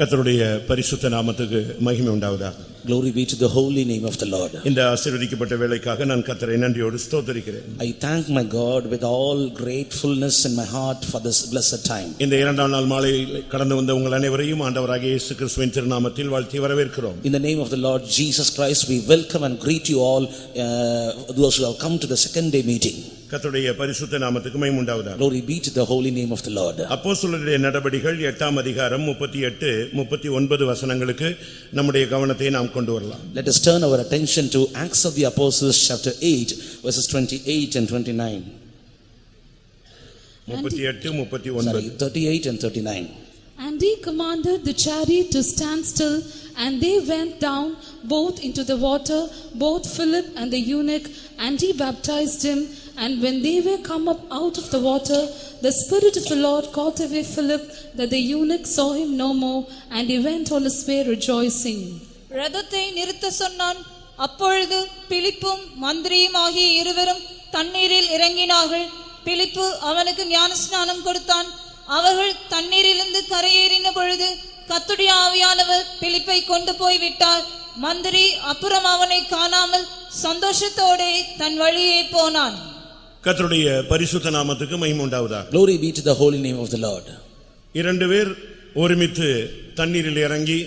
கர்த்தருடைய பரிசுத்த நாமத்துக்கு மகிமை உண்டாவதாக. Glory be to the holy name of the Lord. இந்த ஆசீர்வதிக்கப்பட்ட வேளைக்காக நான் கர்த்தரை நன்றியோடு ஸ்தோத்திரிக்கிறேன். I thank my God with all gratefulness in my heart for this blessed time. இந்த இரண்டாம் நாள் மாலை கடந்து வந்த உங்கள் அனைவரையும் ஆண்டவராகிய இயேசு கிறிஸ்துவின் திருநாமத்தில் வாழ்த்தி வரவேற்கிறோம். In the name of the Lord Jesus Christ, we welcome and greet you all, those who have come to the second day meeting. கர்த்தருடைய பரிசுத்த நாமத்துக்கு மகிமை உண்டாவதாக. Glory be to the holy name of the Lord. அப்போஸ்தலருடைய நடபடிகள் 8ஆம் அதிகாரம் 38 39 வசனங்களுக்கு நம்முடைய கவனத்தை நாம் கொண்டு வரலாம். Let us turn our attention to Acts of the Apostles chapter 8 verses 28 and 29. 38 and 39. And he commanded the chariot to stand still, and they went down both into the water, both Philip and the eunuch, and he baptized him. And when they were come up out of the water, the Spirit of the Lord caught away Philip, that the eunuch saw him no more, and he went on his way rejoicing. ரதத்தை நிறுத்த சொன்னான். அப்பொழுது பிலிப்பும் மந்திரியும் ஆகிய இருவரும் தண்ணீரில் இறங்கினார்கள். பிலிப்பு அவனுக்கு ஞானஸ்நானம் கொடுத்தான். அவர்கள் தண்ணீரிலிருந்து கரையேறின பொழுது கர்த்தருடைய ஆவியானவர் பிலிப்பை கொண்டு போய் விட்டார். மந்திரி அப்புறம் அவனை காணாமல் சந்தோஷத்தோடு தன் வழியே போனான். கர்த்தருடைய பரிசுத்த நாமத்துக்கு மகிமை உண்டாவதாக. Glory be to the holy name of the Lord. இரண்டு பேர் ஒருமித்து தண்ணீரில் இறங்கி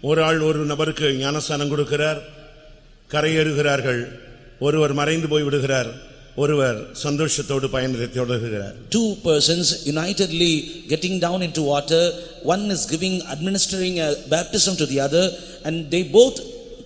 ஒரு நபருக்கு ஞானஸ்நானம் கொடுக்கிறார். கரையேறுகிறார்கள். ஒருவர் மறைந்து போய் விடுகிறார். ஒருவர் சந்தோஷத்தோடு பயணத்தை தொடர்கிறார். Two persons unitedly getting down into water, one is administering a baptism to the other, and they both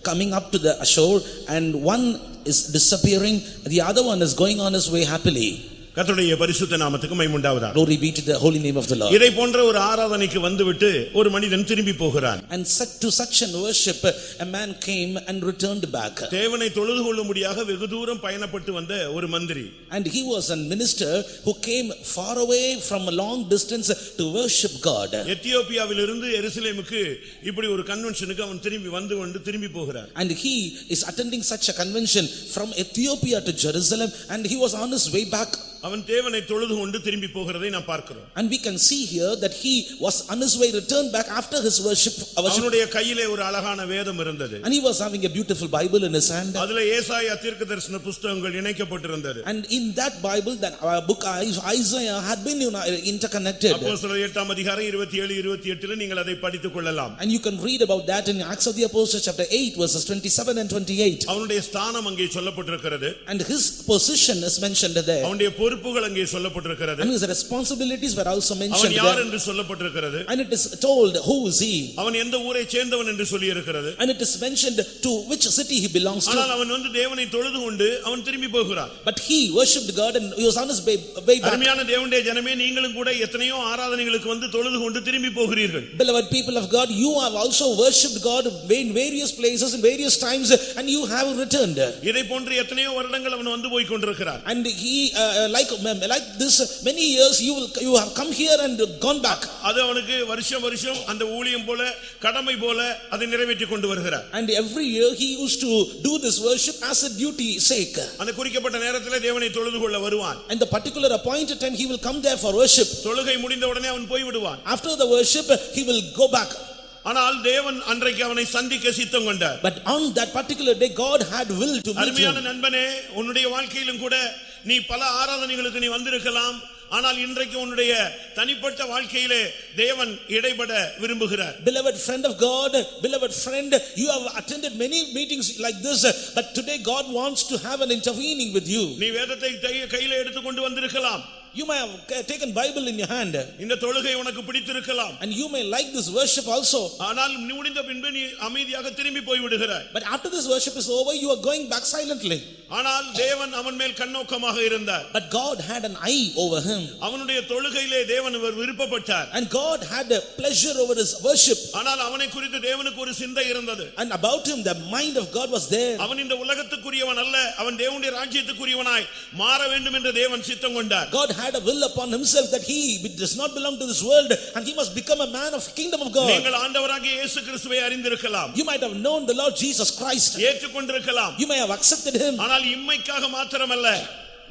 coming up to the shore, and one is disappearing, the other one is going on his way happily. கர்த்தருடைய பரிசுத்த நாமத்துக்கு மகிமை உண்டாவதாக. Glory be to the holy name of the Lord. இதை போன்ற ஒரு ஆராதனைக்கு வந்துவிட்டு ஒரு மனிதன் திரும்பி போகிறான். And to such an worship a man came and returned back. தேவனை தொழுது கொள்ளும்படியாக வெகு தூரம் பயணப்பட்டு வந்த ஒரு மந்திரி. And he was a minister who came far away from a long distance to worship God. எத்தியோப்பியாவிலிருந்து எருசலேமுக்கு இப்படி ஒரு கன்வென்ஷனுக்கு அவன் திரும்பி போகிறான். And he is attending such a convention from Ethiopia to Jerusalem, and he was on his way back. அவன் தேவனை தொழுது கொண்டு திரும்பி போகிறதை நாம் பார்க்கிறோம். And we can see here that he was on his way returned back after his worship. அவனுடைய கையிலே ஒரு அழகான வேதம் இருந்தது. And he was having a beautiful Bible in his hand. அதிலே ஏசாயா தீர்க்கதரிசன புத்தகங்கள் இணைக்கப்பட்டிருந்தது. And in that Bible, that book Isaiah had been interconnected. அப்போஸ்தலர் 8ஆம் அதிகாரம் 27 28 நீங்கள் அதை படித்துக் கொள்ளலாம். And you can read about that in Acts of the Apostles chapter 8 verses 27 and 28. அவனுடைய ஸ்தானம் அங்கே சொல்லப்பட்டிருக்கிறது. And his position is mentioned there. அவனுடைய பொறுப்புகள் அங்கே சொல்லப்பட்டிருக்கிறது. And his responsibilities were also mentioned அவன் யார் என்று சொல்லப்பட்டிருக்கிறது. And it is told who is he. அவன் எந்த ஊரை சேர்ந்தவன் என்று சொல்லி இருக்கிறது. And it is mentioned to which city he belongs to. ஆனால் அவன் தேவனை தொழுது கொண்டு அவன் திரும்பி போகிறான். But he worshipped God and he was on his way back. அருமையான தேவனுடைய ஜனமே, நீங்களும் கூட எத்தனையோ ஆராதனைகளுக்கு தொழுது கொண்டு திரும்பி போகிறீர்கள். Beloved people of God, you have also worshipped God in various places in various times, and you have returned. இதை போன்று எத்தனையோ வருடங்கள் அவன் போய் கொண்டிருக்கிறான். And he like this many years you have come here and gone back. அது அவனுக்கு வருஷம் அந்த ஊழியம் போல கடமை போல அதை நிறைவேற்றி கொண்டு வருகிறார். And every year he used to do this worship as a duty sake. அந்த குறிக்கப்பட்ட நேரத்திலே தேவனை தொழுது கொள்ள வருவான். And the particular appointed time he will come there for worship. தொழுகை முடிந்த உடனே அவன் போய் விடுவான். After the worship he will go back. ஆனால் தேவன் அன்றைக்கு அவனை சந்திக்க சித்தம் கொண்டார். But on that particular day God had will to meet him. அருமையான நண்பனே, உன்னுடைய வாழ்க்கையிலும் கூட நீ பல ஆராதனைகளுக்கு நீ வந்திருக்கலாம். ஆனால் இன்றைக்கு உன்னுடைய தனிப்பட்ட வாழ்க்கையிலே தேவன் இடைபட விரும்புகிறார். Beloved friend of God, beloved friend, you have attended many meetings like this, but today God wants to have an intervening with you. நீ வேதத்தை கையிலே எடுத்து கொண்டு வந்திருக்கலாம். You may have taken Bible in your hand. இந்த தொழுகை உனக்கு பிடித்திருக்கலாம். And you may like this worship also. ஆனால் முடிந்த பின்பு நீ அமைதியாக திரும்பி போய் விடுகிறாய். But after this worship is over, you are going back silently. ஆனால் தேவன் அவன் மேல் கண்ணோக்கமாக இருந்தார். But God had an eye over him. அவனுடைய தொழுகையிலே தேவன் விருப்பப்பட்டார். And God had a pleasure over his worship. ஆனால் அவனை குறித்து தேவனுக்கு ஒரு சிந்தை இருந்தது. And about him the mind of God was there. அவன் இந்த உலகத்துக்குரியவன் அல்ல, அவன் தேவனுடைய ராஜ்யத்துக்குரியவனாய் மாற வேண்டும் என்று தேவன் சித்தம் கொண்டார். God had a will upon himself that he does not belong to this world and he must become a man of kingdom of God. நீங்கள் ஆண்டவராகிய இயேசு கிறிஸ்துவை அறிந்திருக்கலாம். You might have known the Lord Jesus Christ. ஏற்றுக்கொண்டிருக்கலாம். You may have accepted him. ஆனால் இம்மைக்காக மாத்திரமல்ல,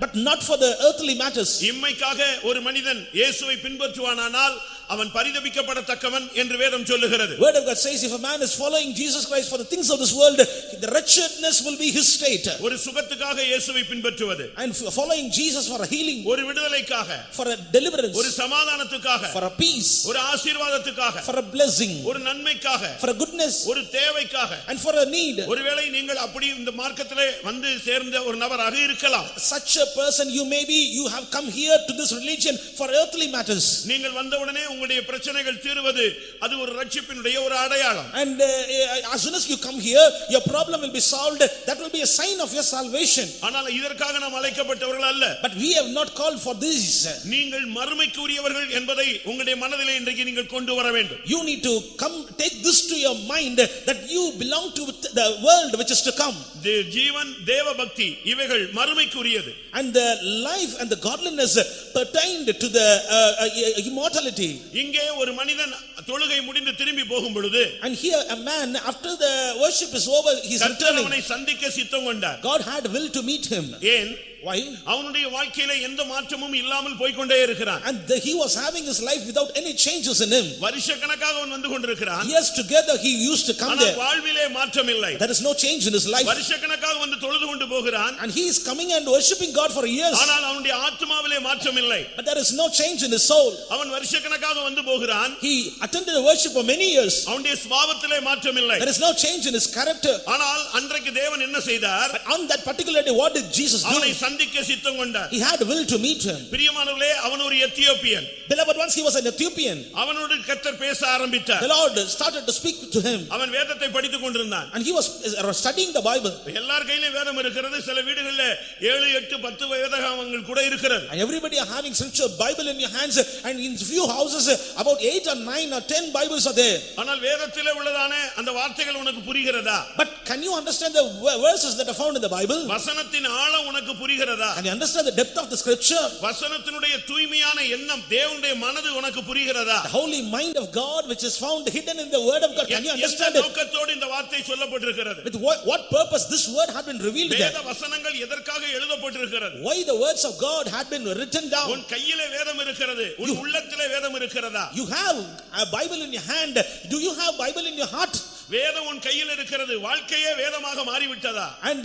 but not for the earthly matters. இம்மைக்காக ஒரு மனிதன் இயேசுவை பின்பற்றுவானானால் அவன் பரிதபிக்கப்படத்தக்கவன் என்று வேதம் சொல்லுகிறது. Word of God says if a man is following Jesus Christ for the things of this world, the wretchedness will be his state. ஒரு சுகத்துக்காக இயேசுவை பின்பற்றுவது, And following Jesus for a healing, ஒரு விடுதலைக்காக, for a deliverance, ஒரு சமாதானத்துக்காக, for a peace, ஒரு ஆசீர்வாதத்துக்காக, for a blessing, ஒரு நன்மைக்காக, for a goodness, ஒரு தேவைக்காக, and for a need. ஒருவேளை நீங்கள் அப்படி இந்த மார்க்கத்திலே வந்து சேர்ந்த ஒரு நபராக இருக்கலாம். Such a person you may be, you have come here to this religion for earthly matters. நீங்கள் வந்தவுடனே உங்களுடைய பிரச்சனைகள் தீருவது அது ஒரு ரட்சிப்பினுடைய ஒரு அடையாளம். And as soon as you come here, your problem will be solved. That will be a sign of your salvation. ஆனால் இதற்காக நாம் அழைக்கப்பட்டவர்கள் அல்ல. But we have not called for this. நீங்கள் மறுமைக்கு உரியவர்கள் என்பதை உங்களுடைய மனதிலே இன்றைக்கு நீங்கள் கொண்டு வர வேண்டும். You need to come, take this to your mind that you belong to the world which is to come. ஜீவன், தேவ பக்தி இவைகள் மறுமைக்கு உரியது. And the life and the godliness pertained to the immortality. இங்கே ஒரு மனிதன் தொழுகை முடிந்து திரும்பி போகும் பொழுது, And here a man, after the worship is over, he is கர்த்தர் returning. அவனை சந்திக்க சித்தம் கொண்டார். God had will to meet him. ஏன்? Why? அவனுடைய வாழ்க்கையில எந்த மாற்றமும் இல்லாமல் போய் கொண்டே இருக்கிறான். And he was having his life without any changes in him. வருஷக்கணக்காக அவன் வந்து கொண்டிருக்கிறான். Years together he used to come ஆனால் there. வாழ்விலே மாற்றம் இல்லை. There is no change in his life. வருஷக்கணக்காக வந்து தொழுது கொண்டு போகிறான். And he is coming and worshiping God for years. ஆனால் அவனுடைய ஆத்மாவிலே மாற்றம் இல்லை. But there is no change in his soul. அவன் வருஷக்கணக்காக வந்து போகிறான். He attended the worship for many years. அவனுடைய சுபாவத்திலே மாற்றம் இல்லை. There is no change in his character. ஆனால் அன்றைக்கு தேவன் என்ன செய்தார்? But on that particular day, what did Jesus do? அவனை சந்திக்க சித்தம் கொண்டார். He had will to meet him. பிரியமானவர்களே, அவன் ஒரு Ethiopian. Beloved, once he was an Ethiopian. அவனோடு கர்த்தர் பேச ஆரம்பித்தார். The Lord started to speak to him. அவன் வேதத்தை படித்துக் கொண்டிருந்தான். And he was studying the Bible. எல்லார் கையிலும் வேதம் இருக்கிறது. சில வீடுகளில் 7, 8, 10 வேதங்கள் கூட இருக்கிறது. And everybody are having scripture Bible in your hands, and in few houses about 8 or 9 or 10 Bibles are there. ஆனால் வேதத்திலே உள்ளதான அந்த வார்த்தைகள் உனக்கு புரிகிறதா? But can you understand the verses that are found in the Bible? வசனத்தின் ஆழம் உனக்கு புரிகிறதா? Can you understand the depth of the scripture? வசனத்தினுடைய தூய்மையான எண்ணம், தேவனுடைய மனது உனக்கு புரிகிறதா? The holy mind of God which is found hidden in the word of God. Can you understand எந்த it? நோக்கத்தோடு இந்த வார்த்தை சொல்லப்பட்டிருக்கிறது? With what purpose this word had been revealed there? வேத வசனங்கள் எதற்காக எழுதப்பட்டிருக்கிறது? Why the words of God had been written down? உன் கையிலே வேதம் இருக்கிறது. உன் உள்ளத்திலே வேதம் இருக்கிறதா? You have a Bible in your hand. Do you have Bible in your heart? வேதம் உன் கையில் இருக்கிறது. வாழ்க்கையே வேதமாக மாறிவிட்டதா? And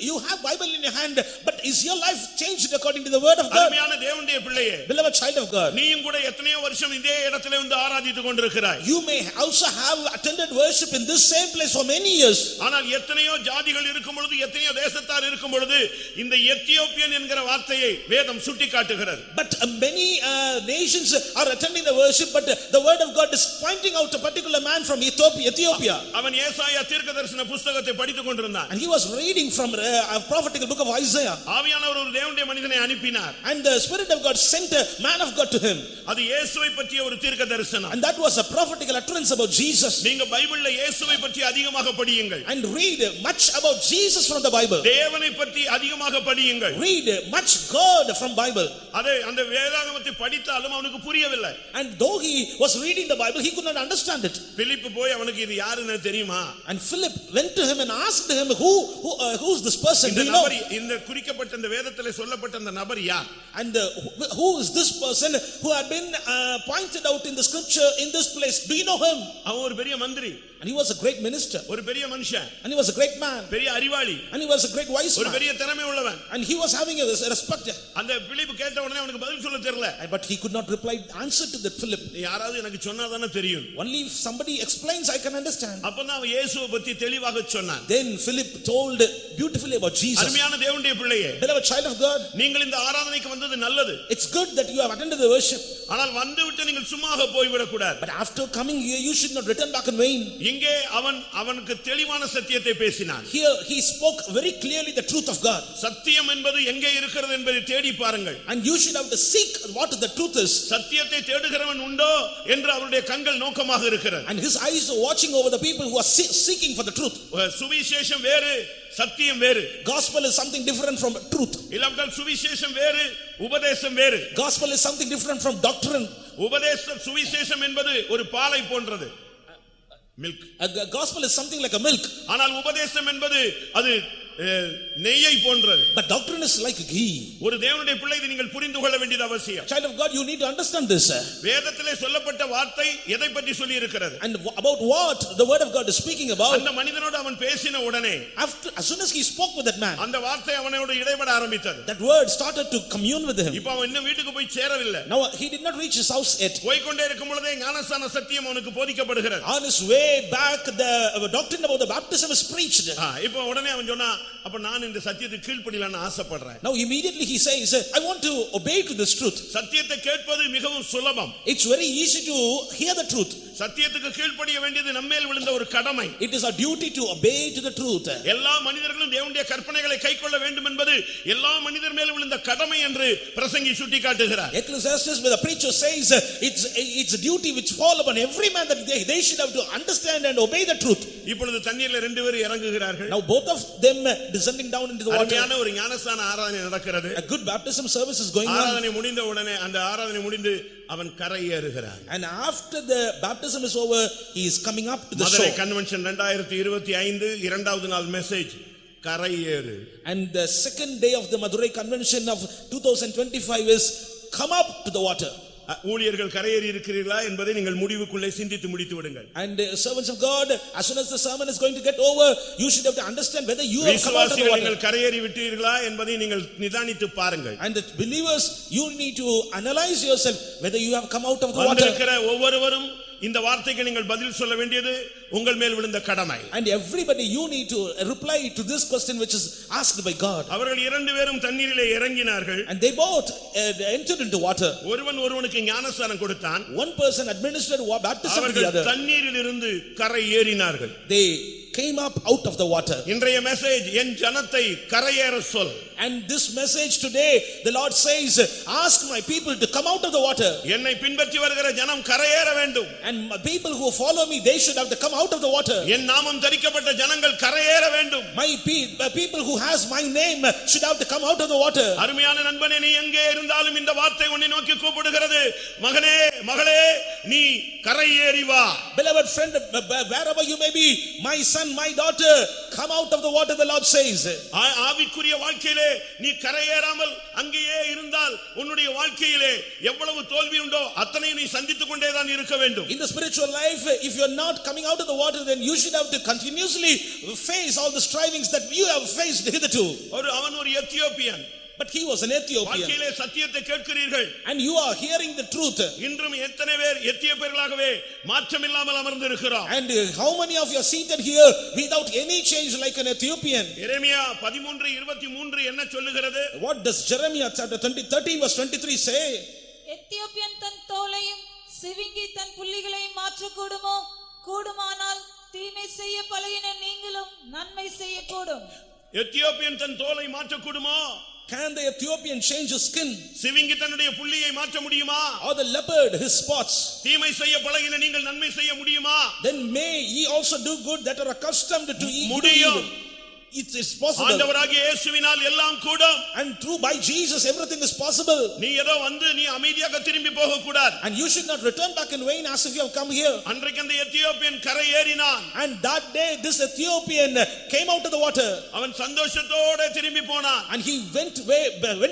you have Bible in your hand, but is your life changed according to the word of God? அருமையான தேவனுடைய பிள்ளையே, Beloved child of God, நீயும் கூட எத்தனையோ வருஷம் இதே இடத்திலே வந்து ஆராதித்துக் கொண்டிருக்கிறாய். you may also have attended worship in this same place for many years. ஆனால் எத்தனையோ ஜாதிகள் இருக்கும் பொழுது, எத்தனையோ தேசத்தார் இருக்கும் பொழுது இந்த எத்தியோப்பியன் என்கிற வார்த்தையை வேதம் சுட்டிக்காட்டுகிறது. But many nations are attending the worship, but the word of God is pointing out a particular man from Ethiopia. அவன் ஏசாயா தீர்க்கதரிசன புத்தகத்தை படித்துக் கொண்டிருந்தான். And he was reading from a prophetical book of Isaiah. ஆவியானவர் ஒரு தேவனுடைய மனிதனை அனுப்பினார். And the Spirit of God sent a man of God to him. அது இயேசுவை பற்றிய ஒரு தீர்க்கதரிசனம். And that was a prophetical utterance about Jesus. நீங்க பைபிள்ல இயேசுவை பற்றி அதிகமாக படியுங்கள். And read much about Jesus from the Bible. தேவனை பற்றி அதிகமாக படியுங்கள். Read much God from Bible. அதே அந்த வேதாகமத்தை படித்தாலும் அவனுக்கு புரியவில்லை. And though he was reading the Bible, he could not understand it. பிலிப்பு போய் அவனுக்கு இது யாருன்னு தெரியுமா? And Philip went to him and asked him, who's this person? Do இந்த you know? நபர், இந்த குறிக்கப்பட்ட இந்த வேதத்திலே சொல்லப்பட்ட அந்த நபர் யார்? And who is this person who had been pointed out in the scripture in this place? Do you know him? அவன் ஒரு பெரிய மந்திரி. And he was a great minister. ஒரு பெரிய மனுஷன். And he was a great man. பெரிய அறிவாளி. And he was a great wise ஒரு man. பெரிய திறமை உள்ளவன். And he was having a respect. அந்த பிலிப்பு கேட்ட உடனே அவனுக்கு பதில் சொல்ல தெரியல. But he could not reply answer to that Philip. யாராவது எனக்கு சொன்னாதானே தெரியும். Only if somebody explains I can understand. அப்பதான் அவன் இயேசுவை பற்றி தெளிவாக சொன்னான். Then Philip told beautifully about Jesus. அருமையான தேவனுடைய பிள்ளையே, Beloved child of God, நீங்கள் இந்த ஆராதனைக்கு வந்தது நல்லது. it's good that you have attended the worship. ஆனால் வந்துவிட்டு நீங்கள் சும்மாக போய்விடக் கூடாது. But after coming here, you should not return back in vain. இங்கே அவனுக்கு தெளிவான சத்தியத்தை பேசினான். Here he spoke very clearly the truth of God. சத்தியம் என்பது எங்கே இருக்கிறது என்பதை தேடி பாருங்கள். And you should have to seek what the truth is. சத்தியத்தை தேடுகிறவன் உண்டோ என்று அவருடைய கண்கள் நோக்கமாக இருக்கிறது. And his eyes are watching over the people who are seeking for the truth. சுவிசேஷம் வேறு, சத்தியம் வேறு. Gospel is something different from truth. இல்லாவிட்டால் சுவிசேஷம் வேறு, உபதேசம் வேறு. Gospel is something different from doctrine. சுவிசேஷம் என்பது ஒரு பாலை போன்றது, milk. Gospel is something like a milk. ஆனால் உபதேசம் என்பது அது நெய்யை போன்றது. But doctrine is like ghee. ஒரு தேவனுடைய பிள்ளை இதை நீங்கள் புரிந்து கொள்ள வேண்டியது அவசியம். Child of God, you need to understand this. வேதத்திலே சொல்லப்பட்ட வார்த்தை எதை பற்றி சொல்லி இருக்கிறது? And about what the word of God is speaking about. அந்த மனிதனோடு அவன் பேசின உடனே, As soon as he spoke with that man, அந்த வார்த்தை அவனோடு இடைபட ஆரம்பித்தது. that word started to commune with him. இப்போ அவன் இன்னும் வீட்டுக்கு போய் சேரவில்லை. Now he did not reach his house yet. போய் கொண்டே இருக்கும் பொழுதே ஞானஸ்நான சத்தியம் அவனுக்கு போதிக்கப்படுகிறது. On his way back, the doctrine about the baptism is preached. இப்போ உடனே அவன் சொன்னா, அப்ப நான் இந்த சத்தியத்துக்கு கீழ்ப்படியலாம்னு ஆசைப்படுறேன். Now immediately he says, I want to obey to this truth. சத்தியத்தை கேட்பது மிகவும் சுலபம். It's very easy to hear the truth. சத்தியத்துக்கு கீழ்ப்படிய வேண்டியது நம்மேல் விழுந்த ஒரு கடமை. It is our duty to obey to the truth. எல்லா மனிதர்களும் தேவனுடைய கற்பனைகளை கைக்கொள்ள வேண்டும் என்பது எல்லா மனிதர் மேல் விழுந்த கடமை என்று பிரசங்கி சுட்டிக்காட்டுகிறார். Ecclesiastes, where the preacher says, it's a duty which fall upon every man that they should have to understand and obey the truth. இப்பொழுது தண்ணீர்ல ரெண்டு பேர் இறங்குகிறார்கள். Now both of them descending down into the water. அருமையான ஒரு ஞானஸ்நான ஆராதனை நடக்கிறது. A good baptism service is going on. ஆராதனை முடிந்த உடனே அந்த ஆராதனை முடிந்து அவன் கரை ஏறுகிறான். And after the baptism is over, he is coming up to the shore. Madurai convention 2025 இரண்டாவது நாள் மெசேஜ் கரை ஏறு. And the second day of the Madurai convention of 2025 is come up to the water. ஊழியர்கள் கரையேறி இருக்கிறீர்களா என்பதை நீங்கள் முடிவுக்குள்ளே சிந்தித்து முடித்து விடுங்கள். And servants of God, as soon as the sermon is going to get over, you should have to understand whether you have come out of the water. நீங்கள் கரையேறி விட்டீர்களா என்பதை நீங்கள் நிதானித்து பாருங்கள். And the believers, you need to analyze yourself whether you have come out of the water. வந்திருக்கிற ஒவ்வொருவரும் இந்த வார்த்தைக்கு நீங்கள் பதில் சொல்ல வேண்டியது உங்கள் மேல் விழுந்த கடமை. And everybody, you need to reply to this question which is asked by God. அவர்கள் இரண்டு பேரும் தண்ணீரிலே இறங்கினார்கள். And they both entered into water. ஒருவன் ஒருவனுக்கு ஞானஸ்நானம் கொடுத்தான். One person administered baptism to the other. அவர்கள் தண்ணீரில் இருந்து கரை ஏறினார்கள். They came up out of the water. இன்றைய மெசேஜ் என் ஜனத்தை கரையேற சொல். And this message today, the Lord says, ask my people to come out of the water. என்னை பின்பற்றி வருகிற ஜனம் கரையேற வேண்டும். And people who follow me, they should have to come out of the water. என் நாமம் தரிக்கப்பட்ட ஜனங்கள் கரையேற வேண்டும். My people who has my name should have to come out of the water. அருமையான நண்பனே, நீ எங்கே இருந்தாலும் இந்த வார்த்தை உன்னை நோக்கி கூப்பிடுகிறது. மகனே, மகளே, நீ கரையேறி வா. Beloved friend, wherever you may be, my son, my daughter, come out of the water, the Lord says. ஆவிக்குரிய வாழ்க்கையிலே நீ கரையேறாமல் அங்கேயே இருந்தால் உன்னுடைய வாழ்க்கையிலே எவ்வளவு தோல்வி உண்டோ அத்தனை நீ சந்தித்துக் கொண்டே தான் இருக்க வேண்டும். In the spiritual life, if you are not coming out of the water, then you should have to continuously face all the strivings that you have faced hitherto. அவன் ஒரு Ethiopian. But he was an Ethiopian. வாழ்க்கையிலே சத்தியத்தை கேட்கிறீர்கள். And you are hearing the truth. இன்றும் எத்தனை பேர் எத்தியோப்பியர்களாகவே மாற்றம் இல்லாமல் அமர்ந்து இருக்கிறோம். And how many of you are seated here without any change like an Ethiopian? எரேமியா 13:23 என்ன சொல்லுகிறது? What does Jeremiah chapter 13 verse 23 say? Ethiopian தன் தோலையும் சிவிங்கி தன் புள்ளிகளையும் மாற்றக்கூடுமோ? கூடுமானால் தீமை செய்ய பழகின நீங்களும் நன்மை செய்யக்கூடும். எத்தியோப்பியன் தன் தோலை மாற்றக்கூடுமோ? Can the Ethiopian change his skin? சிவிங்கி தன்னுடைய புள்ளியை மாற்ற முடியுமா? Or the leopard his spots? தீமை செய்ய பழகின நீங்கள் நன்மை செய்ய முடியுமா? Then may ye also do good that are accustomed to eat முடியும். evil. It is possible. ஆண்டவராகிய இயேசுவினால் எல்லாம் கூடும். And through by Jesus everything is possible. நீ ஏதோ வந்து நீ அமைதியாக திரும்பி போக கூடாது. And you should not return back in vain as if you have come here. அன்றைக்கு அந்த எத்தியோப்பியன் கரை ஏறினான். And that day this Ethiopian came out of the water. அவன் சந்தோஷத்தோட திரும்பி போனான். And he went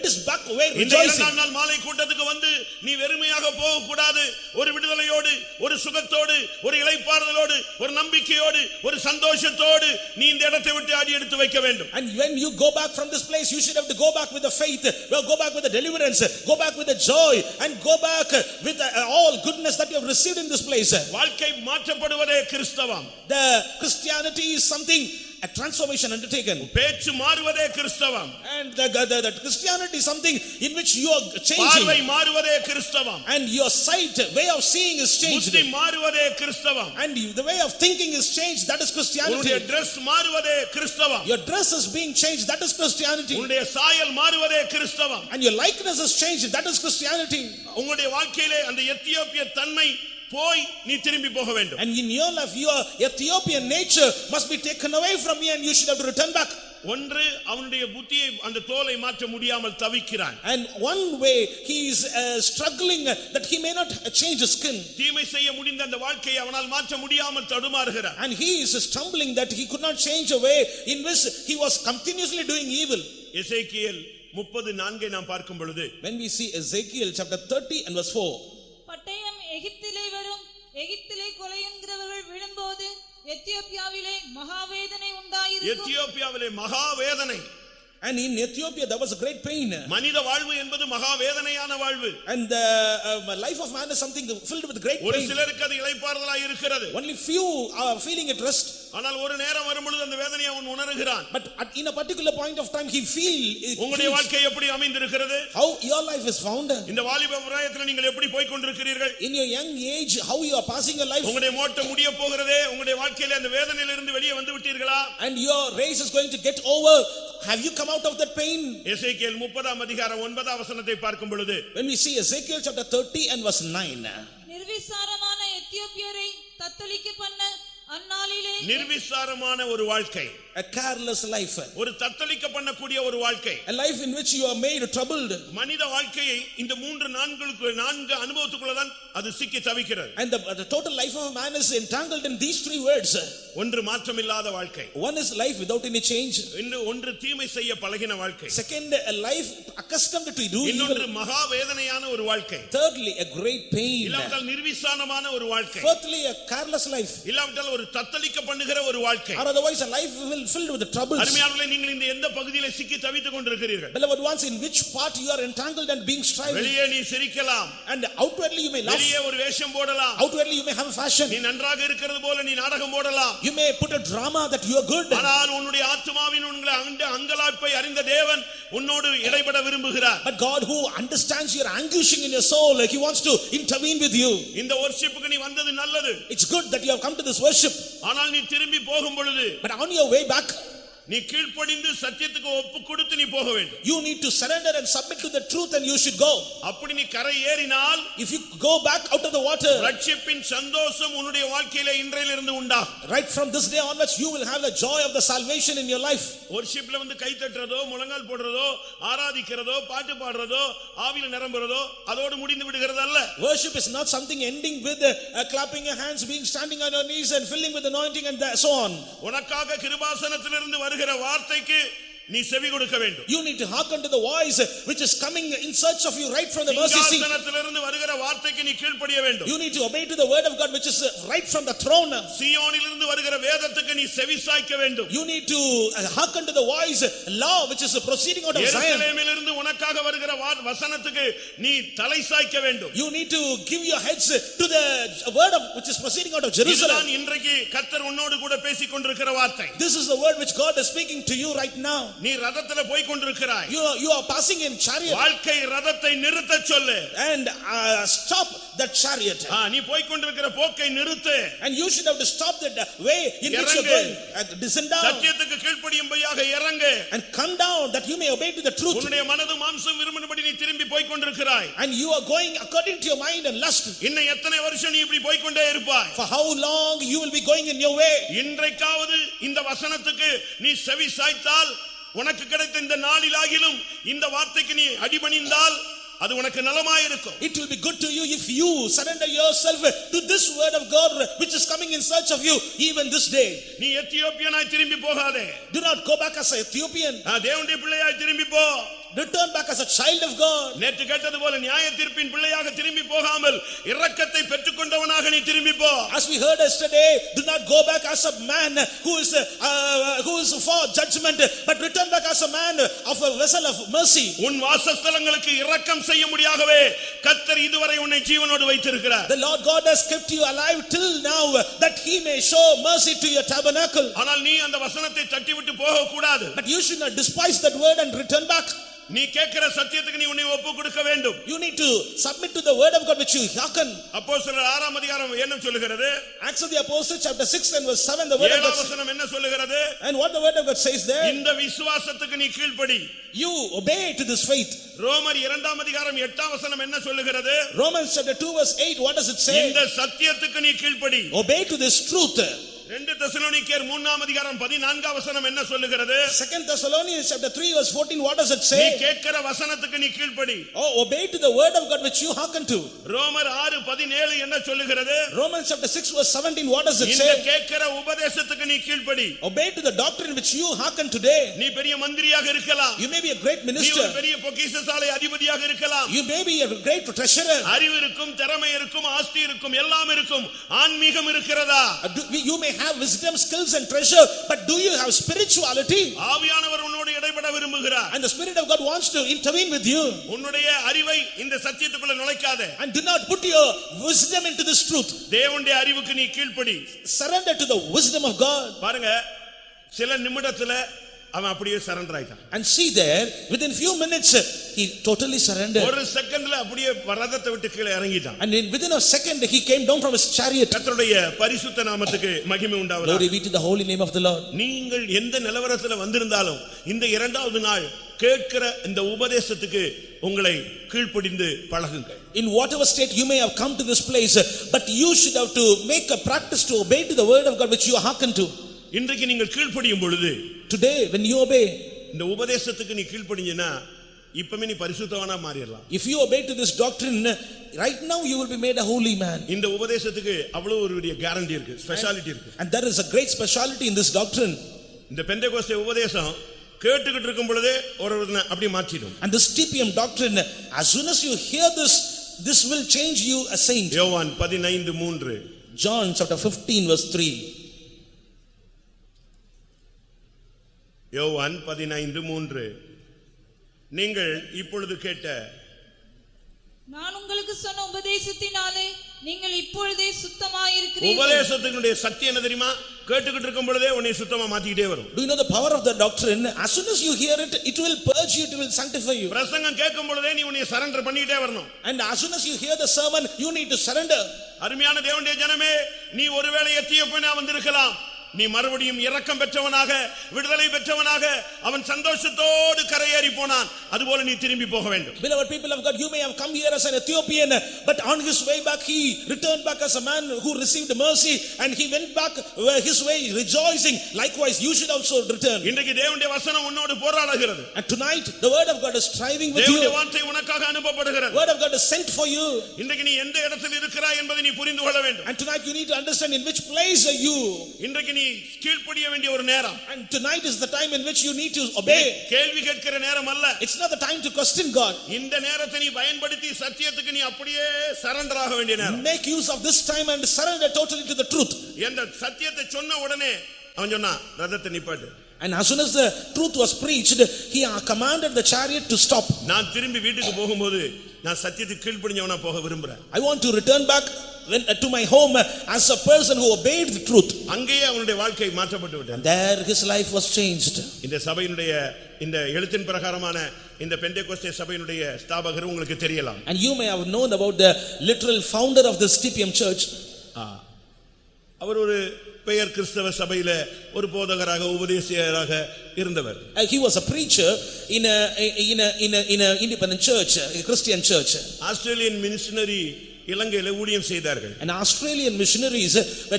his back way இந்த rejoicing. இரண்டாம் நாள் மாலை கூட்டத்துக்கு வந்து நீ வெறுமையாக போக கூடாது. ஒரு விடுதலையோடு, ஒரு சுகத்தோடு, ஒரு இளைப்பாறுதலோடு, ஒரு நம்பிக்கையோடு, ஒரு சந்தோஷத்தோடு நீ இந்த இடத்தை விட்டு அடி எடுத்து வைக்க வேண்டும். And when you go back from this place, you should have to go back with the faith, go back with the deliverance, go back with the joy, and go back with all goodness that you have received in this place. வாழ்க்கை மாற்றப்படுவதே கிறிஸ்தவம். The Christianity is something, a transformation undertaken. பேச்சு மாறுவதே கிறிஸ்தவம். And the Christianity is something in which you are changing. பார்வை மாறுவதே கிறிஸ்தவம். And your sight, way of seeing is changed. புத்தி மாறுவதே கிறிஸ்தவம். And the way of thinking is changed, that is Christianity. உன்னுடைய Dress மாறுவதே கிறிஸ்தவம். Your dress is being changed, that is Christianity. உன்னுடைய சாயல் மாறுவதே கிறிஸ்தவம். And your likeness is changed, that is Christianity. உங்களுடைய வாழ்க்கையிலே அந்த எத்தியோப்பிய தன்மை போய் நீ திரும்பி போக வேண்டும். And in your life, your Ethiopian nature must be taken away from you and you should have to return back. ஒன்று அவனுடைய புத்தியை அந்த தோலை மாற்ற முடியாமல் தவிக்கிறான். And one way he is struggling that he may not change his skin. தீமை செய்ய முடிந்த அந்த வாழ்க்கையை அவனால் மாற்ற முடியாமல் தடுமாறுகிறான். And he is stumbling that he could not change a way in which he was continuously doing evil. எசேக்கியேல் 34 நாம் பார்க்கும் பொழுது, when we see Ezekiel chapter 30 and verse 4, பட்டயம் எகிப்திலே வரும், எகிப்திலே கொலை என்கிறவர்கள் விழும்போது எத்தியோப்பியாவிலே மகாவேதனை உண்டாயிருக்கும். எத்தியோப்பியாவிலே மகாவேதனை. and in Ethiopia there was a great pain. மனித வாழ்வு என்பது மகாவேதனையான வாழ்வு. and the life of man is something filled with great pain. ஒரு சிலருக்கு அது இளைப்பாறுதலாய் இருக்கிறது. only few are feeling at rest. ஆனால் ஒரு நேரம் வரும் பொழுது அந்த வேதனையை அவன் உணர்கிறான். but in a particular point of time he உங்களுடைய வாழ்க்கை எப்படி அமைந்திருக்கிறது? how your life is found. இந்த வாலிப பிராயத்தில் நீங்கள் எப்படி போய் கொண்டிருக்கிறீர்கள்? in your young age how you are passing your life. உங்களுடைய மோட்டம் முடிய போகிறதே, உங்களுடைய வாழ்க்கையில அந்த வேதனையில இருந்து வெளியே வந்து விட்டீர்களா? and your race is going to get over. have you come out of that pain? எசேக்கியேல் 30 அதிகாரம் 9 வசனத்தை பார்க்கும் பொழுது, when we see Ezekiel chapter 30 and verse 9, நிர்விசாரமான எத்தியோப்பியரை தத்தளிக்க பண்ண அந்நாளிலே, நிர்விசாரமான ஒரு வாழ்க்கை, a careless life, ஒரு தத்தளிக்க பண்ணக்கூடிய ஒரு வாழ்க்கை, a life in which you are made troubled. மனித வாழ்க்கையை இந்த 4 அனுபவத்துக்குள்ள தான் அது சிக்கி தவிக்கிறது. and the total life of a man is entangled in these 3 words. ஒன்று மாற்றமில்லாத வாழ்க்கை, one is life without any change. ஒன்று தீமை செய்ய பழகின வாழ்க்கை, second a life accustomed to do evil. இன்னொன்று மகா வேதனையான ஒரு வாழ்க்கை, thirdly a great pain. இல்லாவிட்டால் நிர்விசாரமான ஒரு வாழ்க்கை, fourthly a careless life, இல்லாவிட்டால் ஒரு தத்தளிக்க பண்ணுகிற ஒரு வாழ்க்கை, or otherwise a life filled with the troubles. அருமையானவர்களே, நீங்கள் இந்த எந்த பகுதியிலே சிக்கி தவித்துக் கொண்டிருக்கிறீர்கள்? beloved ones, in which part you are entangled and being strived. வெளியே நீ சிரிக்கலாம், and outwardly you may laugh, வெளியே ஒரு வேஷம் போடலாம், outwardly you may have a fashion, நீ நன்றாக இருக்கிறது போல நீ நாடகம் போடலாம், you may put a drama that you are good. ஆனால் உன்னுடைய ஆத்துமாவின் உங்களை அங்கலாய்ப்பை அறிந்த தேவன் உன்னோடு இடைபட விரும்புகிறார். but God who understands your anguishing in your soul, he wants to intervene with you. இந்த வொர்ஷிப்புக்கு நீ வந்தது நல்லது, it's good that you have come to this worship, ஆனால் நீ திரும்பி போகும் பொழுது, but on your way back நீ கீழ்ப்படிந்து சத்தியத்துக்கு ஒப்பு கொடுத்து நீ போக வேண்டும். you need to surrender and submit to the truth, and you should go. அப்படி நீ கரை ஏறினால், if you go back out of the water, ரட்சிப்பின் சந்தோஷம் உன்னுடைய வாழ்க்கையிலே இன்றையிலிருந்து உண்டாகும். right from this day onwards you will have the joy of the salvation in your life. வொர்ஷிப்ல வந்து கை தட்டுறதோ, முழங்கால் போடுறதோ, ஆராதிக்கிறதோ, பாட்டு பாடுறதோ, ஆவியில நிரம்புறதோ அதோடு முடிந்து விடுகிறது அல்ல. worship is not something ending with clapping your hands, being standing on your knees and filling with anointing and so on. உனக்காக கிருபாசனத்திலிருந்து வருகிற வார்த்தைக்கு நீ செவி கொடுக்க வேண்டும். you need to hearken to the voice which is coming in search of you right from the mercy seat. சிங்காசனத்திலிருந்து வருகிற வார்த்தைக்கு நீ கீழ்ப்படிய வேண்டும். you need to obey to the word of God which is right from the throne. சீயோனிலிருந்து வருகிற வேதத்துக்கு நீ செவி சாய்க்க வேண்டும். you need to hearken to the voice law which is proceeding out of Zion. எருசலேமிலிருந்து உனக்காக வருகிற வசனத்துக்கு நீ தலை சாய்க்க வேண்டும். you need to give your heads to the word of which is proceeding out of Jerusalem. இதுதான் இன்றைக்கு கர்த்தர் உன்னோடு கூட பேசிக் கொண்டிருக்கிற வார்த்தை. this is the word which God is speaking to you right now. நீ ரதத்திலே போய் கொண்டிருக்கிறாய், you are passing in chariot, வாழ்க்கை ரதத்தை நிறுத்த சொல்லு, and stop that chariot. நீ போய் கொண்டிருக்கிற போக்கை நிறுத்து, and you should have to stop that way in which you are going. descend down, சத்தியத்துக்கு கீழ்ப்படியும்படியாக இறங்கு, and come down that you may obey to the truth. உன்னுடைய மனது மாம்சம் விரும்பினபடி நீ திரும்பி போய் கொண்டிருக்கிறாய், and you are going according to your mind and lust. இன்னும் எத்தனை வருஷம் நீ இப்படி போய் கொண்டே இருப்பாய்? for how long you will be going in your way? இன்றைக்காவது இந்த வசனத்துக்கு நீ செவி சாய்த்தால், உனக்கு கிடைத்த இந்த நாளிலாகிலும் இந்த வார்த்தைக்கு நீ அடிபணிந்தால் அது உனக்கு நலமாயிருக்கும். it will be good to you if you surrender yourself to this word of God which is coming in search of you even this day. நீ எத்தியோப்பியனாய் திரும்பி போகாதே, do not go back as an Ethiopian. தேவனுடைய பிள்ளையாய் திரும்பி போ. return back as a child of God. நேற்று கேட்டது போல நியாய தீர்ப்பின் பிள்ளையாக திரும்பி போகாமல் இரக்கத்தை பெற்றுக்கொண்டவனாக நீ திரும்பி போ. as we heard yesterday, do not go back as a man who is for judgment, but return back as a man of a vessel of mercy. உன் வாசஸ்தலங்களுக்கு இரக்கம் செய்ய முடியாகவே கர்த்தர் இதுவரை உன்னை ஜீவனோடு வைத்திருக்கிறார். the Lord God has kept you alive till now that he may show mercy to your tabernacle. ஆனால் நீ அந்த வசனத்தை தட்டிவிட்டு போக கூடாது. but you should not despise that word and return back. நீ கேட்கிற சத்தியத்துக்கு நீ உன்னை ஒப்பு கொடுக்க வேண்டும். you need to submit to the word of God which you hearken. அப்போஸ்தலர் 6 அதிகாரம் என்ன சொல்லுகிறது? Acts of the Apostles chapter 6 and verse 7, the word of God. 7 வசனம் என்ன சொல்லுகிறது? and what the word of God says there? இந்த விசுவாசத்துக்கு நீ கீழ்ப்படி, you obey to this faith. ரோமர் 2 அதிகாரம் 8 வசனம் என்ன சொல்லுகிறது? Romans chapter 2 verse 8, what does it say? இந்த சத்தியத்துக்கு நீ கீழ்ப்படி, obey to this truth. 2 தெசலோனிக்கேயர் 3ஆம் அதிகாரம் 14ஆம் வசனம் என்ன சொல்லுகிறது? 2 Thessalonians chapter 3 verse 14, what does it நீ say? கேட்கிற வசனத்துக்கு நீ கீழ்ப்படி. Oh, obey to the word of God which you hearken to. ரோமர் 6:17 என்ன சொல்லுகிறது? Romans chapter 6 verse 17, what does it இந்த say? கேட்கிற உபதேசத்துக்கு நீ கீழ்ப்படி. Obey to the doctrine which you hearken today. நீ பெரிய மந்திரியாக இருக்கலாம். You may be a great நீ minister. ஒரு பெரிய பொக்கிஷசாலை அதிபதியாக இருக்கலாம். You may be a great treasurer. அறிவு இருக்கும், திறமை இருக்கும், ஆஸ்தி இருக்கும், எல்லாம் இருக்கும். ஆன்மீகம் இருக்கிறதா? You may have wisdom, skills and treasure, but do you have spirituality? ஆவியானவர் உன்னோடு இடைப்பட விரும்புகிறார். And the Spirit of God wants to intervene with you. உன்னுடைய அறிவை இந்த சத்தியத்துக்குள்ள நுழைக்காதே. And do not put your wisdom into this truth. தேவனுடைய அறிவுக்கு நீ கீழ்ப்படி. Surrender to the wisdom of God. பாருங்க, சில நிமிடத்துல அவன் அப்படியே சரண்டர் ஆயிட்டான். And see there, within few minutes he totally surrendered. ஒரு செகண்ட்ல அப்படியே ரதத்தை விட்டு கீழே இறங்கிட்டான். And within a second he came down from his chariot. கர்த்தருடைய பரிசுத்த நாமத்துக்கு மகிமை உண்டாவதாக. Glory be to the holy name of the Lord. நீங்கள் எந்த நிலவரத்துல வந்திருந்தாலும் இந்த இரண்டாவது நாள் கேட்கிற இந்த உபதேசத்துக்கு உங்களை கீழ்ப்படிந்து பழகுங்கள். In whatever state you may have come to this place, but you should have to make a practice to obey to the word of God which you hearken to. இன்றைக்கு நீங்கள் கீழ்ப்படியும் பொழுது, today when you obey, இந்த உபதேசத்துக்கு நீ கீழ்ப்படிஞ்சனா இப்பமே நீ பரிசுத்தவானா மாறிடலாம். if you obey to this doctrine, right now you will be made a holy man. இந்த உபதேசத்துக்கு அவ்வளவு ஒரு பெரிய கேரண்டி இருக்கு, ஸ்பெஷாலிட்டி இருக்கு. And there is a great speciality in this doctrine. இந்த பெந்தேகோஸ்தே உபதேசம் கேட்டுக்கிட்டு இருக்கும் பொழுதே ஒருவனை அப்படியே மாற்றிடும். And this TPM doctrine, as soon as you hear this will change you a saint. யோவான் 15:3. John chapter 15 verse 3. யோவான் 15:3. நீங்கள் இப்பொழுது கேட்ட நான் உங்களுக்கு சொன்ன உபதேசத்தினாலே நீங்கள் இப்பொழுதே சுத்தமாயிருக்கிறீர்கள். உபதேசத்தினுடைய சத்தியம் என்ன தெரியுமா? கேட்டுக்கிட்டு இருக்கும் பொழுதே உன்னை சுத்தமா மாத்திக்கிட்டே வரும். Do you know the power of the doctrine? As soon as you hear it, it will purge you, it will sanctify you. பிரசங்கம் கேட்கும் பொழுதே நீ உன்னை சரண்டர் பண்ணிக்கிட்டே வரணும். And as soon as you hear the sermon, you need to surrender. அருமையான தேவனுடைய ஜனமே, நீ ஒருவேளை எத்தியோப்பியா வந்திருக்கலாம். நீ மறுபடியும் இரக்கம் பெற்றவனாக, விடுதலை பெற்றவனாக, அவன் சந்தோஷத்தோடு கரையேறி போனான். அதுபோல நீ திரும்பி போக வேண்டும். Beloved people of God, you may have come here as an Ethiopian, but on his way back he returned back as a man who received mercy, and he went back his way rejoicing. Likewise you should also return. இன்றைக்கு தேவனுடைய வசனம் உன்னோடு போராடுகிறது. And tonight the word of God is striving with you. தேவனுடைய வார்த்தை உனக்காக அனுப்பப்படுகிறது. Word of God is sent for you. இன்றைக்கு நீ எந்த இடத்தில் இருக்கிறாய் என்பதை நீ புரிந்து கொள்ள வேண்டும். And tonight you need to understand in which place are you. இன்றைக்கு நீ கீழ்ப்படிய வேண்டிய ஒரு நேரம். And tonight is the time in which you need to obey. கேள்வி கேட்கிற நேரம் அல்ல. It's not the time to question God. இந்த நேரத்தை நீ பயன்படுத்தி சத்தியத்துக்கு நீ அப்படியே சரண்டர் ஆக வேண்டிய நேரம். Make use of this time and surrender totally to the truth. இந்த சத்தியத்தை சொன்ன உடனே அவன் சொன்னா ரதத்தை நிப்பாட்டு. And as soon as the truth was preached, he commanded the chariot to stop. நான் திரும்பி வீட்டுக்கு போகும்போது நான் சத்தியத்துக்கு கீழ்ப்படிஞ்சவனா போக விரும்புறேன். I want to return back to my home as a person who obeyed the truth. அங்கேயே அவனுடைய வாழ்க்கை மாற்றப்பட்டு விட்டது. And there his life was changed. இந்த சபையினுடைய இந்த எழுத்தின் பிரகாரமான இந்த பெந்தேகோஸ்தே சபையினுடைய ஸ்தாபகர் உங்களுக்கு தெரியலாம். And you may have known about the literal founder of this TPM church. அவர் ஒரு பெயர் கிறிஸ்தவ சபையில ஒரு போதகராக உபதேசியராக இருந்தவர். He was a preacher in a independent church, a Christian church. Australian missionary இலங்கையில ஊழியம் செய்தார்கள். And Australian missionaries were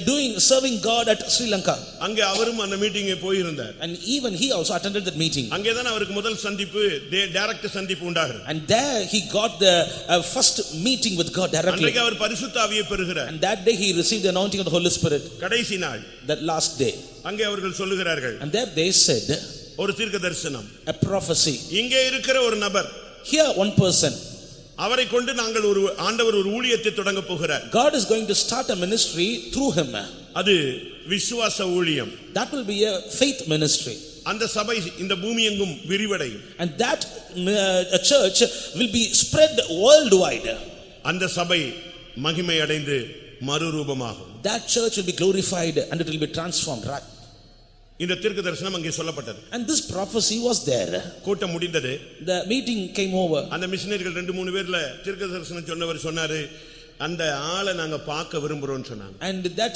serving God at Sri Lanka. அங்கே அவரும் அந்த மீட்டிங்கு போயிருந்தார். And even he also attended that meeting. அங்கே தான் அவருக்கு முதல் சந்திப்பு, டைரக்ட் சந்திப்பு உண்டாகிறது. And there he got the first meeting with God directly. அன்றைக்கு அவர் பரிசுத்த ஆவியை பெறுகிறார். And that day he received the anointing of the Holy Spirit. கடைசி நாள், that last day. அங்கே அவர்கள் சொல்லுகிறார்கள், And there they said, ஒரு தீர்க்க தரிசனம், a prophecy. இங்கே இருக்கிற ஒரு நபர், Here one person, அவரை கொண்டு நாங்கள் ஆண்டவர் ஒரு ஊழியத்தை தொடங்க போகிறார். God is going to start a ministry through him. அது விசுவாச ஊழியம். That will be a faith ministry. அந்த சபை இந்த பூமி எங்கும் விரிவடையும். And that a church will be spread worldwide. அந்த சபை மகிமை அடைந்து மறுரூபமாகும். That church will be glorified and it will be transformed. இந்த தீர்க்க தரிசனம் அங்கே சொல்லப்பட்டது. And this prophecy was there. கூட்டம் முடிந்தது. The meeting came over. அந்த மிஷனரிகள் 2-3 பேர்ல தீர்க்க தரிசனம் சொன்னவர் சொன்னாரு, அந்த ஆளை நாங்க பார்க்க விரும்புறோம்னு சொன்னாங்க. And that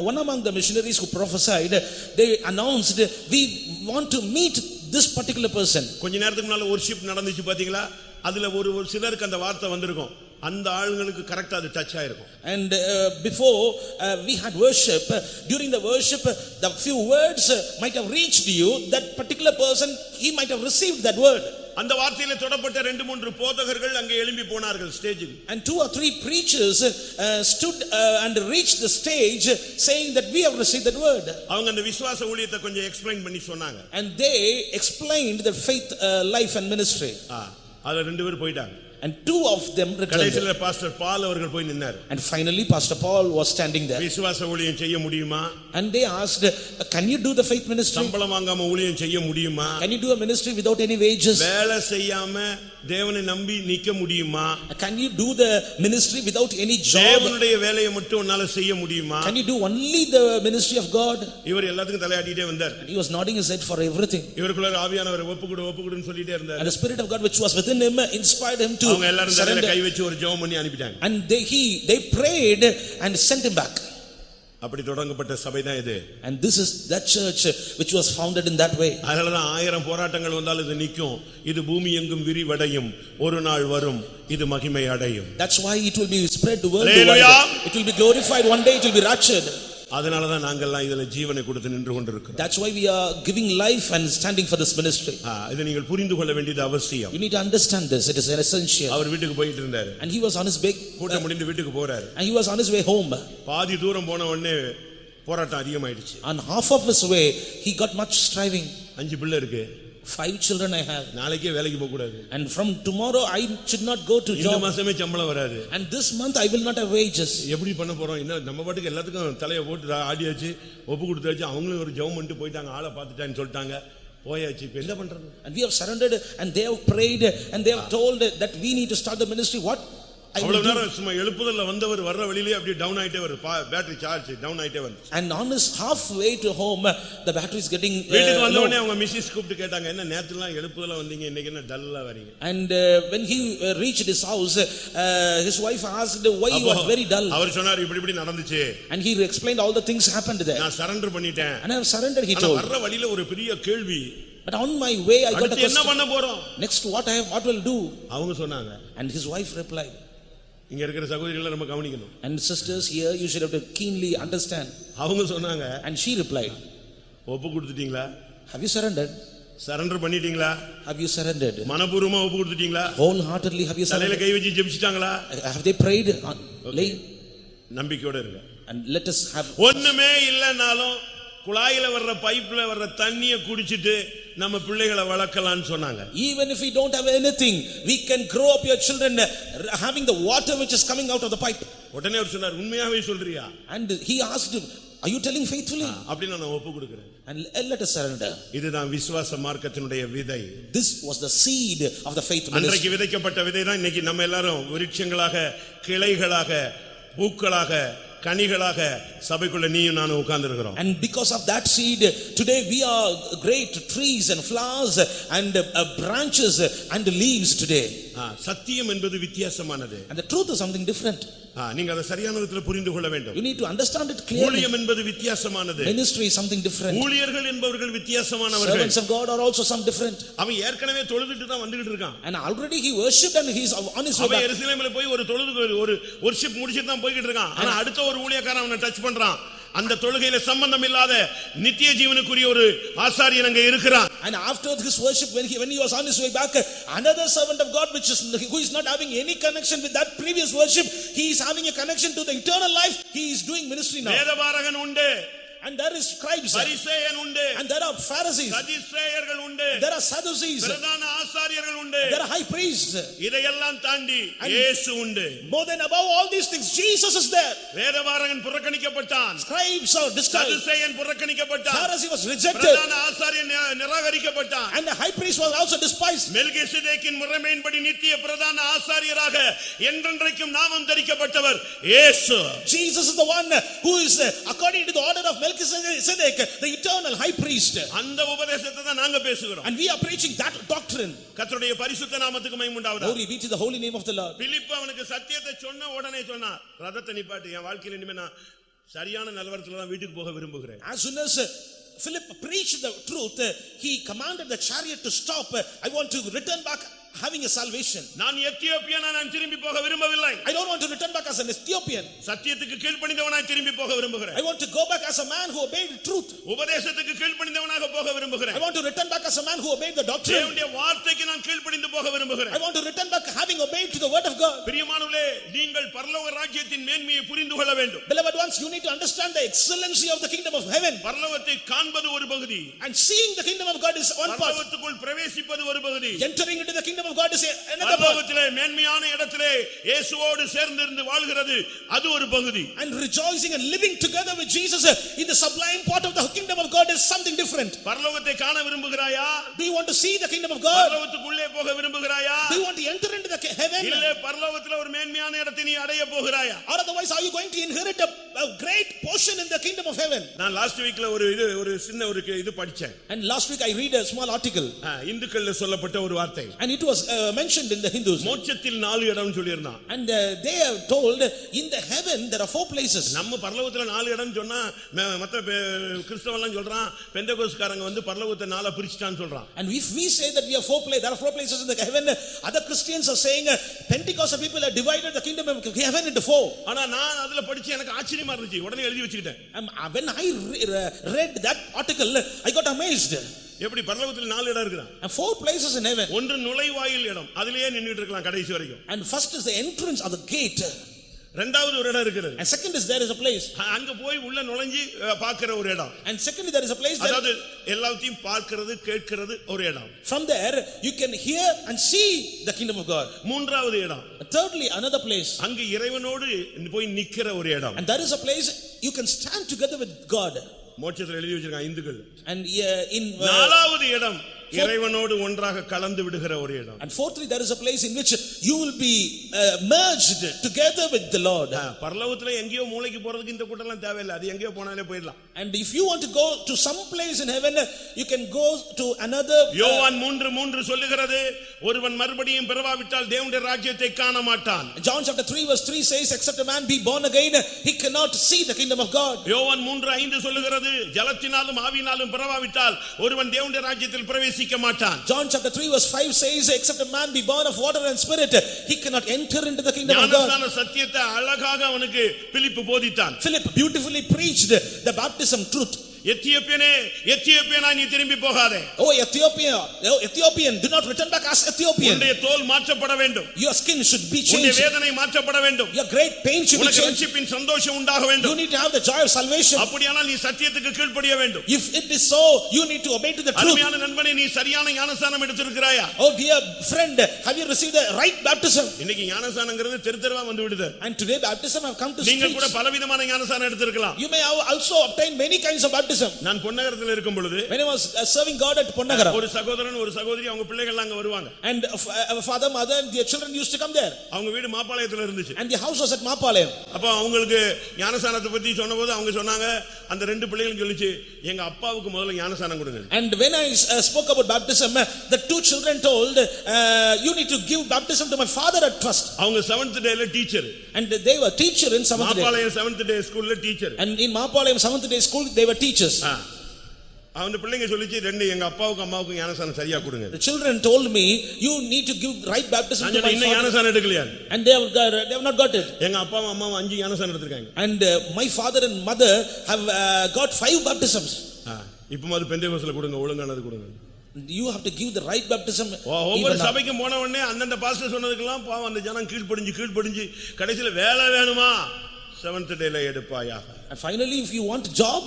one among the missionaries who prophesied, they announced, we want to meet this particular person. கொஞ்ச நேரத்துக்கு முன்னால worship நடந்துச்சு பாத்தீங்களா? அதுல ஒரு சிலருக்கு அந்த வார்த்தை வந்திருக்கும், அந்த ஆளுங்களுக்கு கரெக்ட்டா அது டச் ஆயிருக்கும். And before we had worship, during the worship, the few words might have reached you. That particular person, he might have received that word. அந்த வார்த்தையில தொடப்பட்ட 2-3 போதகர்கள் அங்கே எழும்பி போனார்கள் ஸ்டேஜுக்கு. And 2 or 3 preachers stood and reached the stage saying that we have received that word. அவங்க அந்த விசுவாச ஊழியத்தை கொஞ்சம் எக்ஸ்பிளைன் பண்ணி சொன்னாங்க. And they explained the faith life and ministry. அதுல 2 பேர் போயிட்டாங்க. And 2 of them returned. கடைசில பாஸ்டர் பால் அவர்கள் போய் நின்னார். And finally Pastor Paul was standing there. விசுவாச ஊழியம் செய்ய முடியுமா? And they asked, can you do the faith ministry? சம்பளம் வாங்காம ஊழியம் செய்ய முடியுமா? Can you do a ministry without any wages? வேலை செய்யாம தேவனை நம்பி நிக்க முடியுமா? Can you do the ministry without any job? தேவனுடைய வேலையை மட்டும் உன்னால செய்ய முடியுமா? Can you do only the ministry of God? இவர் எல்லாத்துக்கும் தலையாட்டிட்டே வந்தார். And he was nodding his head for everything. இவருக்குள்ள ஆவியானவர் ஒப்புக்குடுன்னு சொல்லிட்டே இருந்தார். And the spirit of God which was within him inspired him to அவங்க எல்லாரும் தலையில கை வச்சு ஒரு ஜெபம் பண்ணி அனுப்பிட்டாங்க. And they prayed and sent him back. அப்படி தொடங்கப்பட்ட சபை தான் இது. And this is that church which was founded in that way. அதனால தான் 1000 போராட்டங்கள் வந்தாலும் இது நிக்கும். இது பூமி எங்கும் விரிவடையும். ஒரு நாள் வரும் இது மகிமை அடையும். That's why it will be spread the world wide. It will be glorified one day, it will be raptured. அதனால தான் நாங்கெல்லாம் இதல ஜீவனை கொடுத்து நின்று கொண்டிருக்கிறோம். That's why we are giving life and standing for this ministry. இதை நீங்கள் புரிந்து கொள்ள வேண்டியது அவசியம். You need to understand this, it is essential. அவர் வீட்டுக்கு போயிட்டு இருந்தார். And he was on his way, கூட்டம் முடிந்து வீட்டுக்கு போறார். and he was on his way home. பாதி தூரம் போன உடனே போராட்டம் அதிகமாயிடுச்சு. On half of his way he got much striving. 5 பிள்ளை இருக்கு. 5 children I have. நாளைக்கே வேலைக்கு போக கூடாது. And from tomorrow I should not go to job. இந்த மாசமே சம்பளம் வராது. And this month I will not have wages. எப்படி பண்ண போறோம்? என்ன நம்ம பாட்டுக்கு எல்லாத்துக்கும் தலைய போட்டு ஆடியாச்சு, ஒப்பு கொடுத்தாச்சு. அவங்களும் ஒரு ஜெபம் பண்ணிட்டு போயிட்டாங்க. ஆளை பார்த்துட்டான்னு சொல்லிட்டாங்க. போயாச்சு. இப்போ என்ன பண்றது? And we have surrendered and they have prayed and they have told that we need to start the ministry. What அவ்வளவு நேரம் சும்மா எழுப்புதல்ல வந்தவர் வர்ற வழியிலே அப்படியே டவுன் ஆயிட்டே வருது. பேட்டரி சார்ஜ் டவுன் ஆயிட்டே வருது. And on his halfway to home the battery is getting வீட்டுக்கு வந்த உடனே அவங்க மிஸ்ஸஸ் கூப்பிட்டு கேட்டாங்க, என்ன நேத்துலாம் எழுப்புதல்ல வந்தீங்க, இன்னைக்கு என்ன டல்லா வரீங்க? And when he reached his house his wife asked why you are very dull. அவர் சொன்னார் இப்படி நடந்துச்சு. And he explained all the things happened there. நான் சரண்டர் பண்ணிட்டேன். And I have surrendered, he told. வர்ற வழியில ஒரு பெரிய கேள்வி. But on my way I got a question. என்ன பண்ண போறோம்? Next what will do? அவங்க சொன்னாங்க. And his wife replied. இங்க இருக்கிற சகோதரிகளை நம்ம கவனிக்கணும். And sisters here you should have to keenly understand. அவங்க சொன்னாங்க. And she replied. ஒப்பு கொடுத்துட்டீங்களா? Have you surrendered? சரண்டர் பண்ணிட்டீங்களா? Have you surrendered? மனப்பூர்வமா ஒப்பு கொடுத்துட்டீங்களா? Wholeheartedly have you surrendered? தலையில கை வச்சு ஜெபிச்சிட்டாங்களா? Have they prayed? நம்பிக்கையோட இருங்க. And let us have. ஒண்ணுமே இல்லனாலும் குழாயில வர்ற பைப்ல வர்ற தண்ணியை குடிச்சிட்டு நம்ம பிள்ளைகளை வளர்க்கலாம்னு சொன்னாங்க. Even if we don't have anything, we can grow up your children having the water which is coming out of the pipe. உடனே அவர் சொன்னார், உண்மையாவே சொல்றியா? And he asked him, are you telling faithfully? அப்படினா நான் ஒப்பு கொடுக்கிறேன். And let us surrender. இதுதான் விசுவாச மார்க்கத்தினுடைய விதை. This was the seed of the faith ministry. அன்றைக்கு விதைக்கப்பட்ட விதை தான் இன்னைக்கு நம்ம எல்லாரும் விருட்சங்களாக, கிளைகளாக, பூக்களாக, கனிகளாக சபைக்குள்ள நீயும் நானும் உட்கார்ந்திருக்கிறோம். And because of that seed today we are great trees and flowers and branches and leaves today. சத்தியம் என்பது வித்தியாசமானது. And the truth is something different. நீங்க அதை சரியான விதத்தில் புரிந்து கொள்ள வேண்டும். You need to understand it clearly. ஊழியம் என்பது வித்தியாசமானது. Ministry is something different. ஊழியர்கள் என்பவர்கள் வித்தியாசமானவர்கள். Servants of God are also some different. அவன் ஏற்கனவே தொழுதுட்டு தான் வந்துகிட்டு இருக்கான். And already he worshipped and he is on his way back. அவன் எருசலேமில் போய் ஒரு worship முடிச்சிட்டு தான் போயிட்டு இருக்கான். ஆனா அடுத்த ஒரு ஊழியக்காரன் அவனை டச் பண்றான். அந்த தொழுகையில சம்பந்தம் இல்லாத நித்திய ஜீவனுக்குரிய ஒரு ஆசாரியன் அங்க இருக்கிறான். And after his worship when he was on his way back, another servant of God who is not having any connection with that previous worship, he is having a connection to the eternal life. He is doing ministry now. வேதபாரகன் உண்டு. And there is scribes. பரிசேயன் உண்டு. And there are Pharisees. சதுசேயர்கள் உண்டு. There are Sadducees. பிரதான ஆசாரியர்கள் உண்டு. There are high priests. இதையெல்லாம் தாண்டி இயேசு உண்டு. More than above all these things Jesus is there. வேதபாரகன் புறக்கணிக்கப்பட்டான். Scribes are despised. சதுசேயன் புறக்கணிக்கப்பட்டான். Pharisee was rejected. பிரதான ஆசாரியன் நிராகரிக்கப்பட்டான். And the high priest was also despised. மெல்கிசேதேக்கின் முறைமையின்படி நித்திய பிரதான ஆசாரியராக என்றென்றைக்கும் நாமம் தரிக்கப்பட்டவர் இயேசு. Jesus is the one who is according to the order of Melchizedek, the eternal high priest. அந்த உபதேசத்தை தான் நாங்க பேசுகிறோம். And we are preaching that doctrine. கர்த்தருடைய பரிசுத்த நாமத்துக்கு மகிமை உண்டாவதாக. Glory be to the holy name of the Lord. பிலிப்பு அவனுக்கு சத்தியத்தை சொன்ன உடனே சொன்னான், ரதத்தை நிப்பாட்டு, என் வாழ்க்கையில இனிமே நான் சரியான நிலவரத்துல தான் வீட்டுக்கு போக விரும்புகிறேன். As soon as Philip preached the truth, he commanded the chariot to stop. I want to return back having a salvation. நான் எத்தியோப்பியனா நான் திரும்பி போக விரும்பவில்லை. I don't want to return back as an Ethiopian. சத்தியத்துக்கு கீழ்ப்படிந்தவனாய் திரும்பி போக விரும்புகிறேன். I want to go back as a man who obeyed truth. உபதேசத்துக்கு கீழ்ப்படிந்தவனாக போக விரும்புகிறேன். I want to return back as a man who obeyed the doctrine. தேவனுடைய வார்த்தைக்கு நான் கீழ்ப்படிந்து போக விரும்புகிறேன். I want to return back having obeyed to the word of God. பிரியமானவர்களே, நீங்கள் பரலோக ராஜ்யத்தின் மேன்மையை புரிந்து கொள்ள வேண்டும். Beloved ones, you need to understand the excellency of the kingdom of heaven. பரலோகத்தை காண்பது ஒரு பகுதி. And seeing the kingdom of God is one part. பரலோகத்துக்குள் பிரவேசிப்பது ஒரு பகுதி. Entering into the kingdom of God is another part. பரலோகத்திலே மேன்மையான இடத்திலே இயேசுவோடு சேர்ந்திருந்து வாழ்கிறது அது ஒரு பகுதி. And rejoicing and living together with Jesus in the sublime part of the kingdom of God is something different. பரலோகத்தை காண விரும்புகிறாயா? Do you want to see the kingdom of God? பரலோகத்துக்குள்ளே போக விரும்புகிறாயா? Do you want to enter into the heaven? இல்ல பரலோகத்திலே ஒரு மேன்மையான இடத்தை நீ அடைய போகிறாயா? Or otherwise are you going to inherit a great portion in the kingdom of heaven? நான் last வீக்ல ஒரு சின்ன இது படிச்சேன். And last week I read a small article. இந்துக்கள்ல சொல்லப்பட்ட ஒரு வார்த்தை. And it was mentioned in the Hindus. மோட்சத்தில் 4 இடம் சொல்லிருந்தான். And they are told in the heaven there are 4 places. நம்ம பரலோகத்துல 4 இடம் சொன்னா மத்த கிறிஸ்தவங்க எல்லாம் சொல்றான் பெந்தேகோஸ்காரங்க வந்து பரலோகத்தை 4 பிரிச்சிட்டான்னு சொல்றான். And if we say that we have 4 places, there are 4 places in the heaven, other Christians are saying Pentecostal people have divided the kingdom of heaven into 4. ஆனா நான் அதுல படிச்சு எனக்கு ஆச்சரியமா இருந்துச்சு. உடனே எழுதி வச்சிட்டேன். When I read that article, I got amazed. எப்படி பரலோகத்துல 4 இடம் இருக்குதா? 4 places in heaven. ஒன்று நுழைவாயில் இடம். அதிலேயே நின்னுட்டு இருக்கலாம் கடைசி வரைக்கும். And first is the entrance or the gate. இரண்டாவது ஒரு இடம் இருக்குது. And second is there is a place. அங்க போய் உள்ள நுழைஞ்சி பார்க்கிற ஒரு இடம். And secondly there is a place that அதாவது எல்லாத்தையும் பார்க்கிறது கேட்கிறது ஒரு இடம். From there you can hear and see the kingdom of God. மூன்றாவது இடம். Thirdly another place. அங்க இறைவனோடு போய் நிக்கிற ஒரு இடம். And there is a place you can stand together with God. மோட்சத்தில் எழுதி வச்சிருக்காங்க இந்துக்கள். And in நாலாவது இடம் இறைவனோடு ஒன்றாக கலந்து விடுகிற ஒரு இடம். And fourthly there is a place in which you will be merged together with the Lord. பரலோகத்துல எங்கேயோ மூளைக்கு போறதுக்கு இந்த கூட்டம்லாம் தேவையில்லை. அது எங்கேயோ போனாலே போயிடலாம். And if you want to go to some place in heaven, you can go to another. யோவான் 3:3 சொல்லுகிறது ஒருவன் மறுபடியும் பிறவாவிட்டால் தேவனுடைய ராஜ்யத்தை காண மாட்டான். John chapter 3 verse 3 says except a man be born again he cannot see the kingdom of God. யோவான் 3:5 சொல்லுகிறது ஜலத்தினாலும் ஆவியினாலும் பிறவாவிட்டால் ஒருவன் தேவனுடைய ராஜ்யத்தில் பிரவேசிக்க மாட்டான். John chapter 3 verse 5 says except a man be born of water and spirit he cannot enter into the kingdom of God. ஞானஸ்நான சத்தியத்தை அழகாக அவனுக்கு பிலிப்பு போதித்தான். Philip beautifully preached the baptism truth. எத்தியோப்பியனா நீ திரும்பி போகாதே. Oh Ethiopian, do not return back as Ethiopian. உன்னுடைய தோல் மாற்றப்பட வேண்டும். Your skin should be changed. உன்னுடைய வேதனை மாற்றப்பட வேண்டும். Your great pain should be changed. உனக்கு ரட்சிப்பின் சந்தோஷம் உண்டாக வேண்டும். You need to have the joy of salvation. அப்படியானால் நீ சத்தியத்துக்கு கீழ்ப்படிய வேண்டும். If it is so, you need to obey to the truth. அருமையான நண்பனே, நீ சரியான ஞானஸ்நானம் எடுத்திருக்கிறாயா? Oh dear friend, have you received the right baptism? இன்னைக்கு ஞானஸ்நானங்கிறது தெருவா வந்து விடுது. And today baptism have come to streets. நீங்கள் கூட பலவிதமான ஞானஸ்நானம் எடுத்திருக்கலாம். You may have also obtained many kinds of baptism. நான் பொன்னகரத்தில் இருக்கும் பொழுது when I was serving God at Ponnagaram, ஒரு சகோதரன் ஒரு சகோதரி அவங்க பிள்ளைகள் அங்க வருவாங்க. And father mother and their children used to come there. அவங்க வீடு மாப்பாளையத்துல இருந்துச்சு. And the house was at Mapalayam. அப்ப அவங்களுக்கு ஞானஸ்நானத்தை பத்தி சொன்னபோது அவங்க சொன்னாங்க அந்த ரெண்டு பிள்ளைகளும் சொல்லிச்சு எங்க அப்பாவுக்கு முதல்ல ஞானஸ்நானம் கொடுங்க. And when I spoke about baptism, the 2 children told you need to give baptism to my father at first. அவங்க 7th டேல teacher. And they were teacher in 7th day. Mappalayam 7th day ஸ்கூல்ல teacher. And in Mapalayam 7th day school they were teachers. அந்த பிள்ளைங்க சொல்லிச்சு ரெண்டு எங்க அப்பாவுக்கு அம்மாவுக்கு ஞானஸ்நானம் சரியா கொடுங்க. The children told me you need to give right baptism to my father. இன்னும் ஞானஸ்நானம் எடுக்கலையா? And they have not got it. எங்க அப்பாவும் அம்மாவும் 5 ஞானஸ்நானம் எடுத்துட்டாங்க. And my father and mother have got 5 baptisms. இப்போ அது பெந்தேகோஸ்ல கொடுங்க, ஒழுங்கானது கொடுங்க. You have to give the right baptism. ஒவ்வொரு சபைக்கு போன உடனே அந்தந்த பாஸ்டர் சொன்னதுக்கெல்லாம் பாவம் அந்த ஜனம் கீழ்ப்படிஞ்சு கடைசில வேலை வேணுமா 7th டேல எடுப்பாயாக. And finally if you want a job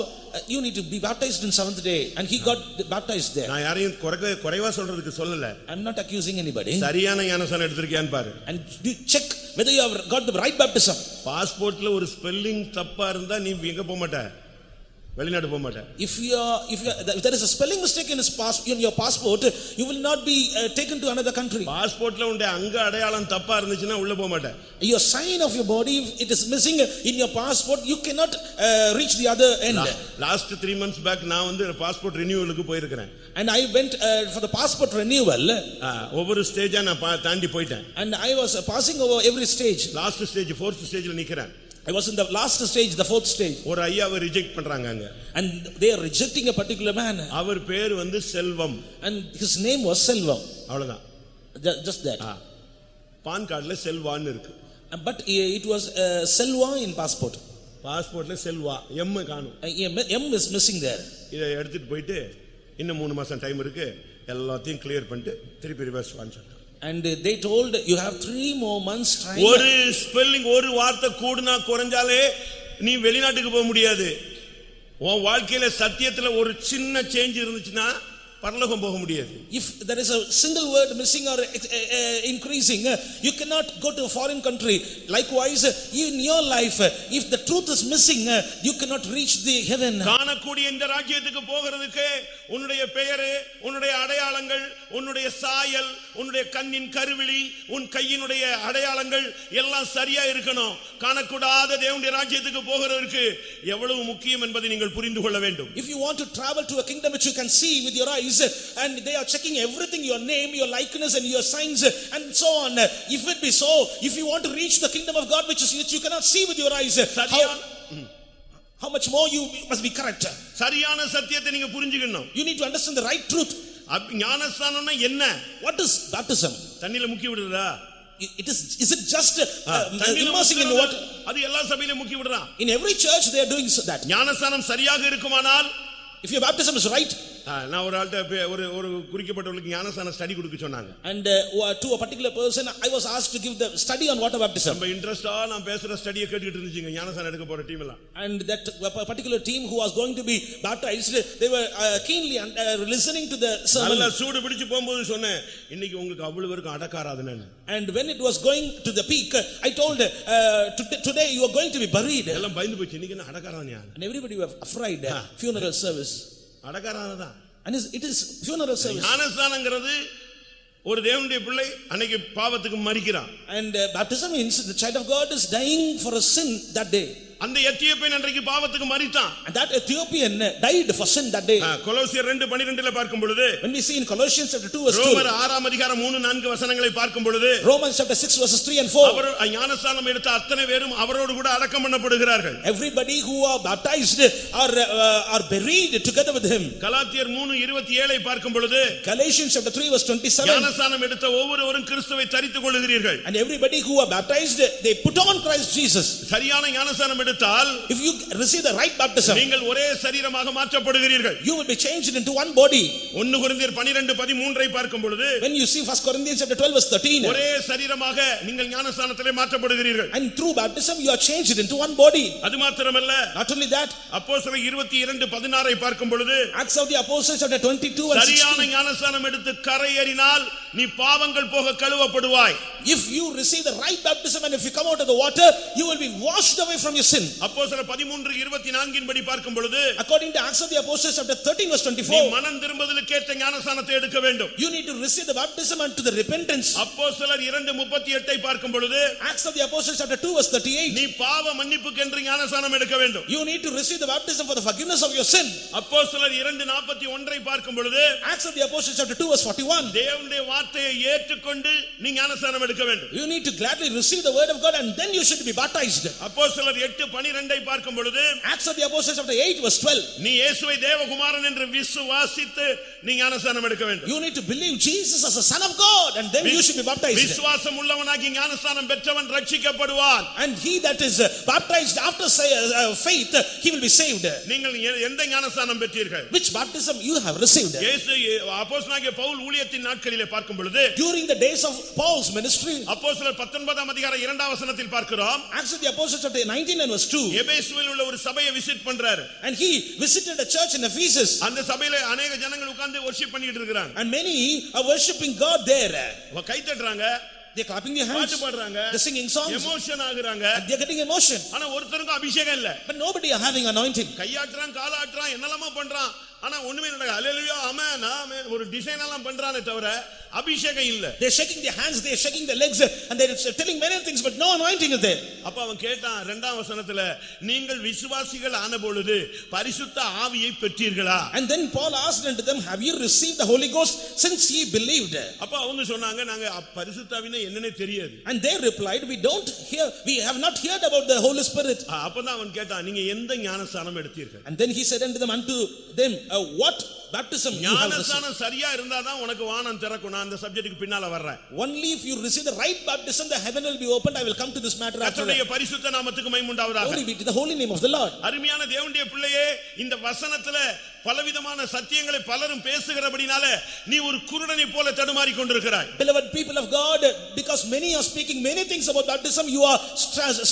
you need to be baptized in 7th day, and he got baptized there. நான் யாரையும் குறைவா சொல்றதுக்கு சொல்லல. I'm not accusing anybody. சரியான ஞானஸ்நானம் எடுத்துக்கியான்னு பாரு. And you check whether you have got the right baptism. பாஸ்போர்ட்ல ஒரு spelling தப்பா இருந்தா நீ எங்க போக மாட்ட, வெளிநாடு போக மாட்ட. If there is a spelling mistake in your passport, you will not be taken to another country. பாஸ்போர்ட்ல உன்னுடைய அங்க அடையாளம் தப்பா இருந்துச்சுன்னா உள்ள போக மாட்ட. Your sign of your body, if it is missing in your passport, you cannot reach the other end. Last 3 months back நான் வந்து பாஸ்போர்ட் ரினியூவலுக்கு போயிருக்கேன். And I went for the passport renewal. ஒவ்வொரு ஸ்டேஜா நான் தாண்டி போயிட்டேன். And I was passing over every stage. Last stage 4th stageல நிக்கிறேன். I was in the last stage, the 4th stage. ஒரு ஐயாவை ரிஜெக்ட் பண்றாங்க அங்க. And they are rejecting a particular man. அவர் பேர் வந்து செல்வம். And his name was Selvam. அவ்வளவுதான். Just that. பான் கார்டுல செல்வான்னு இருக்கு. But it was Selva in passport. பாஸ்போர்ட்ல செல்வா எம் காணும். M is missing there. இதை எடுத்துட்டு போயிட்டு இன்னும் 3 மாசம் டைம் இருக்கு, எல்லாத்தையும் கிளியர் பண்ணிட்டு திருப்பி ரிவர்ஸ் வான்னு சொன்னாங்க. And they told you have 3 more months time. ஒரு ஸ்பெல்லிங் ஒரு வார்த்தை கூடுனா குறைஞ்சாலே நீ வெளிநாட்டுக்கு போக முடியாது. உன் வாழ்க்கையில சத்தியத்துல ஒரு சின்ன சேஞ்ச் இருந்துச்சுன்னா பரலோகம் போக முடியாது. If there is a single word missing or increasing, you cannot go to a foreign country. Likewise, in your life, if the truth is missing, you cannot reach the heaven. காணக்கூடிய இந்த ராஜ்யத்துக்கு போகிறதுக்கு உன்னுடைய பெயர், உன்னுடைய அடையாளங்கள், உன்னுடைய சாயல், உன்னுடைய கண்ணின் கருவிழி, உன் கையினுடைய அடையாளங்கள் எல்லாம் சரியா இருக்கணும். காணக்கூடாத தேவனுடைய ராஜ்யத்துக்கு போகிறதுக்கு எவ்வளவு முக்கியம் என்பதை நீங்கள் புரிந்து கொள்ள வேண்டும். If you want to travel to a kingdom which you can see with your eyes, and they are checking everything, your name, your likeness and your signs and so on. If it be so, if you want to reach the kingdom of God which you cannot see with your eyes, how much more you must be correct. சரியான சத்தியத்தை நீங்க புரிஞ்சுக்கணும். You need to understand the right truth. ஞானஸ்நானம்னா என்ன? What is baptism? தண்ணில முக்கி விடுறதா? Is it just immersing in water? அது எல்லா சபையிலும் முக்கி விடுறான். In every church they are doing that. ஞானஸ்நானம் சரியாக இருக்குமானால், if your baptism is right, நான் ஒரு ஆள்கிட்ட ஒரு குறிக்கப்பட்டவர்களுக்கு ஞானஸ்நான ஸ்டடி கொடுக்க சொன்னாங்க. And to a particular person I was asked to give the study on water baptism. ரொம்ப இன்ட்ரஸ்டா நான் பேசுற ஸ்டடியை கேட்டுட்டு இருந்துச்சுங்க ஞானஸ்நானம் எடுக்க போற டீம் எல்லாம். And that particular team who was going to be baptized, they were keenly listening to the sermon. நல்ல சூடு பிடிச்சு போகும்போது சொன்னேன், இன்னைக்கு உங்களுக்கு அவ்வளவு பேருக்கு அடக்காராதனை. And when it was going to the peak, I told today you are going to be buried. எல்லாம் பயந்து போச்சு, இன்னைக்கு என்ன அடக்காராதனையா? And everybody were afraid. Funeral service. அடக்காராதனை. And it is funeral service. ஞானஸ்நானங்கிறது ஒரு தேவனுடைய பிள்ளை அன்னைக்கு பாவத்துக்கு மரிக்கிறான். And baptism means the child of God is dying for a sin that day. அந்த எத்தியோப்பியன் அன்றைக்கு பாவத்துக்கு மரித்தான். And that Ethiopian died for sin that day. கொலோசியர் 2:12 பார்க்கும் பொழுது, when we see in Colossians chapter 2 verse 2, ரோமர் 6 அதிகாரம் 3-4 வசனங்களை பார்க்கும் பொழுது, Romans chapter 6 verses 3 and 4, அவர் ஞானஸ்நானம் எடுத்த அத்தனை பேரும் அவரோடு கூட அடக்கம் பண்ணப்படுகிறார்கள். everybody who are baptized are buried together with him. கலாத்தியர் 3:27 பார்க்கும் பொழுது, Galatians chapter 3 verse 27, ஞானஸ்நானம் எடுத்த ஒவ்வொருவரும் கிறிஸ்துவை தரித்துக் கொள்கிறீர்கள். and everybody who are baptized they put on Christ Jesus. சரியான ஞானஸ்நானம் எடுத்தால், if you receive the right baptism, நீங்கள் ஒரே சரீரமாக மாற்றப்படுகிறீர்கள். you will be changed into one body. 1 கொரிந்தியர் 12:13 பார்க்கும் பொழுது, when you see 1 Corinthians chapter 12 verse 13, ஒரே சரீரமாக நீங்கள் ஞானஸ்நானத்திலே மாற்றப்படுகிறீர்கள். and through baptism you are changed into one body. அது மாத்திரமல்ல, not only that, அப்போஸ்தலர் 22:16 பார்க்கும் பொழுது, Acts of the Apostles chapter 22 verse 16, சரியான ஞானஸ்நானம் எடுத்து கரையேறினால் நீ பாவங்கள் போக கழுவப்படுவாய். if you receive the right baptism and if you come out of the water, you will be washed away from your sin. அப்போஸ்தலர் 13:24 படி பார்க்கும் பொழுது, according to Acts of the Apostles chapter 13 verse 24, நீ மனம் திரும்புதலுக்கு ஏற்ற ஞானஸ்நானத்தை எடுக்க வேண்டும். you need to receive the baptism unto the repentance. அப்போஸ்தலர் 2:38 பார்க்கும் பொழுது, Acts of the Apostles chapter 2 verse 38, நீ பாவ மன்னிப்புக்கு என்று ஞானஸ்நானம் எடுக்க வேண்டும். you need to receive the baptism for the forgiveness of your sin. அப்போஸ்தலர் 2:41 பார்க்கும் பொழுது, Acts of the Apostles chapter 2 verse 41, தேவனுடைய வார்த்தையை ஏற்றுக்கொண்டு நீ ஞானஸ்நானம் எடுக்க வேண்டும். you need to gladly receive the word of God and then you should be baptized. அப்போஸ்தலர் 8:12 பார்க்கும் பொழுது, Acts of the Apostles chapter 8 verse 12, நீ இயேசுவை தேவகுமாரன் என்று விசுவாசித்து நீ ஞானஸ்நானம் எடுக்க வேண்டும். you need to believe Jesus as a son of God and then you should be baptized. விசுவாசம் உள்ளவனாகி ஞானஸ்நானம் பெற்றவன் ரட்சிக்கப்படுவான். and he that is baptized after faith, he will be saved. நீங்கள் எந்த ஞானஸ்நானம் பெற்றீர்கள்? which baptism you have received? இயேசு அப்போஸ்தலனாகிய பவுல் ஊழியத்தின் நாட்களிலே பார்க்கும் பொழுது, during the days of Paul's ministry, அப்போஸ்தலர் 19 அதிகாரம் 2 வசனத்தில் பார்க்கிறோம், Acts of the Apostles chapter 19 and verse 2, எபேசுவில் உள்ள ஒரு சபையை விசிட் பண்றாரு. and he visited a church in Ephesus, அந்த சபையில अनेक ஜனங்கள் உட்கார்ந்து வர்ஷிப் பண்ணிட்டு இருக்காங்க. and many are worshiping God there. Guy தட்டறாங்க, they clapping their hands, பாட்டு பாடுறாங்க, they singing songs, எமோஷன் ஆகுறாங்க, and they are getting emotion. ஆனா ஒருத்தருக்கும் அபிஷேகம் இல்ல. but nobody are having anointing. கையாட்றான், காலாட்றான், என்னெல்லாமோ பண்றான், ஆனா ஒண்ணுமே நடக்கல. ஹல்லேலூயா ஆமென் ஆமென் ஒரு டிசைன் எல்லாம் பண்றானே தவிர அபிஷேகம் இல்ல. they are shaking their hands, they are shaking their legs, and they are telling many things, but no anointing is there. அப்ப அவன் கேட்டான் 2ஆம் வசனத்துல, நீங்கள் விசுவாசிகள் ஆன பொழுது பரிசுத்த ஆவியை பெற்றீர்களா? and then Paul asked unto them, have you received the Holy Ghost since ye believed? அப்ப அவங்க சொன்னாங்க, நாங்க பரிசுத்த ஆவினா என்னன்னே தெரியாது. and they replied, we have not heard about the Holy Spirit. அப்பதான் அவன் கேட்டான், நீங்க எந்த ஞானஸ்நானம் எடுத்தீர்கள்? and then he said unto them, what baptism you have received. ஞானஸ்நானம் சரியா இருந்தாதான் உனக்கு வானம் திறக்கும். நான் அந்த சப்ஜெக்ட்டுக்கு பின்னால வர்றேன். Only if you receive the right baptism the heaven will be opened. I will come to this matter after that. கர்த்தருடைய பரிசுத்த நாமத்துக்கு மகிமை உண்டாவதாக. Glory be to the holy name of the Lord. அருமையான தேவனுடைய பிள்ளையே, இந்த வசனத்துல பலவிதமான சத்தியங்களை பலரும் பேசுகிறபடினால நீ ஒரு குருடனை போல தடுமாறி கொண்டிருக்கிறாய். Beloved people of God, because many are speaking many things about baptism, you are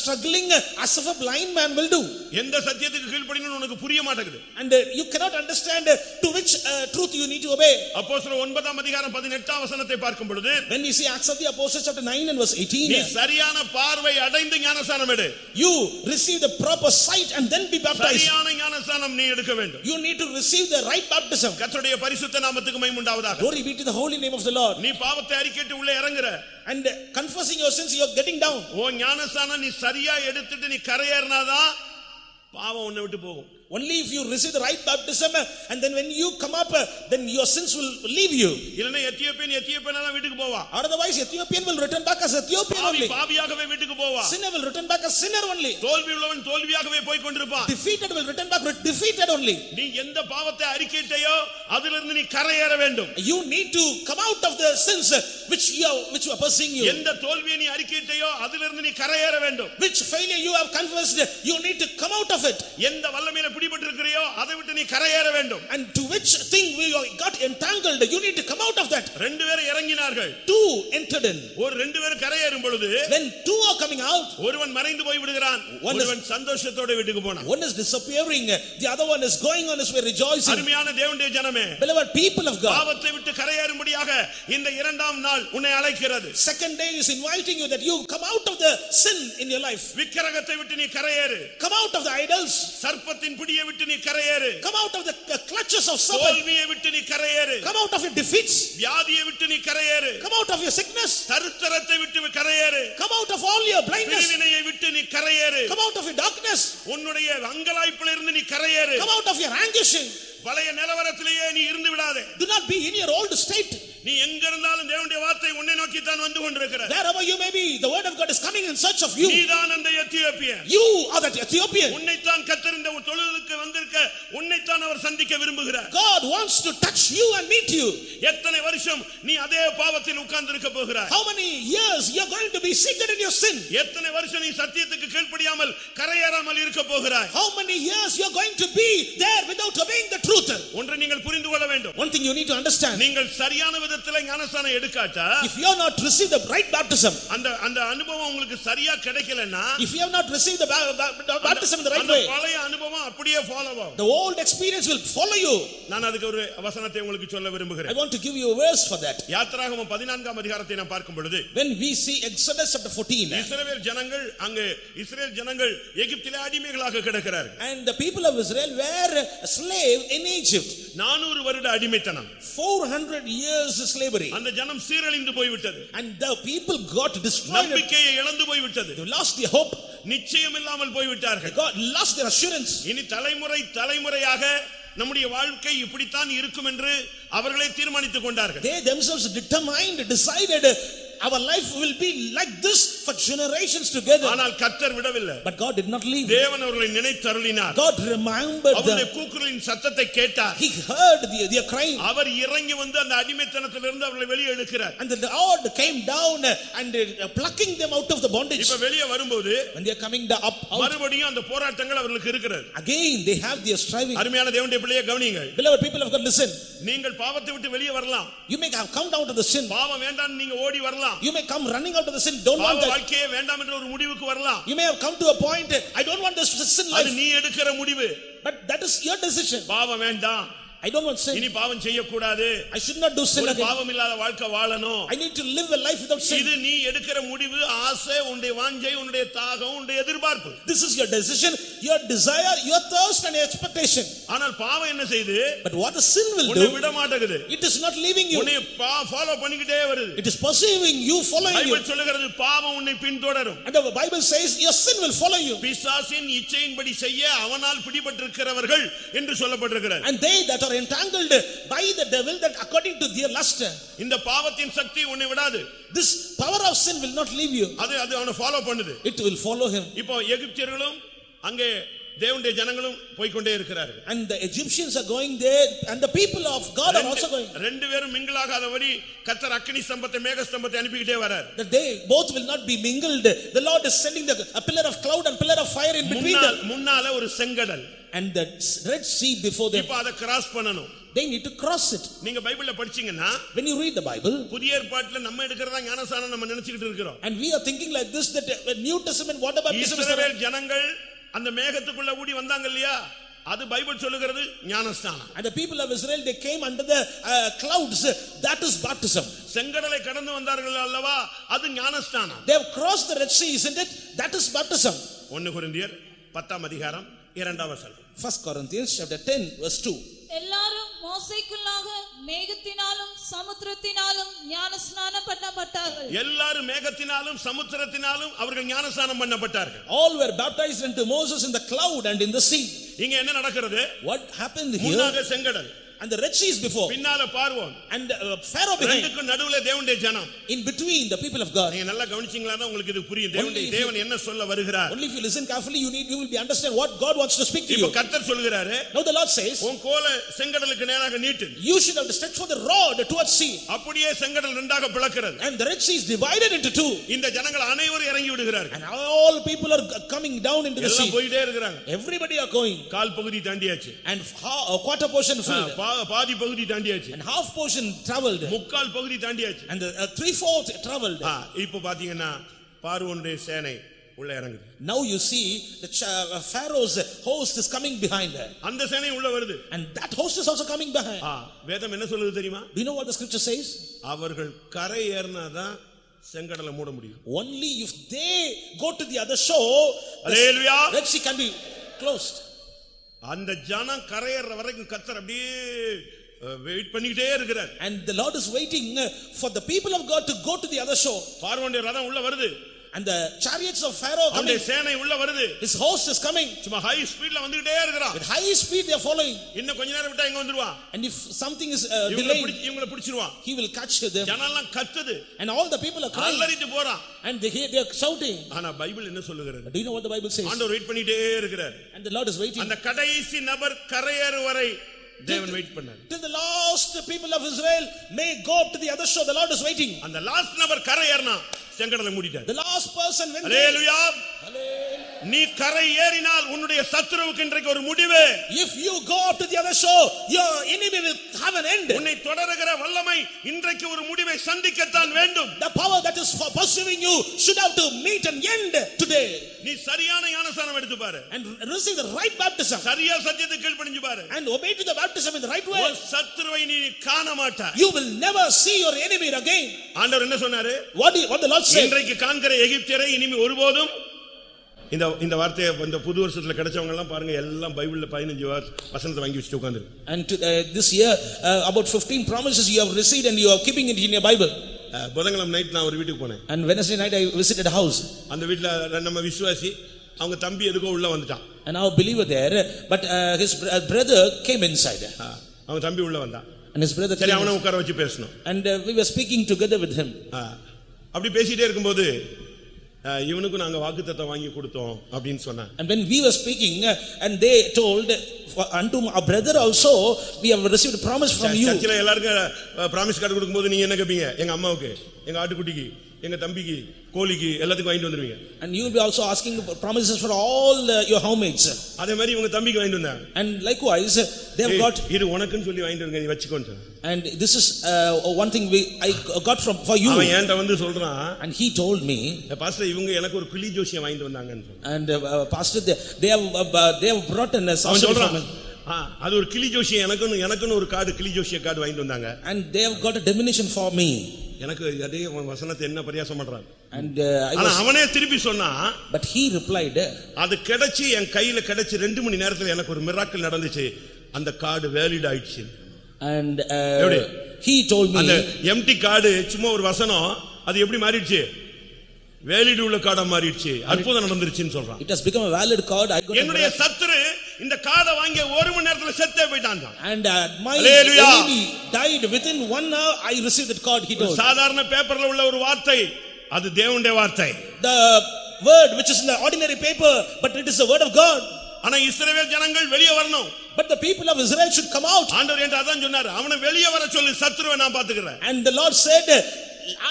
struggling as if a blind man will do. எந்த சத்தியத்துக்கு கீழ்ப்படியணும்னு உனக்கு புரிய மாட்டேங்குது. And you cannot understand to which truth you need to obey. அப்போஸ்தலர் 9 அதிகாரம் 18 வசனத்தை பார்க்கும் பொழுது, When we see Acts of the Apostles chapter 9 and verse 18, நீ சரியான பார்வை அடைந்து ஞானஸ்நானம் எடு. you receive the proper sight and then be baptized. சரியான ஞானஸ்நானம் நீ எடுக்க வேண்டும். You need to receive the right baptism. கர்த்தருடைய பரிசுத்த நாமத்துக்கு மகிமை உண்டாவதாக. Glory be to the holy name of the Lord. நீ பாவத்தை அறிக்கையிட்டு உள்ளே இறங்குற. And confessing your sins, you are getting down. ஓ ஞானஸ்நானம் நீ சரியா எடுத்துட்டு நீ கரையேறினாதான் பாவம் உன்னை விட்டு போகும். Only if you receive the right baptism and then when you come up, then your sins will leave you. இல்லனா எத்தியோப்பியனா வீட்டுக்கு போவா. Otherwise Ethiopian will return back as Ethiopian only. பாவியாகவே வீட்டுக்கு போவா. Sinner will return back as sinner only. தோல்வி உள்ளவன் தோல்வியாகவே போய் கொண்டிருப்பான். Defeated will return back defeated only. நீ எந்த பாவத்தை அறிக்கையிட்டையோ அதிலிருந்து நீ கரையேற வேண்டும். You need to come out of the sins which are pursuing you. எந்த தோல்வியை நீ அறிக்கையிட்டையோ அதிலிருந்து நீ கரையேற வேண்டும். Which failure you have confessed, you need to come out of it. எந்த வல்லமையில பிடிபட்டிருக்கிறியோ அதை விட்டு நீ கரையேற வேண்டும். And to which thing we got entangled, you need to come out of that. ரெண்டு பேரும் இறங்கினார்கள். Two entered in. ஒரு ரெண்டு பேரும் கரையேறும் பொழுது When two are coming out, ஒருவன் மறைந்து போய் விடுகிறான், ஒருவன் சந்தோஷத்தோட வீட்டுக்கு போனான். one is disappearing, the other one is going on his way rejoicing. அருமையான தேவனுடைய ஜனமே, Beloved people of God, பாவத்தை விட்டு கரையேறும்படியாக இந்த இரண்டாம் நாள் உன்னை அழைக்கிறது. second day is inviting you that you come out of the sin in your life. விக்கிரகத்தை விட்டு நீ கரையேறு. Come out of the idols. சர்ப்பத்தின் பிடியை விட்டு நீ கரையேறு. Come out of the clutches of serpent. தோல்வியை விட்டு நீ கரையேறு. Come out of your defeats. வியாதியை விட்டு நீ கரையேறு. Come out of your sickness. தரித்திரத்தை விட்டு கரையேறு. Come out of all your blindness. பிரிவினையை விட்டு நீ கரையேறு. Come out of your darkness. உன்னுடைய அங்கலாய்ப்பில் இருந்து நீ கரையேறு. Come out of your anguishing. பழைய நிலவரத்திலேயே நீ இருந்து விடாதே. Do not be in your old state. நீ எங்க இருந்தாலும் தேவனுடைய வார்த்தை உன்னை நோக்கி தான் வந்து கொண்டிருக்கிறது. Wherever you may be, the word of God is coming in search of you. நீதான் அந்த Ethiopian. You are that Ethiopian. உன்னை தான் கர்த்தர் இந்த தொழுதுக்கு வந்திருக்க உன்னை தான் அவர் சந்திக்க விரும்புகிறார். God wants to touch you and meet you. எத்தனை வருஷம் நீ அதே பாவத்தில் உட்கார்ந்து இருக்க போகிறாய்? How many years you are going to be seated in your sin? எத்தனை வருஷம் நீ சத்தியத்துக்கு கீழ்ப்படியாமல் கரையேறாமல் இருக்க போகிறாய்? How many years you are going to be there without obeying the truth? ஒன்றை நீங்கள் புரிந்து கொள்ள வேண்டும். One thing you need to understand. நீங்கள் சரியான விதத்தில் ஞானஸ்நானம் எடுக்காட்டா, if you have not received the right baptism, அந்த அனுபவம் உங்களுக்கு சரியா கிடைக்கலனா, if you have not received the baptism in the right way, அந்த பழைய அனுபவம் அப்படியே ஃபாலோ ஆகும். the old experience will follow you. நான் அதுக்கு ஒரு வசனத்தை உங்களுக்கு சொல்ல விரும்புகிறேன். I want to give you a verse for that. யாத்திராகமம் 14ஆம் அதிகாரத்தை நாம் பார்க்கும் பொழுது, when we see Exodus chapter 14, இஸ்ரவேல் ஜனங்கள் அங்கே இஸ்ரவேல் ஜனங்கள் எகிப்திலே அடிமைகளாக கிடக்கிறார்கள். and the people of Israel were a slave in Egypt. 400 வருட அடிமைத்தனம். 400 years slavery. அந்த ஜனம் சீரழிந்து போய் விட்டது. And the people got destroyed. நம்பிக்கையை இழந்து போய் விட்டது. They lost their hope. நிச்சயம் இல்லாமல் போய் விட்டார்கள். God lost their assurance. இனி தலைமுறையாக நம்முடைய வாழ்க்கை இப்படித்தான் இருக்கும் என்று அவர்களே தீர்மானித்துக் கொண்டார்கள். They themselves decided our life will be like this for generations together. ஆனால் கர்த்தர் விடவில்லை. But God did not leave. தேவன் அவர்களை நினைத்தருளினார். God remembered அவருடைய கூக்குரலின் சத்தத்தை கேட்டார். He heard their crying. அவர் இறங்கி வந்து அந்த அடிமைத்தனத்திலிருந்து அவர்களை வெளியே இழுக்கிறார். And the Lord came down and plucking them out of the bondage. இப்ப வெளியே வரும்போது when they are coming up மறுபடியும் அந்த போராட்டங்கள் அவர்களுக்கு இருக்கிறது. again they have their striving. அருமையான தேவனுடைய பிள்ளையே கவனியுங்கள். Beloved people of God, listen. நீங்கள் பாவத்தை விட்டு வெளியே வரலாம். You may have come down to the sin. பாவம் வேண்டாம் நீங்க ஓடி வரலாம். You may come running out of the sin. Don't want that. வாழ்க்கையே வேண்டாம் என்ற ஒரு முடிவுக்கு வரலாம். You may have come to a point, I don't want this sin life. அது நீ எடுக்கிற முடிவு. But that is your decision. பாவம் வேண்டாம். I don't want sin. இனி பாவம் செய்ய கூடாது. I should not do sin again. பாவம் இல்லாத வாழ்க்கை வாழணும். I need to live a life without sin. இது நீ எடுக்கிற முடிவு, ஆசை, உன்னுடைய வாஞ்சை, உன்னுடைய தாகம், உன்னுடைய எதிர்பார்ப்பு. This is your decision, your desire, your thirst and your expectation. ஆனால் பாவம் என்ன செய்து? But what the sin will உன்னை do, விட மாட்டேங்குது. it is not leaving you. உன்னை ஃபாலோ பண்ணிக்கிட்டே வருது. It is pursuing you, following you. Bible சொல்லுகிறது பாவம் உன்னை பின்தொடரும். And the Bible says your sin will follow you. பிசாசின் இச்சையின்படி செய்ய அவனால் பிடிபட்டிருக்கிறவர்கள் என்று சொல்லப்பட்டிருக்கிறது. And they that are entangled by the devil, that according to their lust. இந்த பாவத்தின் சக்தி உன்னை விடாது. This power of sin will not leave you. அது அவனை ஃபாலோ பண்ணுது. It will follow him. இப்போ எகிப்தியர்களும் அங்கே தேவனுடைய ஜனங்களும் போய்க்கொண்டே இருக்கிறார்கள். And the Egyptians are going there and the people of God are also going. ரெண்டு பேரும் மிங்கிளாகாதபடி கர்த்தர் அக்கினி ஸ்தம்பத்தை மேக ஸ்தம்பத்தை அனுப்பிக்கிட்டே வரார். That they both will not be mingled. The Lord is sending a pillar of cloud and pillar of fire in between them. முன்னால ஒரு செங்கடல். And the Red Sea before them. இப்போ அதை கிராஸ் பண்ணணும். They need to cross it. நீங்க பைபிள்ல படிச்சீங்கன்னா when you read the Bible, புதிய ஏற்பாட்டுல நம்ம எடுக்கிறதா ஞானஸ்நானம் நம்ம நினைச்சிட்டு இருக்கோம். And we are thinking like this that New Testament water baptism is இஸ்ரவேல் ஜனங்கள் அந்த மேகத்துக்குள்ள ஊடி வந்தாங்க இல்லையா, அது பைபிள் சொல்லுகிறது ஞானஸ்நானம். And the people of Israel, they came under the clouds, that is baptism. செங்கடலை கடந்து வந்தார்கள் அல்லவா, அது ஞானஸ்நானம். They have crossed the Red Sea, isn't it? That is baptism. 1 கொரிந்தியர் 10ஆம் அதிகாரம் 2ஆம் வசனம். 1 Corinthians chapter 10 verse 2. எல்லாரும் மோசேக்குள்ளாக மேகத்தினாலும் சமுத்திரத்தினாலும் ஞானஸ்நானம் பண்ணப்பட்டார்கள். எல்லாரும் மேகத்தினாலும் சமுத்திரத்தினாலும் அவர்கள் ஞானஸ்நானம் பண்ணப்பட்டார்கள். All were baptized into Moses in the cloud and in the sea. இங்க என்ன நடக்கிறது? What happened here? முன்னாக செங்கடல், and the Red Sea is before, பின்னால பார்வோன், and Pharaoh behind. ரெண்டுக்கு நடுவுல தேவனுடைய ஜனம். In between the people of God. நீங்க நல்லா கவனிச்சீங்களா தான் உங்களுக்கு இது புரியும். தேவன் என்ன சொல்ல வருகிறார். Only if you listen carefully you will be understand what God wants to speak to you. இப்போ கர்த்தர் சொல்கிறாரு, now the Lord says, உன் கோலை செங்கடலுக்கு நேராக நீட்டு. you should have to stretch for the rod towards sea. அப்படியே செங்கடல் ரெண்டாக பிளக்கிறது. And the Red Sea is divided into two. இந்த ஜனங்கள் அனைவரும் இறங்கி விடுகிறார்கள். And all people are coming down into the sea. எல்லாம் போயிட்டே இருக்காங்க. Everybody are going. கால் பகுதி தாண்டியாச்சு. And a quarter portion filled. பாதி பகுதி தாண்டியாச்சு. And half portion traveled. முக்கால் பகுதி தாண்டியாச்சு. And the 3/4 traveled. இப்போ பாத்தீங்கன்னா பார்வோனுடைய சேனை உள்ள இறங்குது. Now you see the Pharaoh's host is coming behind her. அந்த சேனை உள்ள வருது. And that host is also coming behind. வேதம் என்ன சொல்லுது தெரியுமா? Do you know what the scripture says? அவர்கள் கரை ஏறினாதான் செங்கடலை மூட முடியும். Only if they go to the other shore, Hallelujah, Red Sea can be closed. அந்த ஜனம் கரையேற வரைக்கும் கர்த்தர் அப்படியே வெயிட் பண்ணிட்டே இருக்கிறார். And the Lord is waiting for the people of God to go to the other shore. பார்வோனுடைய ரதம் உள்ள வருது. And the chariots of Pharaoh coming. அவருடைய சேனை உள்ள வருது. His host is coming. சும்மா ஹை ஸ்பீட்ல வந்துட்டே இருக்கறான். With high speed they are following. இன்னும் கொஞ்ச நேரம் விட்டா இங்க வந்துருவான். And if something is delayed, இவங்கள பிடிச்சிடுவான். he will catch them. ஜனம்லாம் கத்துது. And all the people are crying. அலறிட்டு போறான். And they are shouting. ஆனா பைபிள் என்ன சொல்லுகிறது? Do you know what the Bible says? ஆண்டவர் வெயிட் பண்ணிட்டே இருக்கிறார். And the Lord is waiting. அந்த கடைசி நபர் கரையேறு வரை தேவன் வெயிட் பண்ணார். Till the last people of Israel may go up to the other shore, the Lord is waiting. அந்த லாஸ்ட் நபர் கரையேறினா செங்கடலை மூடிட்டார். The last person when ஹalleluya, நீ கரை ஏறினால் உன்னுடைய சத்துருவுக்கு இன்றைக்கு ஒரு முடிவு. If you go up to the other shore, your enemy will have an end. உன்னை தொடருகிற வல்லமை இன்றைக்கு ஒரு முடிவை சந்திக்கத்தான் வேண்டும். The power that is pursuing you should have to meet an end today. நீ சரியான ஞானஸ்நானம் எடுத்து பாரு. And receive the right baptism. சரியா சத்தியத்துக்கு கீழ்ப்படிஞ்சு பாரு. And obey to the baptism in the right way. உன் சத்துருவை நீ காண மாட்டாய். You will never see your enemy again. ஆண்டவர் என்ன சொன்னாரு? What the Lord said? இன்றைக்கு காண்கிற எகிப்தியரை இனிமே ஒருபோதும் இந்த வார்த்தையை இந்த புது வருஷத்துல கிடைச்சவங்க எல்லாம் பாருங்க, எல்லாம் பைபிள்ல 15 வசனத்தை வாங்கி வச்சுட்டு உட்கார்ந்து. And this year about 15 promises you have received and you are keeping it in your Bible. புதன்கிழமை நைட் நான் ஒரு வீட்டுக்கு போனேன். And Wednesday night I visited a house. அந்த வீட்ல நம்ம விசுவாசி அவங்க தம்பி எதுக்கோ உள்ள வந்துட்டான். And our believer there, but his brother came inside. அவங்க தம்பி உள்ள வந்தான். And his brother சரி அவனை உட்கார வச்சு பேசணும். And we were speaking together with him. அப்படி பேசிட்டே இருக்கும்போது இவனுக்கு நாங்க வாக்குத்தத்தம் வாங்கி கொடுத்தோம் அப்படினு சொன்னான். And when we were speaking and they told unto our brother also we have received a promise from you. சர்ச்சில எல்லாருக்கும் promise கார்டு கொடுக்கும்போது நீங்க என்ன கேப்பீங்க? எங்க அம்மாவுக்கு, எங்க ஆட்டுக்குட்டிக்கு, எங்க தம்பிக்கு, கோழிக்கு எல்லாத்துக்கும் வாங்கிட்டு வந்துருவீங்க. And you will be also asking promises for all your housemates. அதே மாதிரி உங்க தம்பிக்கு வாங்கிட்டு வந்தாங்க. And likewise they have got இது உனக்குன்னு சொல்லி வாங்கிட்டு வந்து நீ வெச்சுக்கோன்னு சொன்னாங்க. And this is one thing I got for you. அவன் என்கிட்ட வந்து சொல்றான். And he told me, pastor இவங்க எனக்கு ஒரு கிளி ஜோசியம் வாங்கிட்டு வந்தாங்கன்னு சொன்னாங்க. And pastor they have brought an sorcery. அது ஒரு கிளி ஜோசியம் எனக்குன்னு ஒரு கார்டு கிளி ஜோசிய கார்டு வாங்கிட்டு வந்தாங்க. And they have got a divination for me. எனக்கு அதே வசனத்தை என்ன பரியாசம் பண்றான். And அவனே திருப்பி சொன்னா, but he replied, அது கிடைச்சி என் கையில கிடைச்சி 2 மணி நேரத்துல எனக்கு ஒரு மிராக்கிள் நடந்துச்சு. அந்த கார்டு வேலிட் ஆயிடுச்சு. And he told me, அந்த எம்டி கார்டு சும்மா ஒரு வசனம் அது எப்படி மாறிடுச்சு? வேலிட் உள்ள கார்டா மாறிடுச்சு. அற்புதம் நடந்துருச்சுன்னு சொல்றான். It has become a valid card. என்னுடைய சத்துரு இந்த கார்டை வாங்கி 1 மணி நேரத்துல செத்தே போயிட்டான். And my enemy died within 1 hour. I received that card, he told. சாதாரண பேப்பர்ல உள்ள ஒரு வார்த்தை அது தேவனுடைய வார்த்தை. The word which is in the ordinary paper, but it is the word of God. ஆனா இஸ்ரவேல் ஜனங்கள் வெளியே வரணும். But the people of Israel should come out. ஆண்டவர் என்று அதான் சொன்னார், அவனை வெளியே வர சொல்லு, சத்துருவை நான் பாத்துக்கிறேன். And the Lord said,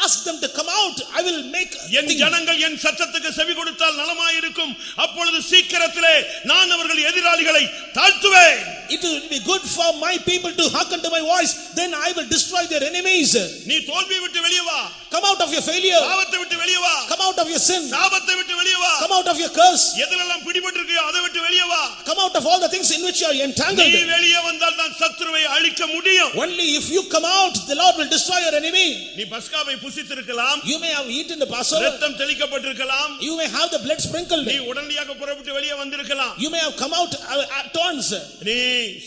ask them to come out. I will make என் ஜனங்கள் என் சத்தத்துக்கு செவி கொடுத்தால் நலமாயிருக்கும், அப்பொழுது சீக்கிரத்திலே நான் அவர்கள் எதிராளிகளை தாழ்த்துவேன். It will be good for my people to hearken to my voice, then I will destroy their enemies. நீ தோல்வியை விட்டு வெளியே வா. Come out of your failure. பாவத்தை விட்டு வெளியே வா. Come out of your sin. சாபத்தை விட்டு வெளியே வா. Come out of your curse. எதெல்லாம் பிடிபட்டிருக்கியோ அதை விட்டு வெளியே வா. Come out of all the things in which you are entangled. நீ வெளியே வந்தால் தான் சத்துருவை அழிக்க முடியும். Only if you come out, the Lord will destroy your enemy. நீ பஸ்காவை புசித்திருக்கலாம். You may have eaten the Passover. இரத்தம் தெளிக்கப்பட்டிருக்கலாம். You may have the blood sprinkled. நீ உடனடியாக புறப்பட்டு வெளியே வந்திருக்கலாம். You may have come out at once. நீ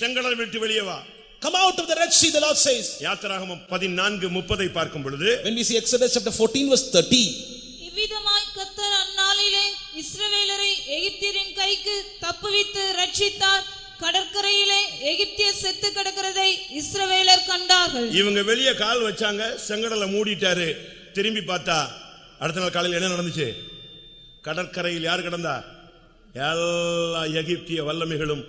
செங்கடல் விட்டு வெளியே வா. Come out of the Red Sea, the Lord says. யாத்திராகமம் 14:30 பார்க்கும் பொழுது, when we see Exodus chapter 14 verse 30, இவ்விதமாய் கர்த்தர் அந்நாளிலே இஸ்ரவேலரை எகிப்தியரின் கைக்கு தப்புவித்து ரட்சித்தார். கடற்கரையிலே எகிப்தியர் செத்து கிடக்கிறதை இஸ்ரவேலர் கண்டார்கள். இவங்க வெளியே கால் வச்சாங்க, செங்கடலை மூடிட்டாரு. திரும்பி பார்த்தா அடுத்த நாள் காலையில் என்ன நடந்துச்சு? கடற்கரையில் யார் கிடந்தா? எல்லா எகிப்திய வல்லமைகளும்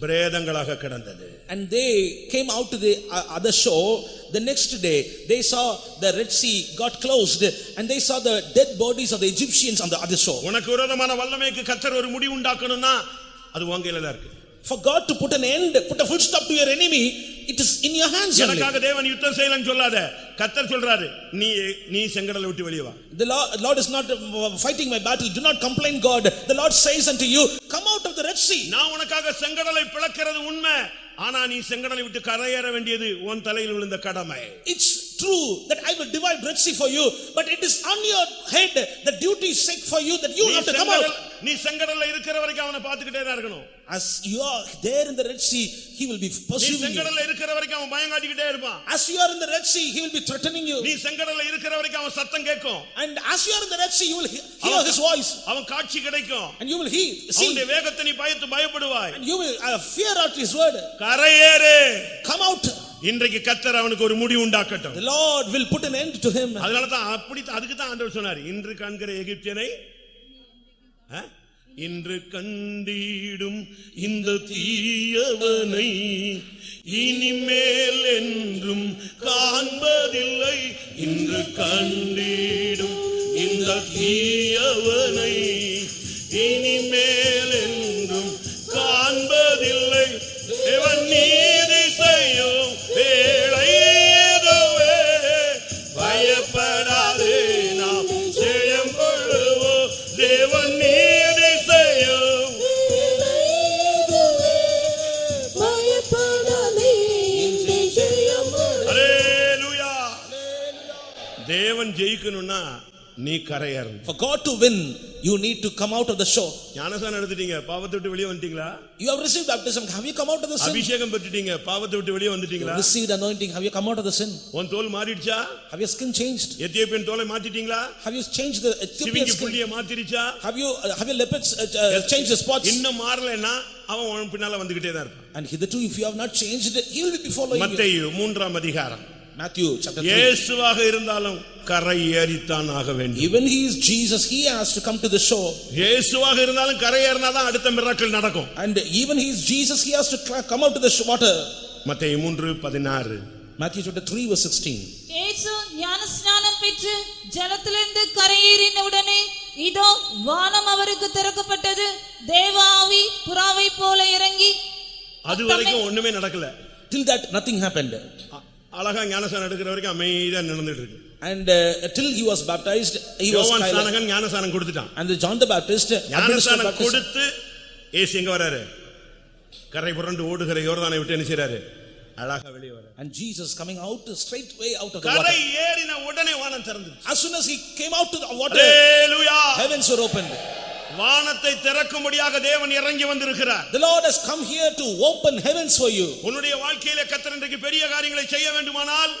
பிரேதங்களாக கிடந்தது. And they came out to the other shore. The next day they saw the Red Sea got closed and they saw the dead bodies of the Egyptians on the other shore. உனக்கு விரோதமான வல்லமைக்கு கர்த்தர் ஒரு முடிவு உண்டாக்கணும்னா அது உங்க கையில தான் இருக்கு. For God to put an end, put a full stop to your enemy, it is in your hands only. எனக்காக தேவன் யுத்தம் செய்யலன்னு சொல்லாத. கர்த்தர் சொல்றாரு, நீ செங்கடலை விட்டு வெளியே வா. The Lord is not fighting my battle. Do not complain, God. The Lord says unto you, come out of the Red Sea. நான் உனக்காக செங்கடலை பிளக்கிறது உண்மை. ஆனா நீ செங்கடலை விட்டு கரையேற வேண்டியது உன் தலையில் விழுந்த கடமை. It's true that I will divide Red Sea for you, but it is on your head the duty is set for you that you have to come out. நீ செங்கடல்ல இருக்கிற வரைக்கும் அவனை பார்த்துக்கிட்டே தான் இருக்கணும். As you are there in the Red Sea, he will be pursuing you. நீ செங்கடல்ல இருக்கிற வரைக்கும் அவன் பயம் காட்டிக்கிட்டே இருப்பான். As you are in the Red Sea, he will be threatening you. நீ செங்கடல்ல இருக்கிற வரைக்கும் அவன் சத்தம் கேட்கும். And as you are in the Red Sea, you will hear his voice. அவன் காட்சி கிடைக்கும். And you will see. அவனுடைய வேகத்தை நீ பயப்படுவாய். And you will fear out his word. கரையேறு. Come out. இன்றைக்கு கர்த்தர் அவனுக்கு ஒரு முடிவு உண்டாக்கட்டும். The Lord will put an end to him. அதனால தான் அதுக்கு தான் ஆண்டவர் சொன்னார், இன்று காண்கிற எகிப்தியனை இன்று கண்டிடும் இந்த தீயவனை இனிமேல் என்றும் காண்பதில்லை. இன்று கண்டிடும் இந்த தீயவனை இனிமேல் என்றும் காண்பதில்லை. தேவன் நீதி செய்யும் வேளை இதுவே, பயப்படாதே நாம் ஜெயம் கொள்ளுவோம். தேவன் நீதி செய்யும் அல்லேலூயா. தேவன் ஜெயிக்கணும்னா நீ கரையேறணும். For God to win, you need to come out of the shore. ஞானஸ்நானம் எடுத்துட்டீங்க, பாவத்தை விட்டு வெளியே வந்துட்டீங்களா? You have received baptism. Have you come out of the sin? அபிஷேகம் பெற்றுட்டீங்க, பாவத்தை விட்டு வெளியே வந்துட்டீங்களா? You received anointing. Have you come out of the sin? உன் தோல் மாறிடுச்சா? Have your skin changed? Ethiopian தோலை மாத்திட்டீங்களா? Have you changed the Ethiopian சிவிங்கி skin? புள்ளியை மாத்திடுச்சா? Have your leopards changed the spots? இன்னும் மாறலைன்னா அவன் உன் பின்னால வந்துகிட்டே தான் இருப்பான். And hitherto, if you have not changed, he will be following you. மத்தேயு 3ஆம் அதிகாரம். Matthew chapter 3. இயேசுவாக இருந்தாலும் கரை ஏறித்தான் ஆக வேண்டும். Even he is Jesus, he has to come to the shore. இயேசுவாக இருந்தாலும் கரை ஏறினாதான் அடுத்த மிராக்கிள் நடக்கும். And even he is Jesus, he has to come out to the water. மத்தேயு 3:16. Matthew chapter 3 verse 16. இயேசு ஞானஸ்நானம் பெற்று ஜலத்திலிருந்து கரையேறின உடனே இதோ வானம் அவருக்கு திறக்கப்பட்டது. தேவ ஆவி புறாவை போல இறங்கி. அது வரைக்கும் ஒண்ணுமே நடக்கல. Till that nothing happened. அழகா ஞானஸ்நானம் எடுக்கிற வரைக்கும் அமைதியா நடந்துட்டு இருக்கு. And till he was baptized, he was யோவான் silent. ஸ்நானகன் ஞானஸ்நானம் கொடுத்துட்டான். And John the Baptist ஞானஸ்நானம் கொடுத்து இயேசு எங்க வராரு? கரை புரண்டு ஓடுகிற யோர்தானை விட்டு என்ன செய்றாரு? அழகா வெளியே வராரு. And Jesus coming out straight way out of the water. கரை ஏறின உடனே வானம் திறந்துச்சு. As soon as he came out to the water, hallelujah, heavens were opened. வானத்தை திறக்கும்படியாக தேவன் இறங்கி வந்திருக்கிறார். The Lord has come here to open heavens for you. உன்னுடைய வாழ்க்கையிலே கர்த்தர் இன்றைக்கு பெரிய காரியங்களை செய்ய வேண்டுமானால்,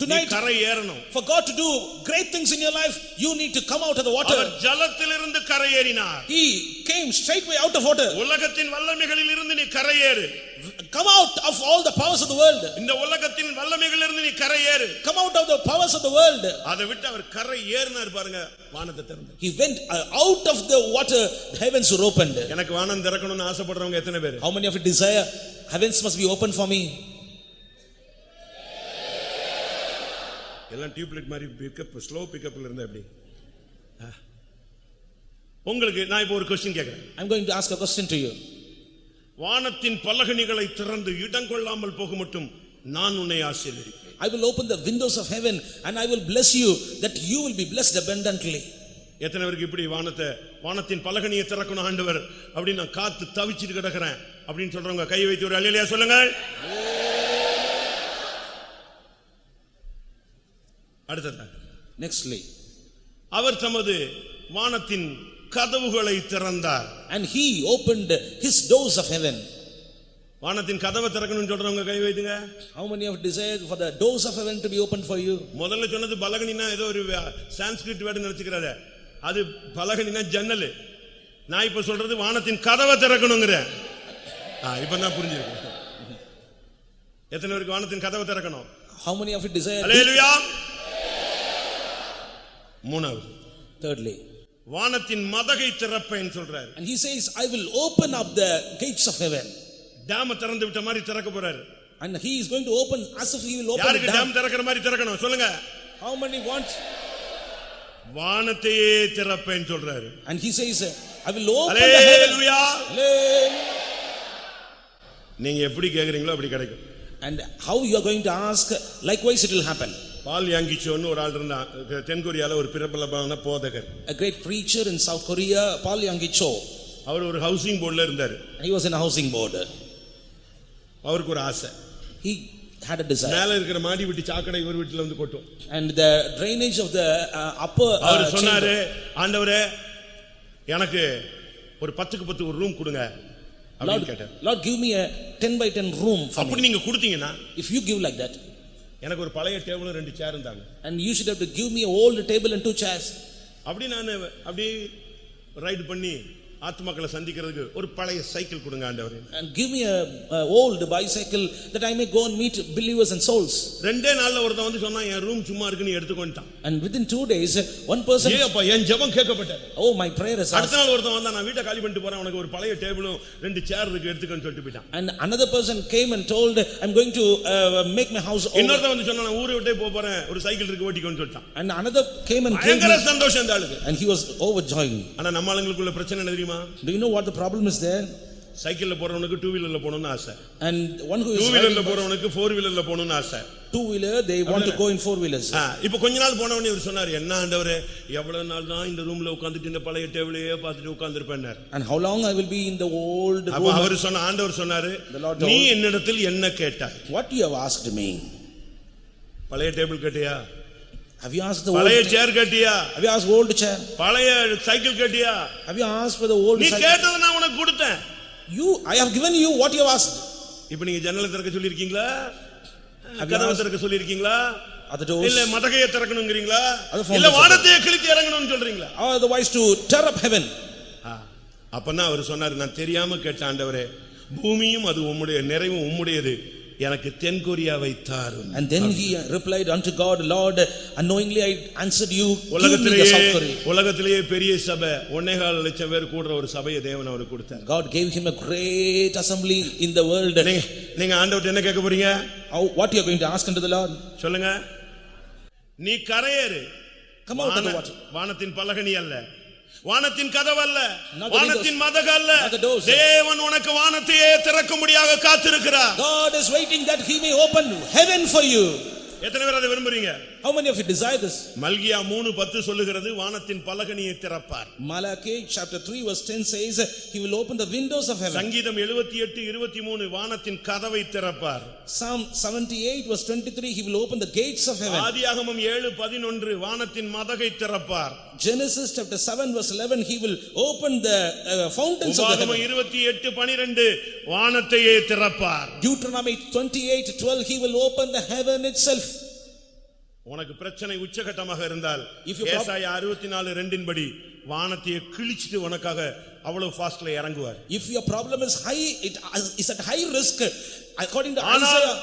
Tonight, கரை ஏறணும். for God to do great things in your life, you need to come out of the water. அவர் ஜலத்திலிருந்து கரை ஏறினார். He came straightway out of water. உலகத்தின் வல்லமைகளில் இருந்து நீ கரை ஏறு. Come out of all the powers of the world. இந்த உலகத்தின் வல்லமைகளில் இருந்து நீ கரை ஏறு. Come out of the powers of the world. அதை விட்டு அவர் கரை ஏறினார் பாருங்க, வானத்தை திறந்தார். He went out of the water, the heavens were opened. எனக்கு வானம் திறக்கணும்னு ஆசைப்படுறவங்க எத்தனை பேர்? How many of you desire heavens must be open for me? எல்லாம் டியூப்லைட் மாதிரி பிக்கப் ஸ்லோ பிக்கப்ல இருந்தா எப்படி? உங்களுக்கு நான் இப்போ ஒரு क्वेश्चन கேக்குறேன். I'm going to ask a question to you. வானத்தின் பலகணிகளை திறந்து இடம் கொள்ளாமல் போக மட்டும் நான் உன்னை ஆசீர்வதிப்பேன். I will open the windows of heaven and I will bless you that you will be blessed abundantly. எத்தனை பேருக்கு இப்படி வானத்தின் பலகணியை திறக்கணும் ஆண்டவர் அப்படி நான் காத்து தவிச்சிட்டு கிடக்குறேன் அப்படின்னு சொல்றவங்க கை வைத்து ஒரு அல்லேலூயா சொல்லுங்க. அடுத்தது Nextly, அவர் தமது வானத்தின் கதவுகளை திறந்தார். and he opened his doors of heaven. வானத்தின் கதவை திறக்கணும்னு சொல்றவங்க கை வைத்துங்க. How many have desired for the doors of heaven to be opened for you? முதல்ல சொன்னது பலகணினா ஏதோ ஒரு சான்ஸ்கிரிட் வேர்டு நினைச்சுக்கிறாரு. அது பலகணினா ஜன்னல். நான் இப்ப சொல்றது வானத்தின் கதவை திறக்கணுங்கிற. இப்பதான் புரிஞ்சிருக்கு. எத்தனை பேருக்கு வானத்தின் கதவை திறக்கணும்? How many of you desire? அல்லேலூயா. மூணாவது, Thirdly, வானத்தின் மதகை திறப்பேன்னு சொல்றாரு. and he says, I will open up the gates of heaven. Dam திறந்து விட்ட மாதிரி திறக்க போறாரு. And he is going to open as if he will open யாருக்கு the dam. டேம் திறக்கிற மாதிரி திறக்கணும் சொல்லுங்க. How many want? வானத்தையே திறப்பேன்னு சொல்றாரு. And he says, I will open the heaven. Hallelujah. Hallelujah. நீங்க எப்படி கேக்குறீங்களோ அப்படி கிடைக்கும். And how you are going to ask, likewise it will happen. பால் யாங்கிச்சோன்னு ஒரு ஆள் இருந்தான், தென்கொரியால ஒரு பிரபலமான போதகர். A great preacher in South Korea, Paul Yong-gi-cho. அவர் ஒரு ஹவுசிங் போர்டுல இருந்தாரு. He was in a housing board. அவருக்கு ஒரு ஆசை. He had a desire. மேல இருக்கிற மாடி வீட்டு சாக்கடை இவர் வீட்டுல வந்து கொட்டும். And the drainage of the upper அவர் சொன்னாரு, ஆண்டவரே எனக்கு ஒரு 10க்கு 10 ஒரு ரூம் கொடுங்க அப்படின்னு கேட்டார். Lord, give me a 10 by 10 room for அப்படி me. நீங்க கொடுத்தீங்கன்னா, If you give like that, எனக்கு ஒரு பழைய டேபிளும் 2 சேர் இருந்தாங்க. and you should have to give me an old table and 2 chairs. அப்படி நான் அப்படி ரைட் பண்ணி ஆத்மாக்களை சந்திக்கிறதுக்கு ஒரு பழைய சைக்கிள் கொடுங்க ஆண்டவரே. And give me a old bicycle that I may go and meet believers and souls. ரெண்டே நாள்ல ஒருத்தன் வந்து சொன்னா என் ரூம் சும்மா இருக்குன்னு எடுத்துக்கொண்டான். And within 2 days one person, ஏப்பா என் ஜெபம் கேட்கப்பட்டது. oh my prayer is அடுத்த answered. நாள் ஒருத்தன் வந்தா நான் வீட்டை காலி பண்ணிட்டு போறேன், உனக்கு ஒரு பழைய டேபிளும் 2 சேர் இருக்கு எடுத்துக்கன்னு சொல்லிட்டு போயிட்டான். And another person came and told, I'm going to make my house over. இன்னொருத்தன் வந்து சொன்னா நான் ஊரை விட்டே போறேன், ஒரு சைக்கிள் இருக்கு ஓட்டிக்கோன்னு சொல்லிட்டான். And another came and பயங்கர சந்தோஷம் இந்த ஆளுக்கு. and he was overjoyed. ஆனா நம்ம ஆளுங்களுக்குள்ள பிரச்சனை என்ன தெரியுமா? Do you know what the problem is there? சைக்கிள்ல போறவனுக்கு 2 வீலர்ல போகணும்னு ஆசை. And one who is 2 வீலர்ல போறவனுக்கு 4 வீலர்ல போகணும்னு ஆசை. 2 wheeler, they want to go in 4 wheelers. இப்போ கொஞ்ச நாள் போனவனே இவர் சொன்னாரு, என்ன ஆண்டவரே எவ்வளவு நாள் தான் இந்த ரூம்ல உட்கார்ந்துட்டு இந்த பழைய டேபிளையே பார்த்துட்டு உட்கார்ந்திருப்பேன்னாரு. And how long I will be in the old room? அப்ப அவர் சொன்ன ஆண்டவர் சொன்னாரு, நீ என்னிடத்தில் என்ன கேட்டாய்? What you have asked me? பழைய டேபிள் கேட்டியா? Have you asked the பழைய old சேர் கேட்டியா? Have you asked old chair? பழைய சைக்கிள் கேட்டியா? Have you asked for the old நீ cycle? கேட்டதை நான் உனக்கு கொடுத்தேன். I have given you what you have asked. இப்போ நீங்க ஜன்னலை திறக்க சொல்லி இருக்கீங்களா? கதவை திறக்க சொல்லி இருக்கீங்களா? Other doors? இல்ல மதகையை திறக்கணும்ங்கறீங்களா? Other இல்ல வானத்தையே கிழித்து இறங்கணும்னு சொல்றீங்களா? Otherwise to tear up heaven. அப்பனா அவர் சொன்னாரு, நான் தெரியாம கேட்ட ஆண்டவரே, பூமியும் அது உம்முடைய நிறைவும் உம்முடையது, எனக்கு தென்கொரியாவை தாரும். And then he replied unto God, Lord, unknowingly I answered you, give me the South Korea. உலகத்திலேயே பெரிய சபை 1.25 லட்சம் பேர் கூடுற ஒரு சபையை தேவன் அவருக்கு கொடுத்தார். God gave him a great assembly in the world. நீங்க ஆண்டவர்ட்ட என்ன கேட்க போறீங்க? What you are going to ask unto the Lord? சொல்லுங்க. நீ கரையேறு. Come out of the water. வானத்தின் பலகணி அல்ல, வானத்தின் கதவு அல்ல, Not the வானத்தின் windows. மதகு அல்ல, Not the doors. தேவன் உனக்கு வானத்தையே திறக்கும்படியாக காத்திருக்கிறார். God is waiting that he may open heaven for you. எத்தனை பேர் அதை விரும்புறீங்க? How many of you desire this? மல்கியா 3:10 சொல்லுகிறது, வானத்தின் பலகணியை திறப்பார். Malachi chapter 3 verse 10 says, he will open the windows of heaven. சங்கீதம் 78:23 வானத்தின் கதவை திறப்பார். Psalm 78 verse 23, he will open the gates of heaven. ஆதியாகமம் 7:11 வானத்தின் மதகை திறப்பார். Genesis chapter 7 verse 11, he will open the fountains of the heaven. உபாகமம் 28:12 வானத்தையே திறப்பார். Deuteronomy 28:12, he will open the heaven itself. உனக்கு பிரச்சனை உச்சகட்டமாக இருந்தால் If your prob- ஏசாயா 64:2 படி வானத்தையே கிழிச்சிட்டு உனக்காக அவ்வளவு ஃபாஸ்ட்ல இறங்குவார். If your problem is high, it is at high risk. According to ஆனால் Isaiah,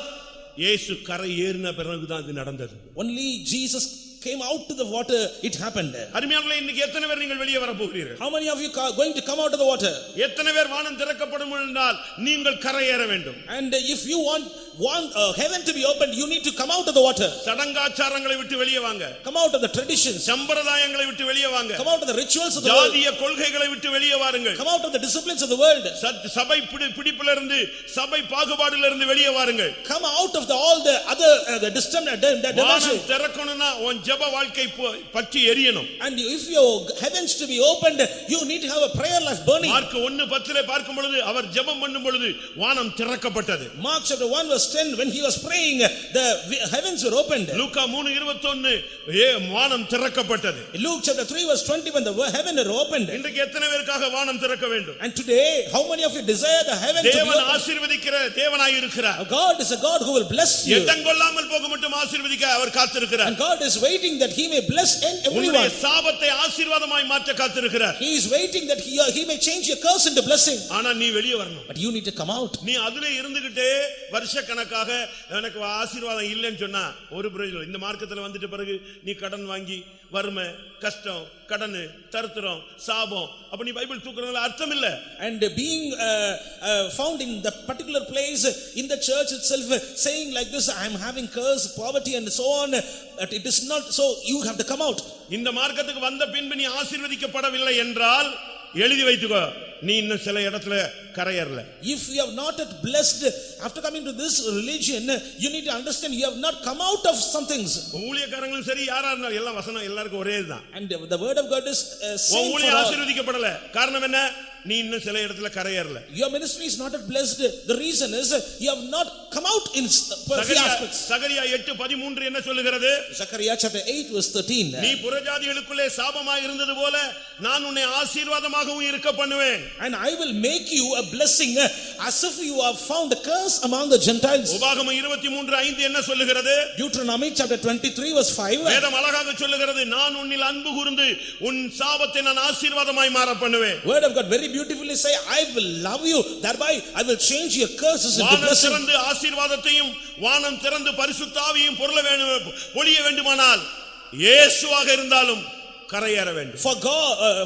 இயேசு கரை ஏறின பிறகுதான் இது நடந்தது. only Jesus came out to the water, it happened. அருமையானவர்களே, இன்னைக்கு எத்தனை பேர் நீங்கள் வெளியே வர போகிறீர்கள்? How many of you are going to come out of the water? எத்தனை பேர் வானம் திறக்கப்படும் என்றால் நீங்கள் கரை ஏற வேண்டும். And if you want heaven to be opened, you need to come out of the water. சடங்காச்சாரங்களை விட்டு வெளியே வாங்க. Come out of the traditions. சம்பிரதாயங்களை விட்டு வெளியே வாங்க. Come out of the rituals of the world. ஜாதிய கொள்கைகளை விட்டு வெளியே வாருங்கள். Come out of the disciplines of the world. சபை பிடிப்பிலிருந்து சபை பாகுபாடிலிருந்து வெளியே வாருங்கள். Come out of all the other the வானம் திறக்கணும்னா உன் ஜெப வாழ்க்கை பற்றி எரியணும். And if your heavens to be opened, you need to have a prayer life burning. Mark 1:10 பார்க்கும் பொழுது அவர் ஜெபம் பண்ணும் பொழுது வானம் திறக்கப்பட்டது. Mark chapter 1 verse 10, when he was praying, the heavens were opened. லூக்கா 3:21 வானம் திறக்கப்பட்டது. Luke chapter 3 verse 20, when the heaven were opened. இன்றைக்கு எத்தனை பேருக்காக வானம் திறக்க வேண்டும்? And today, how many of you desire the heaven to be தேவன் opened? ஆசீர்வதிக்கிற தேவனாய் இருக்கிறார். God is a God who will bless you. எதங்கொள்ளாமல் போக மட்டும் ஆசீர்வதிக்க அவர் காத்திருக்கிறார். And God is waiting that he may bless everyone. உன்னுடைய சாபத்தை ஆசீர்வாதமாய் மாற்ற காத்திருக்கிறார். He is waiting that he may change your curse into blessing. ஆனா நீ வெளியே வரணும். But you need to come out. நீ அதிலே இருந்துகிட்டே வருஷக்கணக்காக எனக்கு ஆசீர்வாதம் இல்லைன்னு சொன்னா ஒரு பிரயோஜனம். இந்த மார்க்கத்துல வந்துட்ட பிறகு நீ கடன் வாங்கி வறுமை, கஷ்டம், கடனு, தரித்திரம், சாபம், அப்ப நீ பைபிள் தூக்குறதுல அர்த்தம் இல்ல. And being found in the particular place in the church itself saying like this, I am having curse, poverty and so on, but it is not so. You have to come out. இந்த மார்க்கத்துக்கு வந்த பின்பு நீ ஆசீர்வதிக்கப்படவில்லை என்றால் எழுதி வைத்துக்கோ, நீ இன்னும் சில இடத்துல கரையறல. If you have not yet blessed after coming to this religion, you need to understand you have not come out of some things. ஊழியக்காரங்களும் சரி யாரா இருந்தாலும் எல்லாம் வசனம் எல்லாருக்கும் ஒரே தான். And the word of God is same for ஊழியம் all. ஆசீர்வதிக்கப்படல. காரணம் என்ன? நீ இன்னும் சில இடத்துல கரையறல. Your ministry is not yet blessed. The reason is you have not come out in few aspects. சகரியா 8:13 என்ன சொல்லுகிறது? Zechariah chapter 8 verse 13. நீ புறஜாதிகளுக்குள்ளே சாபமாய் இருந்தது போல நான் உன்னை ஆசீர்வாதமாகவும் இருக்க பண்ணுவேன். And I will make you a blessing as if you have found a curse among the Gentiles. உபாகமம் 23:5 என்ன சொல்லுகிறது? Deuteronomy chapter 23 verse 5. வேதம் அழகாக சொல்லுகிறது, நான் உன்னில் அன்பு கூர்ந்து உன் சாபத்தை நான் ஆசீர்வாதமாய் மாற பண்ணுவேன். Word of God very beautifully say, I will love you, thereby I will change your curses into வானம் blessing. திறந்து ஆசீர்வாதத்தையும் வானம் திறந்து பரிசுத்த ஆவியையும் பொழிய வேண்டுமானால் இயேசுவாக இருந்தாலும் கரையேற வேண்டும்.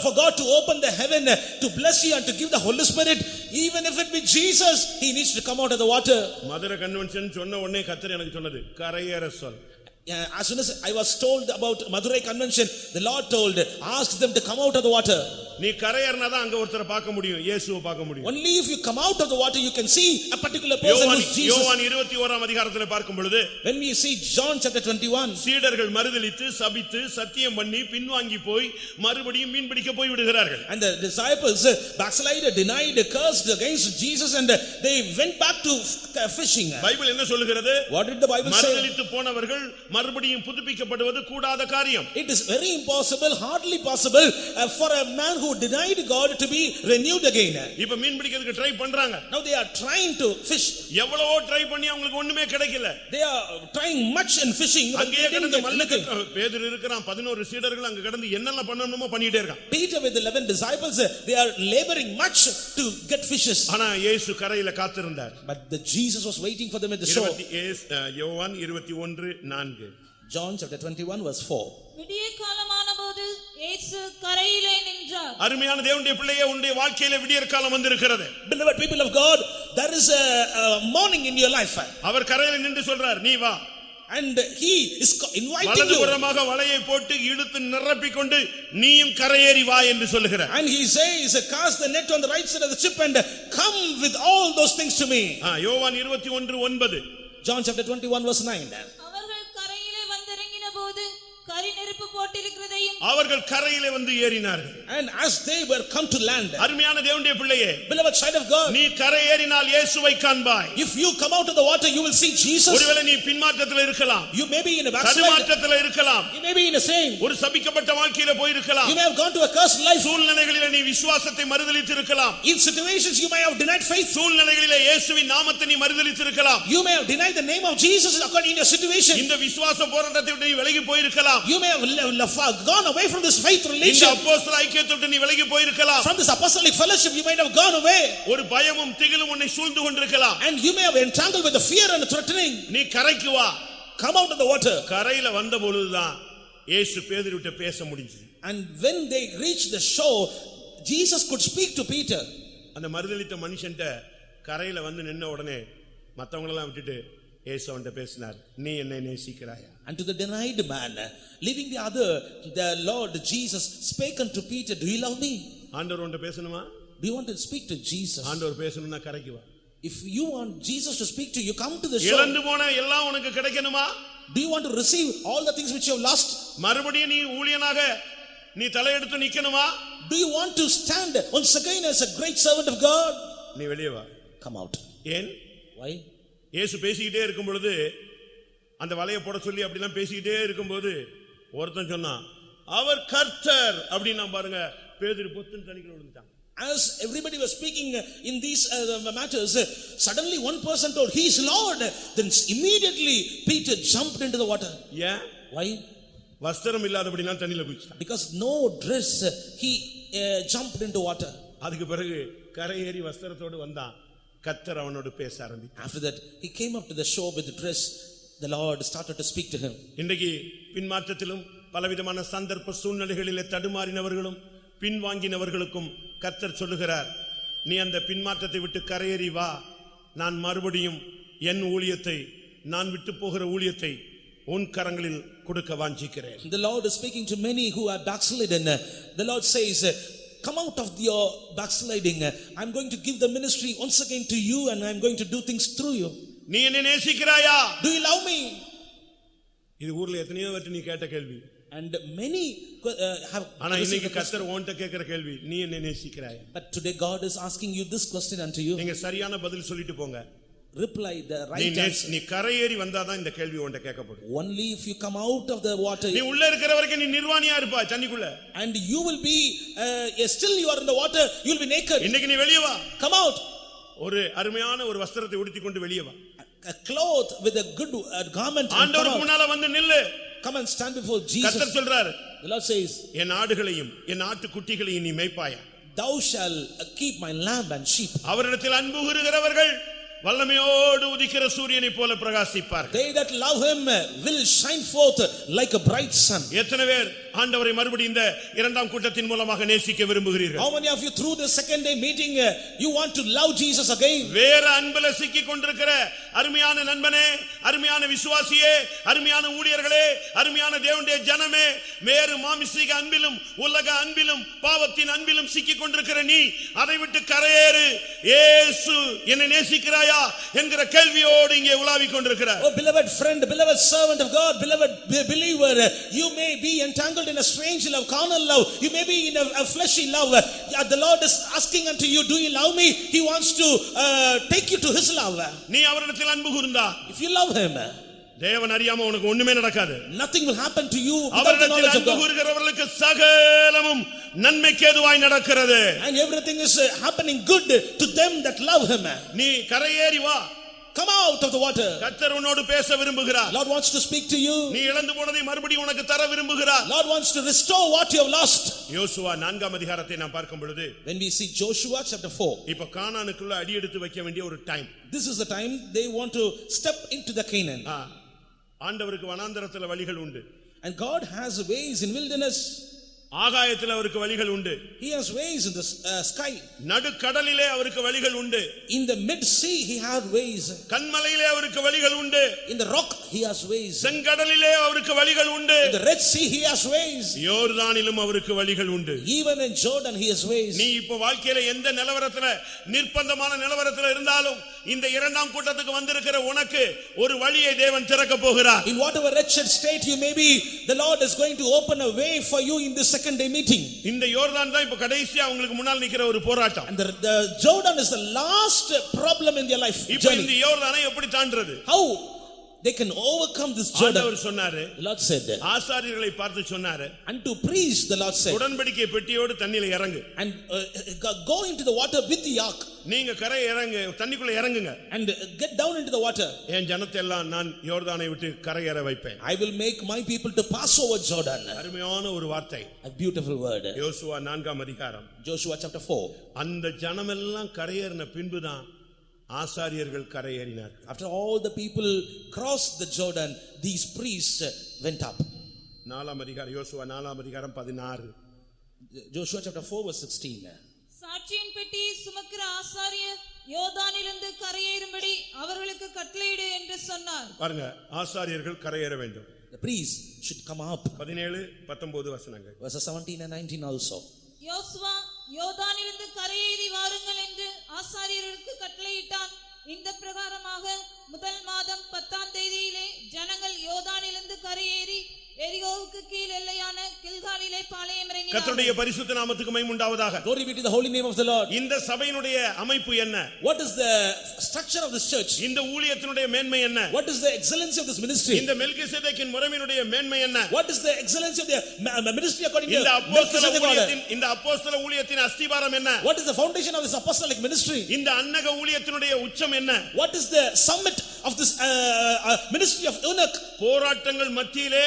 For God to open the heaven to bless you and to give the Holy Spirit, even if it be Jesus, he needs to come out of the water. Madurai convention சொன்ன உடனே கர்த்தர் எனக்கு சொன்னது, கரையேற சொல். As soon as I was told about Madurai convention, the Lord told, ask them to come out of the water. நீ கரையேறினாதான் அங்க ஒருத்தரை பார்க்க முடியும், இயேசுவை பார்க்க முடியும். Only if you come out of the water you can see a particular person who is Jesus. யோவான் 21 அதிகாரத்திலே பார்க்கும் பொழுது, when we see John chapter 21, சீடர்கள் மறுதலித்து சபித்து சத்தியம் பண்ணி பின்வாங்கி போய் மறுபடியும் மீன் பிடிக்க போய் விடுகிறார்கள். and the disciples backslided, denied, cursed against Jesus, and they went back to fishing. Bible என்ன சொல்லுகிறது? What did the Bible say? மறுதலித்து போனவர்கள் மறுபடியும் புதுப்பிக்கப்படுவது கூடாத காரியம். It is very impossible, hardly possible for a man who denied God to be renewed again. இப்ப மீன் பிடிக்கிறதுக்கு try பண்றாங்க. Now they are trying to fish. எவ்வளவோ ட்ரை பண்ணி அவங்களுக்கு ஒண்ணுமே கிடைக்கல. They are trying much in fishing, but அங்கே they didn't கடந்து get anything. பேதுரு இருக்கறான், 11 சீடர்கள் அங்க கடந்து என்னெல்லாம் பண்ணணுமோ பண்ணிட்டே இருக்கான். Peter with 11 disciples, they are laboring much to get fishes. ஆனா இயேசு கரையில காத்திருந்தார். But Jesus was waiting for them at the shore. யோவான் 21:4. John chapter 21 verse 4. விடிய காலமானபோது இயேசு கரையிலே நின்றார். அருமையான தேவனுடைய பிள்ளையே, உன்னுடைய வாழ்க்கையில விடியற் காலம் வந்திருக்கிறது. Beloved people of God, there is a morning in your life. அவர் கரையில நின்று சொல்றார், நீ வா. And he is inviting you. வலதுபுறமாக வலையை போட்டு இழுத்து நிரப்பிக் கொண்டு நீயும் கரையேறி வா என்று சொல்லுகிறார். And he says, cast the net on the right side of the ship and come with all those things to me. யோவான் 21:9. John chapter 21 verse 9. அவர்கள் கரையிலே வந்திறங்கின போது கரி நெருப்பு போட்டிருக்கிறதையும் அவர்கள் கரையிலே வந்து ஏறினார்கள். And as they were come to land, அருமையான தேவனுடைய பிள்ளையே, beloved child of God, நீ கரை ஏறினால் இயேசுவை காண்பாய். if you come out of the water, you will see Jesus. ஒருவேளை நீ பின்மாற்றத்தில் இருக்கலாம், You may be in a backslide. தடுமாற்றத்தில் இருக்கலாம், You may be in a sin. ஒரு சபிக்கப்பட்ட வாழ்க்கையில போயிருக்கலாம், You may have gone to a cursed life. சூழ்நிலைகளிலே நீ விசுவாசத்தை மறுதலித்திருக்கலாம், In situations, you may have denied faith. சூழ்நிலைகளிலே இயேசுவின் நாமத்தை நீ மறுதலித்திருக்கலாம், You may have denied the name of Jesus according to your situation. இந்த விசுவாச போராட்டத்தை விட்டு நீ விலகி போயிருக்கலாம், You may have gone away from this faith இந்த relation. அப்போஸ்தல ஐக்கியத்தை விட்டு நீ விலகி போயிருக்கலாம், From this apostolic fellowship, you might have gone away. ஒரு பயமும் திகிலும் உன்னை சூழ்ந்து கொண்டிருக்கலாம். And you may have entangled with the fear and threatening. நீ கரைக்கு வா. Come out of the water. கரையில வந்த பொழுதுதான் இயேசு பேதுருவிட்ட பேச முடிஞ்சது. And when they reached the shore, Jesus could speak to Peter. அந்த மறுதலித்த மனுஷன்ட்ட கரையில வந்து நின்ன உடனே மத்தவங்களெல்லாம் விட்டுட்டு இயேசு அவன்கிட்ட பேசினார், நீ என்னை நேசிக்கிறாயா? And to the denied man, leaving the other, the Lord Jesus spake unto Peter, do you love me? ஆண்டவர் உன்கிட்ட பேசணுமா? Do you want to speak to Jesus? ஆண்டவர் பேசணும்னா கரைக்கு வா. If you want Jesus to speak to you, come to the shore. இழந்து போன எல்லாம் உனக்கு கிடைக்கணுமா? Do you want to receive all the things which you have lost? மறுபடியும் நீ ஊழியனாக நீ தலையெடுத்து நிக்கணுமா? Do you want to stand once again as a great servant of God? நீ வெளியே வா. Come out. ஏன்? Why? இயேசு பேசிக்கிட்டே இருக்கும் பொழுது அந்த வலையை போட சொல்லி அப்படிலாம் பேசிக்கிட்டே இருக்கும்போது ஒருத்தன் சொன்னான், அவர் கர்த்தர் அப்படின்னா பாருங்க, பேதுரு பொத்துன்னு தண்ணிக்குள்ள விழுந்துட்டான். As everybody was speaking in these matters, suddenly one person told, he is Lord. Then immediately Peter jumped into the water. ஏன்? Why? வஸ்திரம் இல்லாதபடினா தண்ணியில குதிச்சான். Because no dress, he jumped into water. அதுக்கு பிறகு கரை ஏறி வஸ்திரத்தோடு வந்தான். கர்த்தர் அவனோடு பேச ஆரம்பித்தார். After that, he came up to the shore with the dress. The Lord started to speak to him. இன்றைக்கு பின்மாற்றத்திலும் பலவிதமான சந்தர்ப்ப சூழ்நிலைகளிலே தடுமாறினவர்களும் பின்வாங்கினவர்களுக்கும் கர்த்தர் சொல்லுகிறார், நீ அந்த பின்மாற்றத்தை விட்டு கரையேறி வா, நான் மறுபடியும் என் ஊழியத்தை, நான் விட்டு போகிற ஊழியத்தை உன் கரங்களில் கொடுக்க வாஞ்சிக்கிறேன். The Lord is speaking to many who are backslidden. The Lord says, come out of your backsliding. I'm going to give the ministry once again to you, and I'm going to do things through you. நீ என்னை நேசிக்கிறாயா? Do you love me? இது ஊர்ல எத்தனையோ வாட்டி நீ கேட்ட கேள்வி. And many have. ஆனா இன்னைக்கு கர்த்தர் உன்கிட்ட கேக்குற கேள்வி, நீ என்னை நேசிக்கிறாயா? But today God is asking you this question unto you. நீங்க சரியான பதில் சொல்லிட்டு போங்க. Reply the right answer. நீ கரையேறி வந்தாதான் இந்த கேள்வி உன்கிட்ட கேட்கப்படும். Only if you come out of the water. நீ உள்ள இருக்கிற வரைக்கும் நீ நிர்வாணியா இருப்பா தண்ணிக்குள்ள. And you will be still you are in the water, you will be naked. இன்னைக்கு நீ வெளிய வா. Come out. ஒரு அருமையான ஒரு வஸ்திரத்தை உடுத்திக் கொண்டு வெளிய வா. A cloth with a good garment. ஆண்டவருக்கு முன்னால வந்து நில்லு. Come and stand before Jesus. கர்த்தர் சொல்றாரு, The Lord says, என் ஆடுகளையும் என் ஆட்டுக்குட்டிகளையும் நீ மேய்ப்பாயா? thou shall keep my lamb and sheep. அவரிடத்தில் அன்பு கூறுகிறவர்கள் வல்லமையோடு உதிக்கிற சூரியனை போல பிரகாசிப்பார்கள். They that love him will shine forth like a bright sun. எத்தனை பேர் ஆண்டவரை மறுபடியும் இந்த இரண்டாம் கூட்டத்தின் மூலமாக நேசிக்க விரும்புகிறீர்கள்? How many of you through the second day meeting you want to love Jesus again? வேற அன்புல சிக்கிக் கொண்டிருக்கிற அருமையான நண்பனே, அருமையான விசுவாசியே, அருமையான ஊழியர்களே, அருமையான தேவனுடைய ஜனமே, வேறு மாமிசீக அன்பிலும் உலக அன்பிலும் பாவத்தின் அன்பிலும் சிக்கிக் கொண்டிருக்கிற நீ அதை விட்டு கரையேறு. இயேசு என்னை நேசிக்கிறாயா என்கிற கேள்வியோடு இங்கே உலாவிக் கொண்டிருக்கிறார். Oh beloved friend, beloved servant of God, beloved believer, you may be entangled in a strange love, carnal love, you may be in a fleshy love. The Lord is asking unto you, do you love me? He wants to take you to his love. நீ அவரிடத்தில் அன்பு கூர்ந்தா, If you love him, தேவன் அறியாம உனக்கு ஒண்ணுமே நடக்காது. nothing will happen to you without the அவரிடத்தில் knowledge of அன்பு God. கூறுகிறவர்களுக்கு சகலமும் நன்மைக்கு ஏதுவாய் நடக்கிறது. And everything is happening good to them that love him. நீ கரையேறி வா. Come out of the water. கர்த்தர் உன்னோடு பேச விரும்புகிறார். Lord wants to speak to you. நீ இழந்து போனதை மறுபடியும் உனக்கு தர விரும்புகிறார். Lord wants to restore what you have lost. யோசுவா 4ஆம் அதிகாரத்தை நாம் பார்க்கும் பொழுது, When we see Joshua chapter 4, இப்ப கானானுக்குள்ள அடி எடுத்து வைக்க வேண்டிய ஒரு time. this is the time they want to step into the Canaan. ஆண்டவருக்கு வனாந்தரத்துல வழிகள் உண்டு. And God has ways in wilderness. ஆகாயத்தில் அவருக்கு வழிகள் உண்டு. He has ways in the sky. நடுக்கடலிலே அவருக்கு வழிகள் உண்டு. In the mid sea he had ways. கன்மலையிலே அவருக்கு வழிகள் உண்டு. In the rock he has ways. செங்கடலிலே அவருக்கு வழிகள் உண்டு. In the Red Sea he has ways. யோர்தானிலும் அவருக்கு வழிகள் உண்டு. Even in Jordan he has ways. நீ இப்ப வாழ்க்கையில எந்த நிலவரத்துல நிர்பந்தமான நிலவரத்துல இருந்தாலும் இந்த இரண்டாம் கூட்டத்துக்கு வந்திருக்கிற உனக்கு ஒரு வழியை தேவன் திறக்க போகிறார். In whatever wretched state you may be, the Lord is going to open a way for you in this second day meeting. இந்த யோர்தான் தான் இப்ப கடைசியா உங்களுக்கு முன்னால் நிக்கிற ஒரு போராட்டம். And the Jordan is the last problem in their life இப்ப journey. இந்த யோர்தானை எப்படி தாண்டறது? How they can overcome this Jordan? ஆண்டவர் சொன்னாரு, The Lord said, ஆசாரியர்களை பார்த்து சொன்னாரு, and to priests the Lord said, உடன்படிக்கை பெட்டியோடு தண்ணியில இறங்கு. and go into the water with the ark. நீங்க கரை இறங்கு, தண்ணிக்குள்ள இறங்குங்க. And get down into the water. என் ஜனத்தை எல்லாம் நான் யோர்தானை விட்டு கரையேற வைப்பேன். I will make my people to pass over Jordan. அருமையான ஒரு வார்த்தை. A beautiful word. யோசுவா 4ஆம் அதிகாரம். Joshua chapter 4. அந்த ஜனமெல்லாம் கரையேறின பின்புதான் ஆசாரியர்கள் கரையேறினார். After all the people crossed the Jordan, these priests went up. 4ஆம் அதிகாரம், யோசுவா 4ஆம் அதிகாரம் 16. Joshua chapter 4 verse 16. சாட்சியின் பெட்டியை சுமக்கிற ஆசாரியர் யோர்தானிலிருந்து கரையேறும்படி அவர்களுக்கு கட்டளையிடு என்று சொன்னார். பாருங்க, ஆசாரியர்கள் கரையேற வேண்டும். The priests should come up. 17 19 வசனங்கள். Verses 17 and 19 also. யோசுவா யோர்தானிலிருந்து கரையேறி வாருங்கள் என்று ஆசாரியர்களுக்கு கட்டளையிட்டான். இந்த பிரகாரமாக முதல் மாதம் 10ஆம் தேதியிலே ஜனங்கள் யோர்தானிலிருந்து கரையேறி எரிகோவுக்கு கீழ் எல்லையான கில்காலிலே பாளையம் இறங்கினார்கள். கர்த்தருடைய பரிசுத்த நாமத்துக்கு மகிமை உண்டாவதாக. Glory be to the holy name of the Lord. இந்த சபையினுடைய அமைப்பு என்ன? What is the structure of this church? இந்த ஊழியத்தினுடைய மேன்மை என்ன? What is the excellency of this ministry? இந்த மெல்கிசேதேக்கின் முறைமையினுடைய மேன்மை என்ன? What is the excellency of the ministry according to இந்த அப்போஸ்தல Melchizedek order? ஊழியத்தின் இந்த அப்போஸ்தல ஊழியத்தின் அஸ்திபாரம் என்ன? What is the foundation of this apostolic ministry? இந்த அன்னக ஊழியத்தினுடைய உச்சம் என்ன? What is the summit of this ministry of eunuch? போராட்டங்கள் மத்தியிலே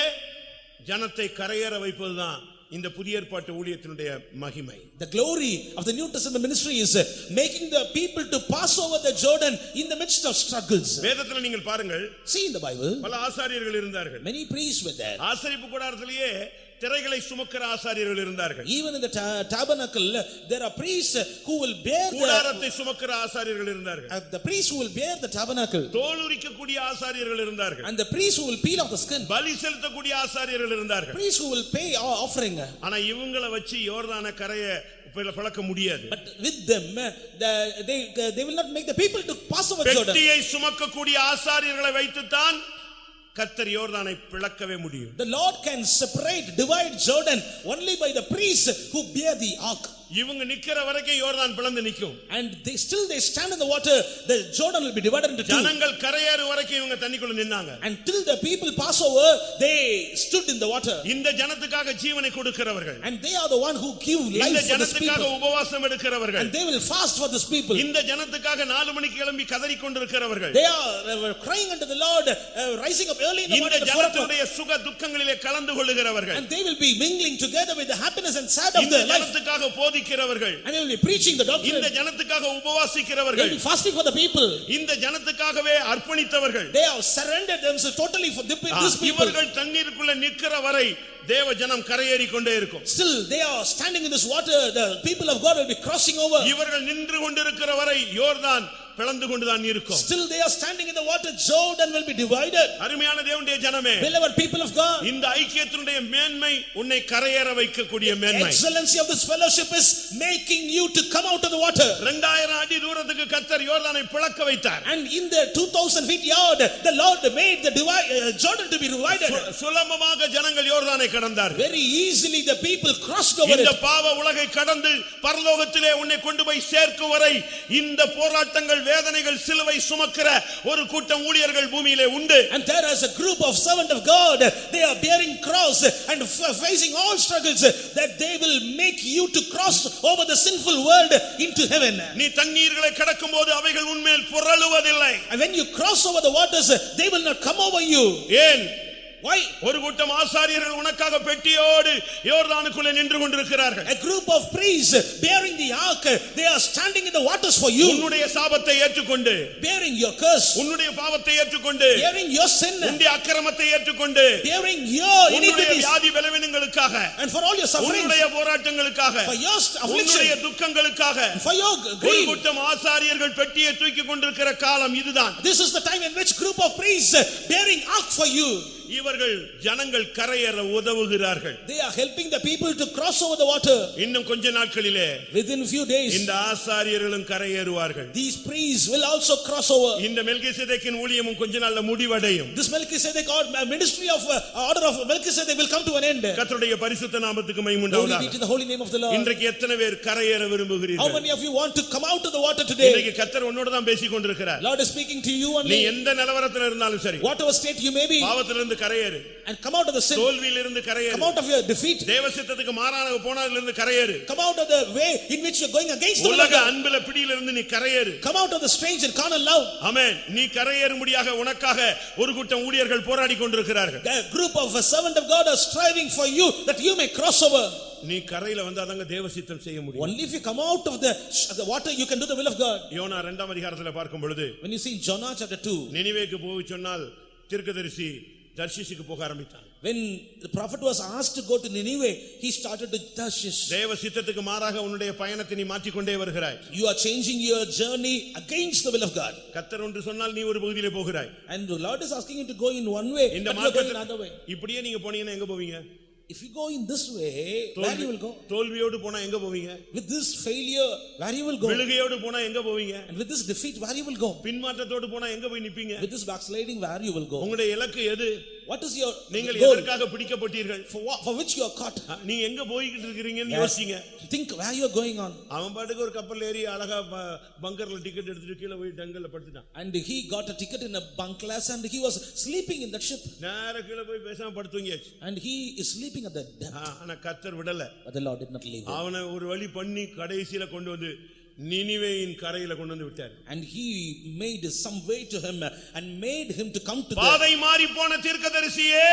ஜனத்தை கரையேற வைப்பதுதான் இந்த புதிய ஏற்பாட்டு ஊழியத்தினுடைய மகிமை. The glory of the New Testament ministry is making the people to pass over the Jordan in the midst of struggles. வேதத்துல நீங்கள் பாருங்கள், See in the Bible, பல ஆசாரியர்கள் இருந்தார்கள். many priests were there. ஆசரிப்பு கூடாரத்திலேயே திரைகளை சுமக்கிற ஆசாரியர்கள் இருந்தார்கள். Even in the tabernacle there are priests who will bear கூடாரத்தை சுமக்கிற ஆசாரியர்கள் இருந்தார்கள். the priests who will bear the tabernacle, தோல் உரிக்கக்கூடிய ஆசாரியர்கள் இருந்தார்கள். and the priests who will peel off the skin, பலி செலுத்தக்கூடிய ஆசாரியர்கள் இருந்தார்கள். priests who will pay offering. ஆனா இவங்களை வச்சு யோர்தானை கரைய பழக்க முடியாது. But with them they will not make the people to pass over Jordan. பெட்டியை சுமக்கக்கூடிய ஆசாரியர்களை வைத்துத்தான் கர்த்தர் யோர்தானை பிளக்கவே முடியும். The Lord can divide Jordan only by the priests who bear the ark. இவங்க நிக்கிற வரைக்கும் யோர்தான் பிளந்து நிக்கும். And they stand in the water, the Jordan will be divided into two. ஜனங்கள் கரையேறு வரைக்கும் இவங்க தண்ணிக்குள்ள நின்னாங்க. Until the people pass over, they stood in the water. இந்த ஜனத்துக்காக ஜீவனை கொடுக்கிறவர்கள். And they are the one who give life இந்த for this ஜனத்துக்காக people. உபவாசம் எடுக்கிறவர்கள். And they will fast for this people. இந்த ஜனத்துக்காக 4 மணிக்கு எழும்பி கதறிக் கொண்டிருக்கிறவர்கள். They are crying unto the Lord, rising up early in the morning. இந்த ஜனத்துடைய சுக துக்கங்களிலே கலந்து கொள்ளுகிறவர்கள். And they will be mingling together with the happiness and sad of இந்த their life. ஜனத்துக்காக போதிக்கிறவர்கள். And they will be preaching the doctrine. இந்த ஜனத்துக்காக They உபவாசிக்கிறவர்கள். will be fasting for the people. இந்த ஜனத்துக்காகவே அர்ப்பணித்தவர்கள். They have surrendered themselves totally for this people. இவர்கள் தண்ணீருக்குள்ள நிக்கிற வரை தேவ ஜனம் கரையேறி கொண்டே இருக்கும். Still they are standing in this water. The people of God will be crossing over. இவர்கள் நின்று கொண்டிருக்கிற வரை யோர்தான் பிளந்து கொண்டுதான் இருக்கும். Still they are standing in the water. Jordan will be divided. அருமையான தேவனுடைய ஜனமே, Beloved people of God, இந்த ஐக்கியத்தினுடைய மேன்மை உன்னை கரையேற வைக்கக்கூடிய மேன்மை. excellency of this fellowship is making you to come out of the water. 2000 அடி தூரத்துக்கு கர்த்தர் யோர்தானை பிளக்க வைத்தார். And in the 2000 feet yard, the Lord made the Jordan to be divided. சுலபமாக ஜனங்கள் யோர்தானை கடந்தார்கள். Very easily the people crossed over இந்த it. பாவ உலகை கடந்து பரலோகத்திலே உன்னை கொண்டு போய் சேர்க்கும் வரை இந்த போராட்டங்கள் வேதனைகள் சிலுவை சுமக்கிற ஒரு கூட்டம் ஊழியர்கள் பூமியிலே உண்டு. And there is a group of servant of God, they are bearing cross and facing all struggles that they will make you to cross over the sinful world into heaven. நீ தண்ணீர்களை கடக்கும்போது அவைகள் உன்மேல் புரளுவதில்லை. And when you cross over the waters, they will not come over you. ஏன்? Why? ஒரு கூட்டம் ஆசாரியர்கள் உனக்காக பெட்டியோடு யோர்தானுக்குள்ளே நின்று கொண்டிருக்கிறார்கள். A group of priests bearing the ark, they are standing in the waters for you, உன்னுடைய சாபத்தை ஏற்றுக்கொண்டு, bearing your curse, உன்னுடைய பாவத்தை ஏற்றுக்கொண்டு, bearing your sin, உன்னுடைய அக்கிரமத்தை ஏற்றுக்கொண்டு, bearing your உன்னுடைய iniquities, வியாதி பலவீனங்களுக்காக, and for all your sufferings, உன்னுடைய போராட்டங்களுக்காக, for your உன்னுடைய affliction, துக்கங்களுக்காக for your ஒரு grief. கூட்டம் ஆசாரியர்கள் பெட்டியை தூக்கி கொண்டிருக்கிற காலம் இதுதான். This is the time in which group of priests bearing ark for you. இவர்கள் ஜனங்கள் கரையேற உதவுகிறார்கள். They are helping the people to cross over the water. இன்னும் கொஞ்ச நாட்களிலே Within a few days, இந்த ஆசாரியர்களும் கரையேறுவார்கள். these priests will also cross over. இந்த மெல்கிசேதேக்கின் ஊழியமும் கொஞ்ச நாள்ல முடிவடையும். This Melchizedek or ministry of order of Melchizedek will come to an end. கர்த்தருடைய பரிசுத்த நாமத்துக்கு மகிமை Glory be உண்டாவதாக. to the holy name of the Lord. இன்றைக்கு எத்தனை பேர் கரையேற How விரும்புகிறீர்கள்? many of you want to come out of the water today? இன்றைக்கு கர்த்தர் உன்னோட தான் பேசிக் கொண்டிருக்கிறார். Lord is speaking to you நீ only. எந்த நிலவரத்தில் இருந்தாலும் சரி, Whatever state you may be, பாவத்திலிருந்து கரையேறு, and come out of the sin, தோல்வியிலிருந்து கரையேறு, come out of your defeat, தேவ சித்தத்துக்கு மாறான போனதிலிருந்து கரையேறு, come out of the way in which you're going against the will of உலக God. அன்பில பிடியிலிருந்து நீ கரையேறு. Come out of the strange and carnal love. ஆமென். நீ கரையேறும்படியாக உனக்காக ஒரு கூட்டம் ஊழியர்கள் போராடி கொண்டிருக்கிறார்கள். The group of a servant of God are striving for you that you may cross over. நீ கரையில வந்தாதாங்க தேவ சித்தம் செய்ய முடியும். Only if you come out of the water you can do the will of God. யோனா 2ஆம் அதிகாரத்துல பார்க்கும் பொழுது, When you see Jonah chapter 2, நினிவேக்கு போய் சொன்னால் தீர்க்கதரிசி தர்ஷீசுக்கு போக ஆரம்பித்தான். when the prophet was asked to go to Nineveh, he started to Tarshish. தேவ சித்தத்துக்கு மாறாக உன்னுடைய பயணத்தை நீ மாற்றிக் கொண்டே வருகிறாய். You are changing your journey against the will of God. கர்த்தர் ஒன்று சொன்னால் நீ ஒரு பகுதியிலே போகிறாய். And the Lord is asking you to go in one way, இந்த but you are going மார்க்கத்தில் another way. இப்படியே நீங்க போனீங்கன்னா எங்க போவீங்க? If you go in this way, where you will go? தோல்வியோடு போனா எங்க போவீங்க? With this failure, where you will go? விழுகையோடு போனா எங்க போவீங்க? And with this defeat, where you will go? பின்மாற்றத்தோடு போனா எங்க போய் நிப்பீங்க? With this backsliding, where you will go? உங்களுடைய இலக்கு எது? What is your நீங்கள் goal? எதற்காக பிடிக்கப்பட்டீர்கள்? For which you are caught? நீங்க எங்க போயிட்டு இருக்கீங்கன்னு யோசிங்க. Think where you are going on. அவன் பாட்டுக்கு ஒரு கப்பல் ஏறி அழகா பங்கர்ல டிக்கெட் எடுத்துட்டு கீழ போய் டங்கல்ல படுத்துட்டான். And he got a ticket in a bunk class and he was sleeping in that ship. நேரா கீழ போய் பேசாம படுத்துங்கியாச்சு. And he is sleeping at the deck. ஆனா கர்த்தர் விடல. But the Lord did not leave him. அவனை ஒரு வழி பண்ணி கடைசில கொண்டு வந்து நினிவேயின் கரையில கொண்டு வந்து விட்டார். And he made some way to him and made him to come to the பாதை மாறி போன தீர்க்கதரிசியே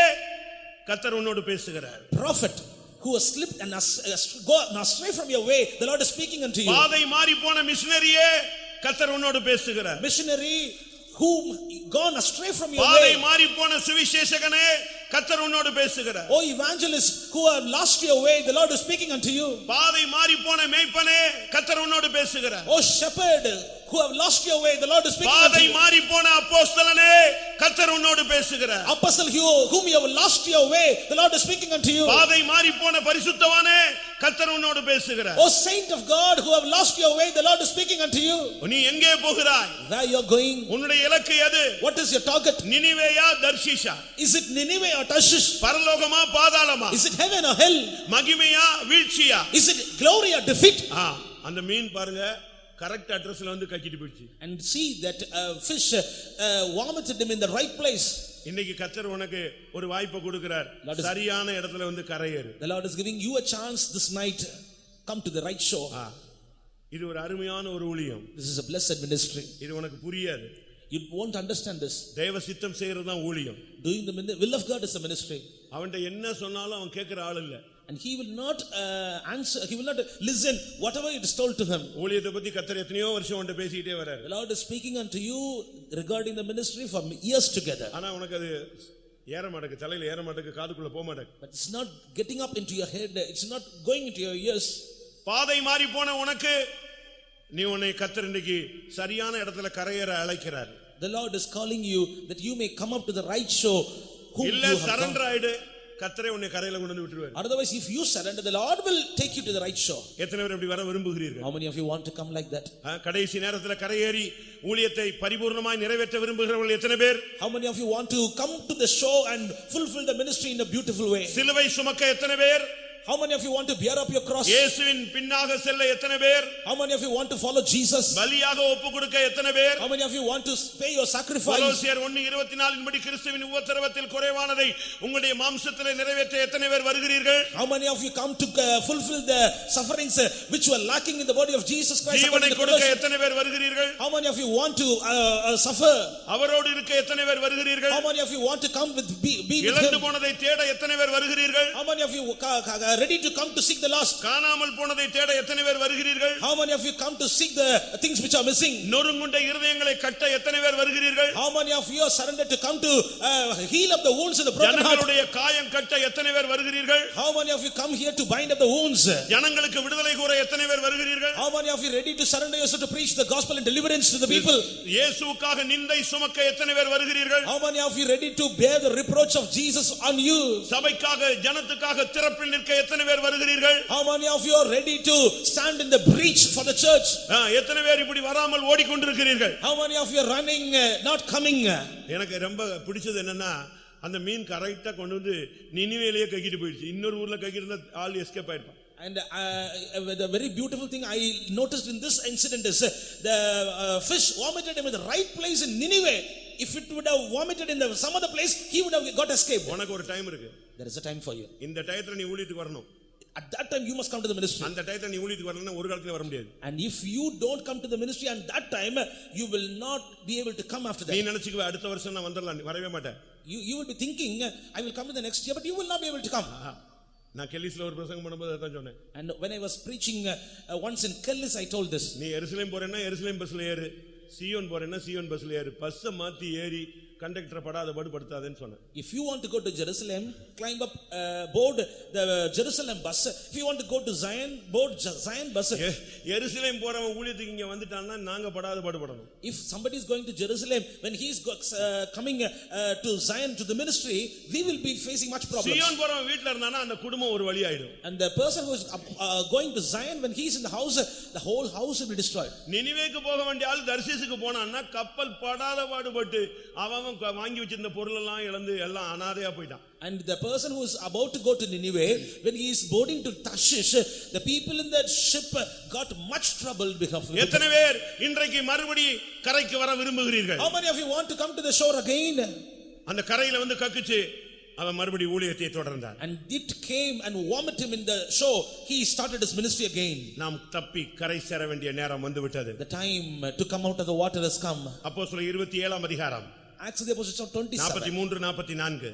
கர்த்தர் உன்னோடு பேசுகிறார். prophet who has slipped and gone astray from your way. The Lord is speaking unto you. பாதை மாறி போன மிஷனரியே கர்த்தர் உன்னோடு பேசுகிறார். Missionary whom gone astray from your பாதை way. மாறி போன சுவிசேஷகனே கர்த்தர் உன்னோடு பேசுகிறார். Oh evangelist who have lost your way, the Lord is speaking unto you. பாதை மாறி போன மேய்ப்பனே கர்த்தர் உன்னோடு பேசுகிறார். Oh shepherd who have lost your way, the Lord is speaking unto பாதை you. மாறி போன அப்போஸ்தலனே கர்த்தர் உன்னோடு பேசுகிறார். Apostle whom you have lost your way, the Lord is speaking unto you. பாதை மாறி போன பரிசுத்தவானே கர்த்தர் உன்னோடு பேசுகிறார். Oh saint of God who have lost your way, the Lord is speaking unto you. நீ எங்கே போகிறாய்? Where you are going? உன்னுடைய இலக்கு எது? What is your target? நினிவேயா தர்ஷீஷா? Is it Nineveh or Tarshish? பரலோகமா பாதாளமா? Is it heaven or hell? மகிமையா வீழ்ச்சியா? Is it glory or defeat? அந்த மீன் பாருங்க correct அட்ரஸ்ல வந்து கக்கிட்டு போயிடுச்சு. And see that fish vomited him in the right place. இன்னைக்கு கர்த்தர் உனக்கு ஒரு வாய்ப்பை கொடுக்கிறார். சரியான இடத்துல வந்து கரையேறு. The Lord is giving you a chance this night. Come to the right shore. இது ஒரு அருமையான ஒரு ஊழியம். This is a blessed ministry. இது உனக்கு புரியாது. You won't understand this. தேவ சித்தம் செய்யறது தான் ஊழியம். Doing the will of God is a ministry. அவன்ட்ட என்ன சொன்னாலும் அவன் கேட்கிற ஆள் இல்ல. And he will not answer, he will not listen whatever it is told to him. ஊழியத்தை பத்தி கர்த்தர் எத்தனையோ வருஷம் உன்கிட்ட பேசிட்டே வராரு. The Lord is speaking unto you regarding the ministry for years together. ஆனா உனக்கு அது ஏற மாட்டேங்குது, தலையில ஏற மாட்டேங்குது, காதுக்குள்ள போக மாட்டேங்குது. But it's not getting up into your head, it's not going into your ears. பாதை மாறி போன உனக்கு நீ உன்னை கர்த்தர் இன்னைக்கு சரியான இடத்துல கரையேற அழைக்கிறார். The Lord is calling you that you may come up to the right shore. இல்ல சரண்டர் ஆயிடு, கர்த்தரே உன்னை கரையில கொண்டு வந்து விட்டுருவார். Otherwise if you surrender, the Lord will take you to the right shore. எத்தனை பேர் இப்படி வர விரும்புகிறீர்கள்? How many of you want to come like that? கடைசி நேரத்துல கரையேறி ஊழியத்தை பரிபூர்ணமாய் நிறைவேற்ற விரும்புகிறவர்கள் எத்தனை பேர்? How many of you want to come to the shore and fulfill the ministry in a beautiful way? சிலுவை சுமக்க எத்தனை பேர் How many of you want to bear up your cross? இயேசுவின் பின்னாக செல்ல எத்தனை பேர்? How many of you want to follow Jesus? பலியாக ஒப்பு கொடுக்க எத்தனை பேர்? How many of you want to pay your sacrifice? கொலோசியர் 1:24 இன்படி கிறிஸ்துவின் உபத்திரவத்தில் குறைவானதை உங்களுடைய மாம்சத்திலே நிறைவேற்ற எத்தனை பேர் வருகிறீர்கள்? How many of you come to fulfill the sufferings which were lacking in the body of Jesus Christ? ஜீவனை கொடுக்க எத்தனை பேர் வருகிறீர்கள்? How many of you want to suffer? அவரோடு இருக்க எத்தனை பேர் வருகிறீர்கள்? How many of you want to come with be with இழந்து him? போனதை தேட எத்தனை பேர் வருகிறீர்கள்? How many of you ready to come to seek the lost? காணாமல் போனதை தேட எத்தனை பேர் வருகிறீர்கள்? How many of you come to seek the things which are missing? நொறுங்குண்ட இருதயங்களை கட்ட எத்தனை பேர் வருகிறீர்கள்? How many of you are surrendered to come to heal up the wounds in the broken heart? ஜனங்களுடைய காயம் கட்ட எத்தனை பேர் வருகிறீர்கள்? How many of you come here to bind up the wounds? ஜனங்களுக்கு விடுதலை கூற எத்தனை பேர் வருகிறீர்கள்? How many of you ready to surrender yourself to preach the gospel and deliverance to the people? இயேசுவுக்காக நிந்தை சுமக்க எத்தனை பேர் வருகிறீர்கள்? How many of you ready to bear the reproach of Jesus on you? சபைக்காக ஜனத்துக்காக திறப்பில் நிற்க எத்தனை பேர் வருகிறீர்கள்? How many of you are ready to stand in the breach for the church? எத்தனை பேர் இப்படி வராமல் ஓடிக்கொண்டிருக்கிறீர்கள்? How many of you are running not coming? எனக்கு ரொம்ப பிடிச்சது என்னன்னா அந்த மீன் கரெக்ட்டா கொண்டு வந்து நினிவேலயே கக்கிட்டு போயிடுச்சு. இன்னொரு ஊர்ல கக்கிருந்தா ஆள் escape ஆயிருப்பான். And the very beautiful thing I noticed in this incident is the fish vomited him in the right place in Nineveh. If it would have vomited in some other place, he would have got escape. உனக்கு ஒரு time இருக்கு. There is a time for you. இந்த டயத்துல நீ ஊழியத்துக்கு வரணும். At that time you must come to the ministry. அந்த டயத்துல நீ ஊழியத்துக்கு வரலனா ஒரு காலத்துல வர முடியாது. And if you don't come to the ministry and that time, you will not be able to come after that. நீ நினைச்சுக்க அடுத்த வருஷம் நான் வந்துறலாம், வரவே மாட்டேன். You will be thinking I will come in the next year, but you will not be able to come. நான் கெல்லிஸ்ல ஒரு பிரசங்கம் பண்ணும்போது அதான் சொன்னேன். And when I was preaching once in Kellis, I told this. நீ எருசலேம் போறேன்னா எருசலேம் பஸ்ல ஏறு, சீயோன் போறேன்னா சீயோன் பஸ்ல ஏறு, பஸ்ஸை மாத்தி ஏறி கண்டக்டர் படாத பாடு படுத்தாதேன்னு சொன்னேன். If you want to go to Jerusalem, climb up board the Jerusalem bus. If you want to go to Zion, board Zion bus. எருசலேம் போறவன் ஊழியத்துக்கு இங்க வந்துட்டான்னா நாங்க படாத பாடு படணும். If somebody is going to Jerusalem, when he is coming to Zion to the ministry, we will be facing much problems. சீயோன் போறவன் வீட்ல இருந்தானா அந்த குடும்பம் ஒரு வழி ஆயிடும். And the person who is going to Zion, when he is in the house, the whole house will be destroyed. நினிவேக்கு போக வேண்டிய ஆள் தர்சீசுக்கு போனான்னா கப்பல் படாத பாடுபட்டு அவன் வாங்கி வச்சிருந்த பொருள் எல்லாம் இழந்து எல்லாம் அனாதையா போயிட்டான். And the person who is about to go to Nineveh, when he is boarding to Tarshish, the people in that ship got much trouble because of it. எத்தனை பேர் இன்றைக்கு மறுபடி கரைக்கு வர விரும்புகிறீர்கள்? How many of you want to come to the shore again? அந்த கரையில வந்து கக்குச்சு அவன் மறுபடி ஊழியத்தை தொடர்ந்தான். And it came and vomited him in the shore. He started his ministry again. நாம் தப்பி கரை சேர வேண்டிய நேரம் வந்து விட்டது. The time to come out of the water has come. அப்போஸ்தலர் 27 அதிகாரம் Acts of the Apostles 27 43 44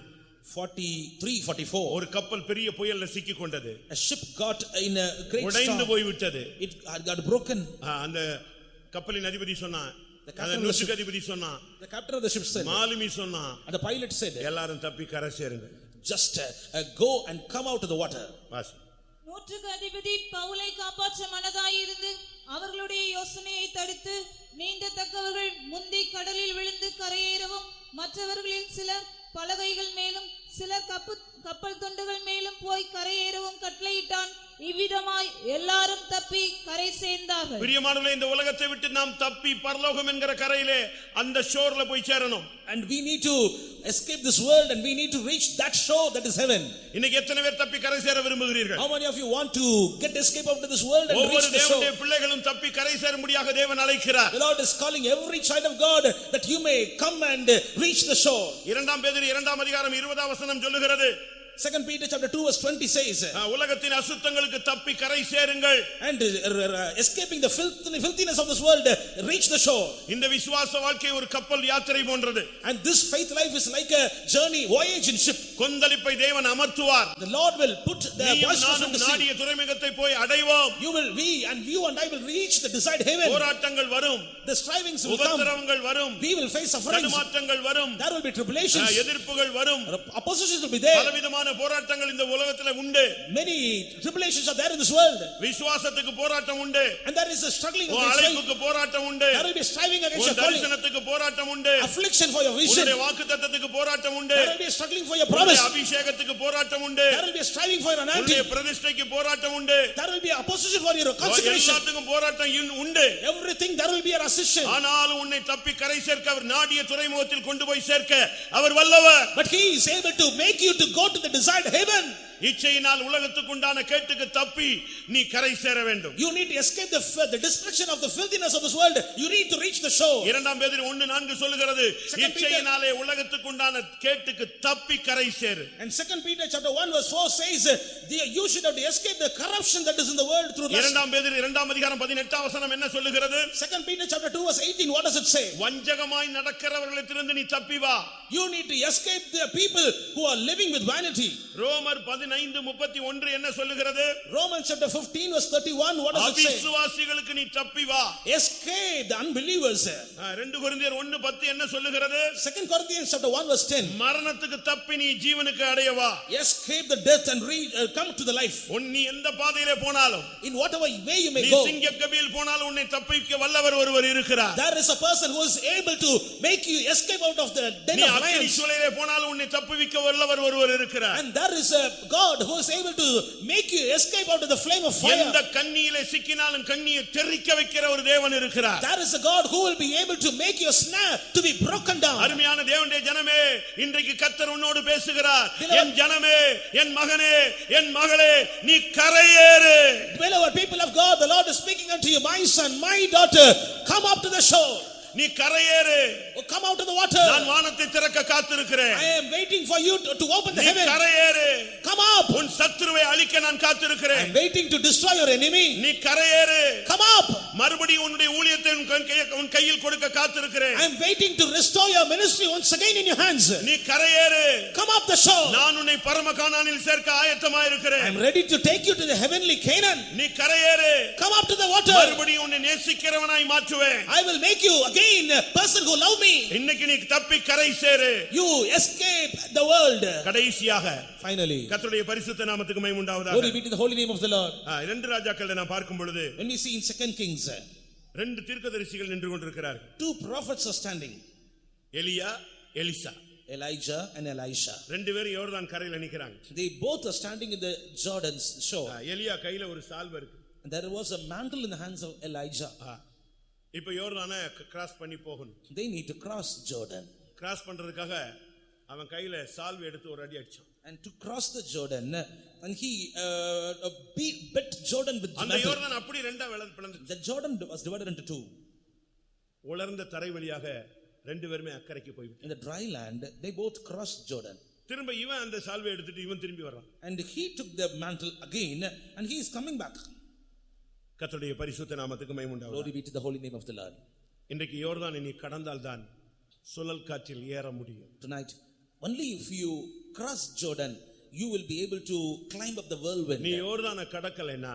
43 44. ஒரு கப்பல் பெரிய புயல்ல சிக்கி கொண்டது. A ship got in a great உடைந்து storm. போய் விட்டது. It got broken. அந்த கப்பலின் அதிபதி சொன்னான், The captain அந்த of the ship- நூற்றுக்கு அதிபதி சொன்னான், The captain of the ship said, மாலுமி சொன்னான், and the pilot said, எல்லாரும் தப்பி கரை சேருங்க. just go and come out of the water. வாசி. நூற்றுக்கு அதிபதி பவுலை காப்பாற்ற மனதாயிருந்து அவர்களுடைய யோசனையை தடுத்து நீந்தத்தக்கவர்கள் முந்தி கடலில் விழுந்து கரையேறவும் மற்றவர்களில் சிலர் பலகைகள் மேலும் சிலர் கப்பல் துண்டுகள் மேலும் போய் கரையேறவும் கட்டளையிட்டான். இவ்விதமாய் எல்லாரும் தப்பி கரை சேர்ந்தார்கள். பிரியமானவர்களே, இந்த உலகத்தை விட்டு நாம் தப்பி பரலோகம் என்கிற கரையிலே அந்த ஷோர்ல போய் சேரணும். And we need to escape this world and we need to reach that shore that is heaven. இன்னைக்கு எத்தனை பேர் தப்பி கரை சேர விரும்புகிறீர்கள்? How many of you want to get escape out of this world and reach ஒவ்வொரு the shore? தேவனுடைய பிள்ளைகளும் தப்பி கரை சேரும்படியாக தேவன் அழைக்கிறார். The Lord is calling every child of God that you may come and reach the shore. 2 பேதுரு 2 அதிகாரம் 20 வசனம் சொல்லுகிறது. 2 Peter chapter 2 verse 20 says, உலகத்தின் அசுத்தங்களுக்கு தப்பி கரை சேருங்கள். and escaping the filthiness of this world, reach the shore. இந்த விசுவாச வாழ்க்கை ஒரு கப்பல் யாத்திரை போன்றது. And this faith life is like a journey, voyage in ship. கொந்தளிப்பை தேவன் அமர்த்துவார். The Lord will put the boisterous in the sea. நாடிய துறைமுகத்தை போய் அடைவோம். You and I will reach the desired heaven. போராட்டங்கள் வரும், The strivings will come. உபத்திரவங்கள் வரும், We will face sufferings. தடுமாற்றங்கள் வரும், There will be tribulations. எதிர்ப்புகள் வரும், Oppositions will be there. பலவிதமான போராட்டங்கள் இந்த உலகத்துல உண்டு. Many tribulations are there in this world. விசுவாசத்துக்கு போராட்டம் உண்டு. And there is a struggling உன் against faith. அழைப்புக்கு போராட்டம் உண்டு. There will be striving against உன் your calling. தரிசனத்துக்கு போராட்டம் உண்டு. Affliction for your vision. உன்னுடைய வாக்குத்தத்தத்துக்கு போராட்டம் உண்டு. There will be a struggling for your உன்னுடைய promise. அபிஷேகத்துக்கு போராட்டம் உண்டு. There will be a striving for your உன்னுடைய anointing. பிரதிஷ்டைக்கு போராட்டம் உண்டு. There will be a opposition for your consecration. எல்லாத்துக்கும் போராட்டம் உண்டு. Everything there will be a resistance. ஆனாலும் உன்னை தப்பி கரை சேர்க்க அவர் நாடிய துறைமுகத்தில் கொண்டு போய் சேர்க்க அவர் வல்லவர். But he is able to make you to go to the desired heaven. இச்சையினால் உலகத்துக்கு உண்டான கேட்டுக்கு தப்பி நீ கரை சேர வேண்டும். You need to escape the destruction of the filthiness of this world. You need to reach the shore. இரண்டாம் பேதுரு 1:4 சொல்லுகிறது இச்சையினாலே உலகத்துக்கு உண்டான கேட்டுக்கு தப்பி கரை சேரு. And 2 Peter chapter 1 verse 4 says you should have to escape the corruption that is in the world through lust. இரண்டாம் பேதுரு 2ஆம் அதிகாரம் 18ஆம் வசனம் என்ன சொல்லுகிறது? 2 Peter chapter 2 verse 18, what does it say? வஞ்சகமாய் நடக்கிறவர்களிடத்திலிருந்து நீ தப்பி வா. You need to escape the people who are living with vanity. ரோமர் 15:31 என்ன சொல்லுகிறது? Romans chapter 15 verse 31, what does it say? அவிசுவாசிகளுக்கு நீ தப்பி வா. Escape the unbelievers. 2 கொரிந்தியர் 1:10 என்ன சொல்லுகிறது? 2 Corinthians chapter 1 verse 10, மரணத்துக்கு தப்பி நீ ஜீவனுக்கு அடைய வா. escape the death and come to the life. நீ எந்த பாதையிலே போனாலும், In whatever way you may நீ go, சிங்கக்கபியில் போனாலும் உன்னை தப்பிக்க வல்லவர் ஒருவர் இருக்கிறார். there is a person who is able to make you escape out of the den நீ of அக்கினி lions. சூளையிலே போனாலும் உன்னை தப்புவிக்க வல்லவர் ஒருவர் இருக்கிறார். And there is a God who is able to make you escape out of the flame of fire. எந்த கண்ணியிலே சிக்கினாலும் கண்ணியை தெறிக்க வைக்கிற ஒரு தேவன் இருக்கிறார். There is a God who will be able to make your snare to be broken down. அருமையான தேவனுடைய ஜனமே, இன்றைக்கு கர்த்தர் உன்னோடு பேசுகிறார். என் ஜனமே, என் மகனே, என் மகளே, நீ கரையேறு. Beloved people of God, the Lord is speaking unto you, my son, my daughter, come up to the shore. நீ கரையேறு. Come out of the water. நான் வானத்தை திறக்க காத்திருக்கிறேன். I am waiting for you to open the நீ heaven. கரையேறு. Come up. உன் சத்துருவை அழிக்க நான் I காத்திருக்கிறேன். am waiting to destroy your enemy. நீ கரையேறு. Come up. மறுபடியும் உன்னுடைய ஊழியத்தை உன் கையில் கொடுக்க காத்திருக்கிறேன். I am waiting to restore your ministry once again in your hands. நீ கரையேறு. Come up the shore. நான் உன்னை பரம கானானில் சேர்க்க ஆயத்தமாய் இருக்கிறேன். I am ready to take you to the heavenly Canaan. நீ கரையேறு. Come up to the water. மறுபடியும் உன்னை நேசிக்கிறவனாய் மாற்றுவேன். I will make you again a person who love me. இன்னைக்கு நீ தப்பி கரை சேரு. You escape the world. கடைசியாக Finally, கர்த்தருடைய பரிசுத்த நாமத்துக்கு மகிமை உண்டாவதாக. glory be to the holy name of the Lord. இரண்டு ராஜாக்களை நான் பார்க்கும் பொழுது When we see in 2 Kings, ரெண்டு தீர்க்கதரிசிகள் நின்று கொண்டிருக்கிறார்கள். 2 prophets are standing, எலியா, எலிசா. Elijah and Elisha. ரெண்டு பேரும் யோர்தான் கரையில நிக்கிறாங்க. They both are standing in the Jordan's shore. எலியா கையில ஒரு சால்வை இருக்கு. And there was a mantle in the hands of Elijah. இப்ப யோர்தானை கிராஸ் பண்ணி போகணும். They need to cross Jordan. Cross பண்றதுக்காக அவன் கையில சால்வை எடுத்து ஒரு அடி அடிச்சான். And to cross the Jordan, and he bit Jordan with the அந்த mantle. யோர்தான் அப்படி ரெண்டா பிளந்துச்சு. The Jordan was divided into 2. உலர்ந்த தரை வழியாக ரெண்டு பேருமே அக்கறைக்கு போய்விட்டாங்க. In the dry land, they both crossed Jordan. திரும்ப இவன் அந்த சால்வை எடுத்துட்டு இவன் திரும்பி வர்றான். And he took the mantle again, and he is coming back. கர்த்தருடைய பரிசுத்த நாமத்துக்கு மகிமை உண்டாவதாக. Glory be to the holy name of the Lord. இன்றைக்கு யோர்தானை நீ கடந்தால் தான் சுழல் காற்றில் ஏற முடியும். Tonight, only if you cross Jordan, you will be able to climb up the whirlwind. நீ யோர்தானை கடக்கலைனா,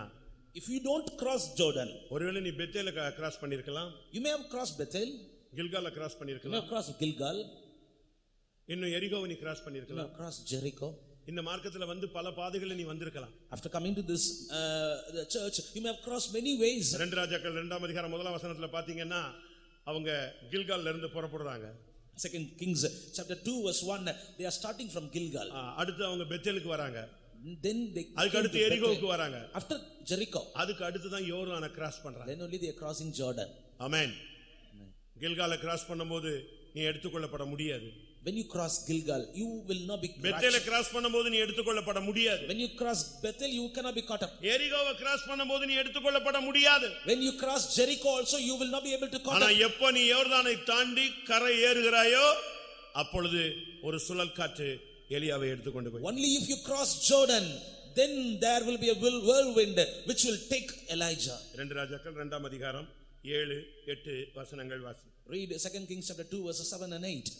If you don't cross Jordan, ஒருவேளை நீ பெத்தேல கிராஸ் பண்ணிருக்கலாம், you may have crossed Bethel, கில்கால கிராஸ் you may பண்ணிருக்கலாம், have crossed Gilgal, இன்னும் எரிகோவை நீ கிராஸ் you may பண்ணிருக்கலாம். have crossed Jericho. இந்த மார்க்கத்துல வந்து பல பாதைகளை நீ வந்திருக்கலாம். After coming to this the church, you may have crossed many ways. ரெண்டு ராஜாக்கள் 2ஆம் அதிகாரம் 1ஆம் வசனத்துல பாத்தீங்கன்னா அவங்க கில்கால்ல இருந்து புறப்படுறாங்க. 2 Kings chapter 2 verse 1, they are starting from Gilgal. அடுத்து அவங்க பெத்தேலுக்கு வராங்க. Then they அதுக்கு அடுத்து came to எரிகோவுக்கு Bethel. வராங்க. After Jericho, அதுக்கு அடுத்து தான் யோர்தானை கிராஸ் பண்றாங்க. then only they are crossing Jordan. ஆமென். கில்கால கிராஸ் பண்ணும்போது நீ எடுத்துக்கொள்ளப்பட முடியாது. When you cross Gilgal, you will not be பெத்தேல கிராஸ் பண்ணும்போது நீ எடுத்துக்கொள்ளப்பட முடியாது. When you cross Bethel, you cannot be caught up. எரிகோவை கிராஸ் பண்ணும்போது நீ எடுத்துக்கொள்ளப்பட முடியாது. When you cross Jericho also, you will not be able to caught ஆனா up. எப்ப நீ யோர்தானை தாண்டி கரை ஏறுகிறாயோ அப்பொழுது ஒரு சுழல் காற்று எலியாவை எடுத்துக்கொண்டு போய். Only if you cross Jordan, then there will be a whirlwind which will take Elijah. ரெண்டு ராஜாக்கள் 2ஆம் அதிகாரம் 7, 8 வசனங்கள் வாசி. Read 2 Kings chapter 2 verses 7 and 8.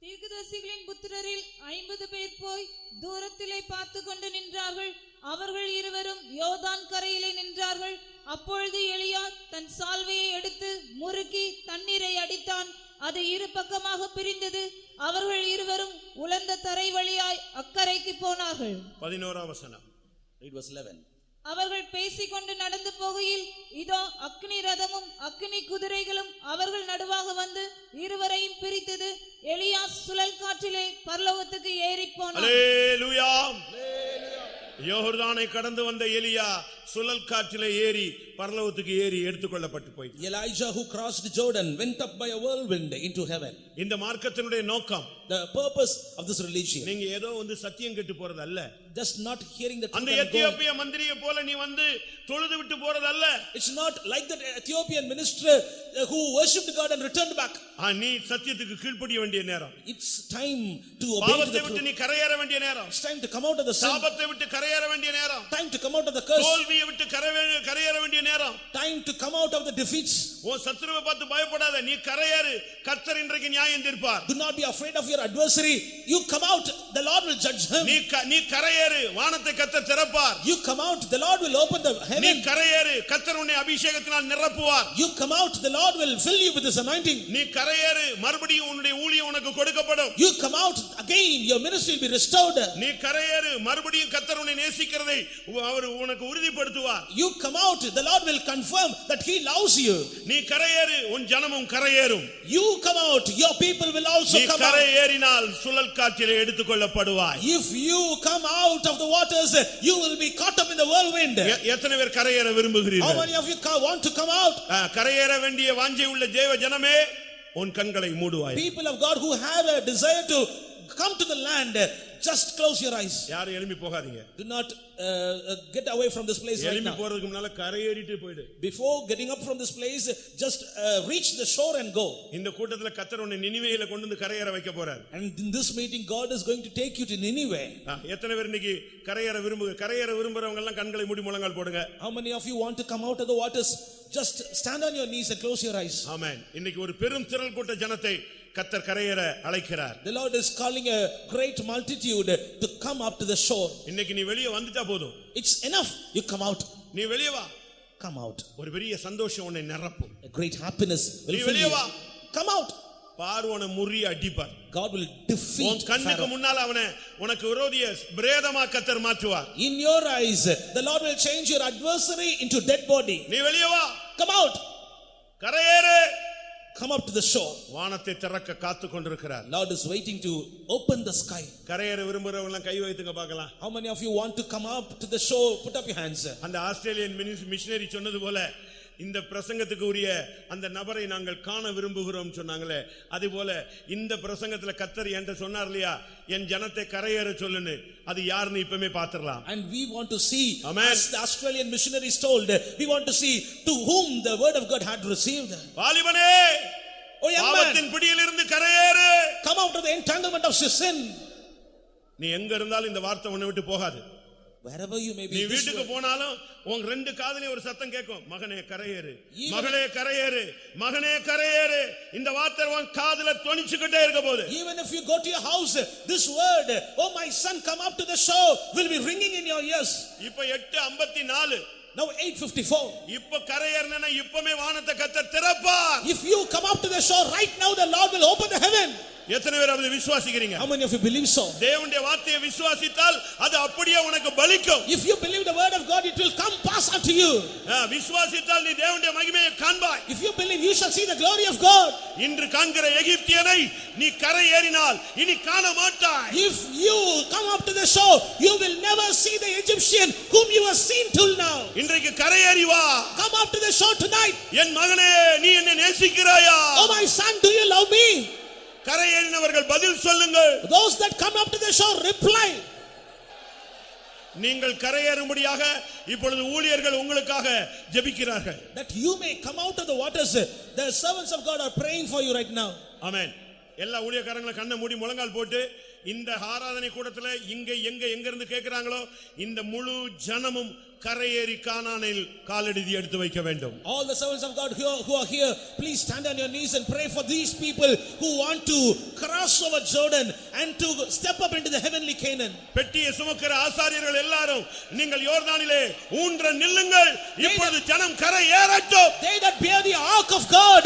தீர்க்கதரிசிகளின் புத்திரரில் 50 பேர் போய் தூரத்திலே பார்த்து கொண்டு நின்றார்கள். அவர்கள் இருவரும் யோர்தான் கரையிலே நின்றார்கள். அப்பொழுது எலியா தன் சால்வையை எடுத்து முறுக்கி தண்ணீரை அடித்தான். அது இரு பக்கமாக பிரிந்தது. அவர்கள் இருவரும் உலர்ந்த தரை வழியாய் அக்கரைக்கு போனார்கள். 11ஆம் வசனம். Read verse 11. அவர்கள் பேசிக்கொண்டு நடந்து போகையில் இதோ அக்னி ரதமும் அக்னி குதிரைகளும் அவர்கள் நடுவாக வந்து இருவரையும் பிரித்தது. எலியா சுழல் காற்றிலே பரலோகத்துக்கு ஏறி போனான். அல்லேலூயா. யோர்தானை கடந்து வந்த எலியா சுழல் காற்றிலே ஏறி பரலோகத்துக்கு ஏறி எடுத்துக்கொள்ளப்பட்டு போயிட்டு. Elijah, who crossed Jordan, went up by a whirlwind into heaven. இந்த மார்க்கத்தினுடைய நோக்கம், The purpose of this religion, நீங்க ஏதோ சத்தியம் கேட்டு போறது அல்ல. just not hearing the truth அந்த and going. எத்தியோப்பிய மந்திரியை போல நீ தொழுது விட்டு போறது அல்ல. It's not like that Ethiopian minister who worshipped God and returned back. நீ சத்தியத்துக்கு கீழ்ப்படிய வேண்டிய நேரம். It's time to obey to பாவத்தை the விட்டு truth. நீ கரையேற வேண்டிய நேரம். It's time to come out of the sin. சாபத்தை விட்டு கரையேற வேண்டிய நேரம். Time to come out of the curse. தோல்வியை விட்டு கரையேற வேண்டிய நேரம். Time to come out of the defeats. உன் சத்துருவை பார்த்து பயப்படாத, நீ கரையேறு. கர்த்தர் இன்றைக்கு நியாயம் தீர்ப்பார். Do not be afraid of your adversary. You come out, the Lord will judge him. நீ கரையேறு, வானத்தை கர்த்தர் திறப்பார். You come out, the Lord will open the நீ heaven. கரையேறு, கர்த்தர் உன்னை அபிஷேகத்தினால் நிரப்புவார். You come out, the Lord will fill you with his anointing. நீ கரையேறு, மறுபடியும் உன்னுடைய ஊழியம் உனக்கு கொடுக்கப்படும். You come out again, your ministry will be restored. நீ கரையேறு, மறுபடியும் கர்த்தர் உன்னை நேசிக்கிறதை அவர் உனக்கு உறுதிப்படுத்துவார். You come out, the Lord will confirm that he loves you. நீ கரையேறு, உன் ஜனமும் கரையேறும். You come out, your people will also நீ come out. கரையேறினால் சுழல் காற்றிலே எடுத்துக்கொள்ளப்படுவாய். If you come out of the waters, you will be caught up in the whirlwind. எத்தனை பேர் கரையேற How விரும்புகிறீர்கள்? many of you want to come out? கரையேற வேண்டிய வாஞ்சை உள்ள தேவ ஜனமே, உன் கண்களை மூடுவாய். People of God who have a desire to come to the land, just close your eyes. யாரும் எழும்பி போகாதீங்க. Do not get away from this place right எழும்பி now. போறதுக்கு முன்னால கரையேறிட்டு போயிடு. Before getting up from this place, just reach the shore and go. இந்த கூட்டத்துல கர்த்தர் உன்னை நினிவேயில கொண்டு வந்து கரையேற வைக்க போறார். And in this meeting, God is going to take you to Nineveh. எத்தனை பேர் இன்னைக்கு கரையேற விரும்புறவங்க எல்லாம் கண்களை மூடி முழங்கால் போடுங்க. How many of you want to come out of the waters? Just stand on your knees and close your eyes. ஆமென். இன்னைக்கு ஒரு பெரும் திரள் கூட்ட ஜனத்தை கர்த்தர் கரையேற அழைக்கிறார். The Lord is calling a great multitude to come up to the shore. இன்னைக்கு நீ வெளியே வந்துட்டா போதும். It's enough. You come out. நீ வெளியே வா. Come out. ஒரு பெரிய சந்தோஷம் உன்னை நிரப்பும். A great happiness will நீ fill வெளியே you. வா. Come out. பார்வோனை முறிய அடிப்பார். God will defeat உன் கண்ணுக்கு Pharaoh. முன்னால அவனை உனக்கு விரோதிய பிரேதமா கர்த்தர் மாற்றுவார். In your eyes, the Lord will change your adversary into dead body. நீ வெளியே வா. Come out. கரையேறு. Come up to the shore. வானத்தை திறக்க காத்து கொண்டிருக்கிறார். Lord is waiting to open the sky. கரையேற விரும்புறவங்க எல்லாம் கை வைத்துங்க பார்க்கலாம். How many of you want to come up to the shore? Put up your hands. அந்த ஆஸ்திரேலியன் மிஷனரி சொன்னது போல இந்த பிரசங்கத்துக்கு உரிய அந்த நபரை நாங்கள் காண விரும்புகிறோம் சொன்னாங்களே, அதுபோல இந்த பிரசங்கத்துல கர்த்தர் என்ற சொன்னார் இல்லையா, என் ஜனத்தை கரையேற சொல்லுன்னு, அது யாருன்னு இப்பமே பாத்துறலாம். And we want to see, Amen. as the Australian missionaries told, we want to see to whom the word of God had received. வாலிபனே, Oh young man, பாவத்தின் பிடியிலிருந்து கரையேறு. come out of the entanglement of sin. நீ எங்க இருந்தாலும் இந்த வார்த்தை உன்னை விட்டு போகாது. Wherever you may be, நீ this வீட்டுக்கு word- போனாலும் உன் ரெண்டு காதுலயும் ஒரு சத்தம் கேட்கும், மகனே கரையேறு, Even- மகளே கரையேறு, மகனே கரையேறு. இந்த வார்த்தை உன் காதுல தொனிச்சுக்கிட்டே இருக்க போகுது. even if you go to your house, this word, oh my son, come up to the shore, will be ringing in your ears. இப்ப 8:54. Now 8:54. இப்ப கரையேறனா இப்பமே வானத்தை கர்த்தர் திறப்பார். If you come up to the shore right now, the Lord will open the heaven. எத்தனை பேர் அதை விசுவாசிக்கிறீங்க? How many of you believe so? தேவனுடைய வார்த்தையை விசுவாசித்தால் அது அப்படியே உனக்கு பலிக்கும். If you believe the word of God, it will come pass unto you. விசுவாசித்தால் நீ தேவனுடைய மகிமையை காண்பாய். If you believe, you shall see the glory of God. இன்று காண்கிற எகிப்தியனை நீ கரையேறினால் இனி காண மாட்டாய். If you come up to the shore, you will never see the Egyptian whom you have seen till now. இன்றைக்கு கரையேறி வா. Come up to the shore tonight. என் மகனே, நீ என்னை நேசிக்கிறாயா? Oh my son, do you love me? கரையேறினவர்கள் பதில் சொல்லுங்கள். Those that come up to the shore, reply. நீங்கள் கரையேறும்படியாக இப்பொழுது ஊழியர்கள் உங்களுக்காக ஜெபிக்கிறார்கள். That you may come out of the waters. The servants of God are praying for you right now. ஆமென். எல்லா ஊழியக்காரங்களும் கண்ணை மூடி முழங்கால் போட்டு இந்த ஆராதனை கூடத்துல எங்க இருந்து கேக்குறாங்களோ இந்த முழு ஜனமும் கரையேறி கானானில் காலடி எடுத்து வைக்க வேண்டும். All the servants of God who are here, please stand on your knees and pray for these people who want to cross over Jordan and to step up into the heavenly Canaan. பெட்டியை சுமக்கிற ஆசாரியர்கள் எல்லாரும் நீங்கள் யோர்தானிலே ஊன்ற நில்லுங்கள். இப்பொழுது ஜனம் கரையேறட்டும். They that bear the ark of God,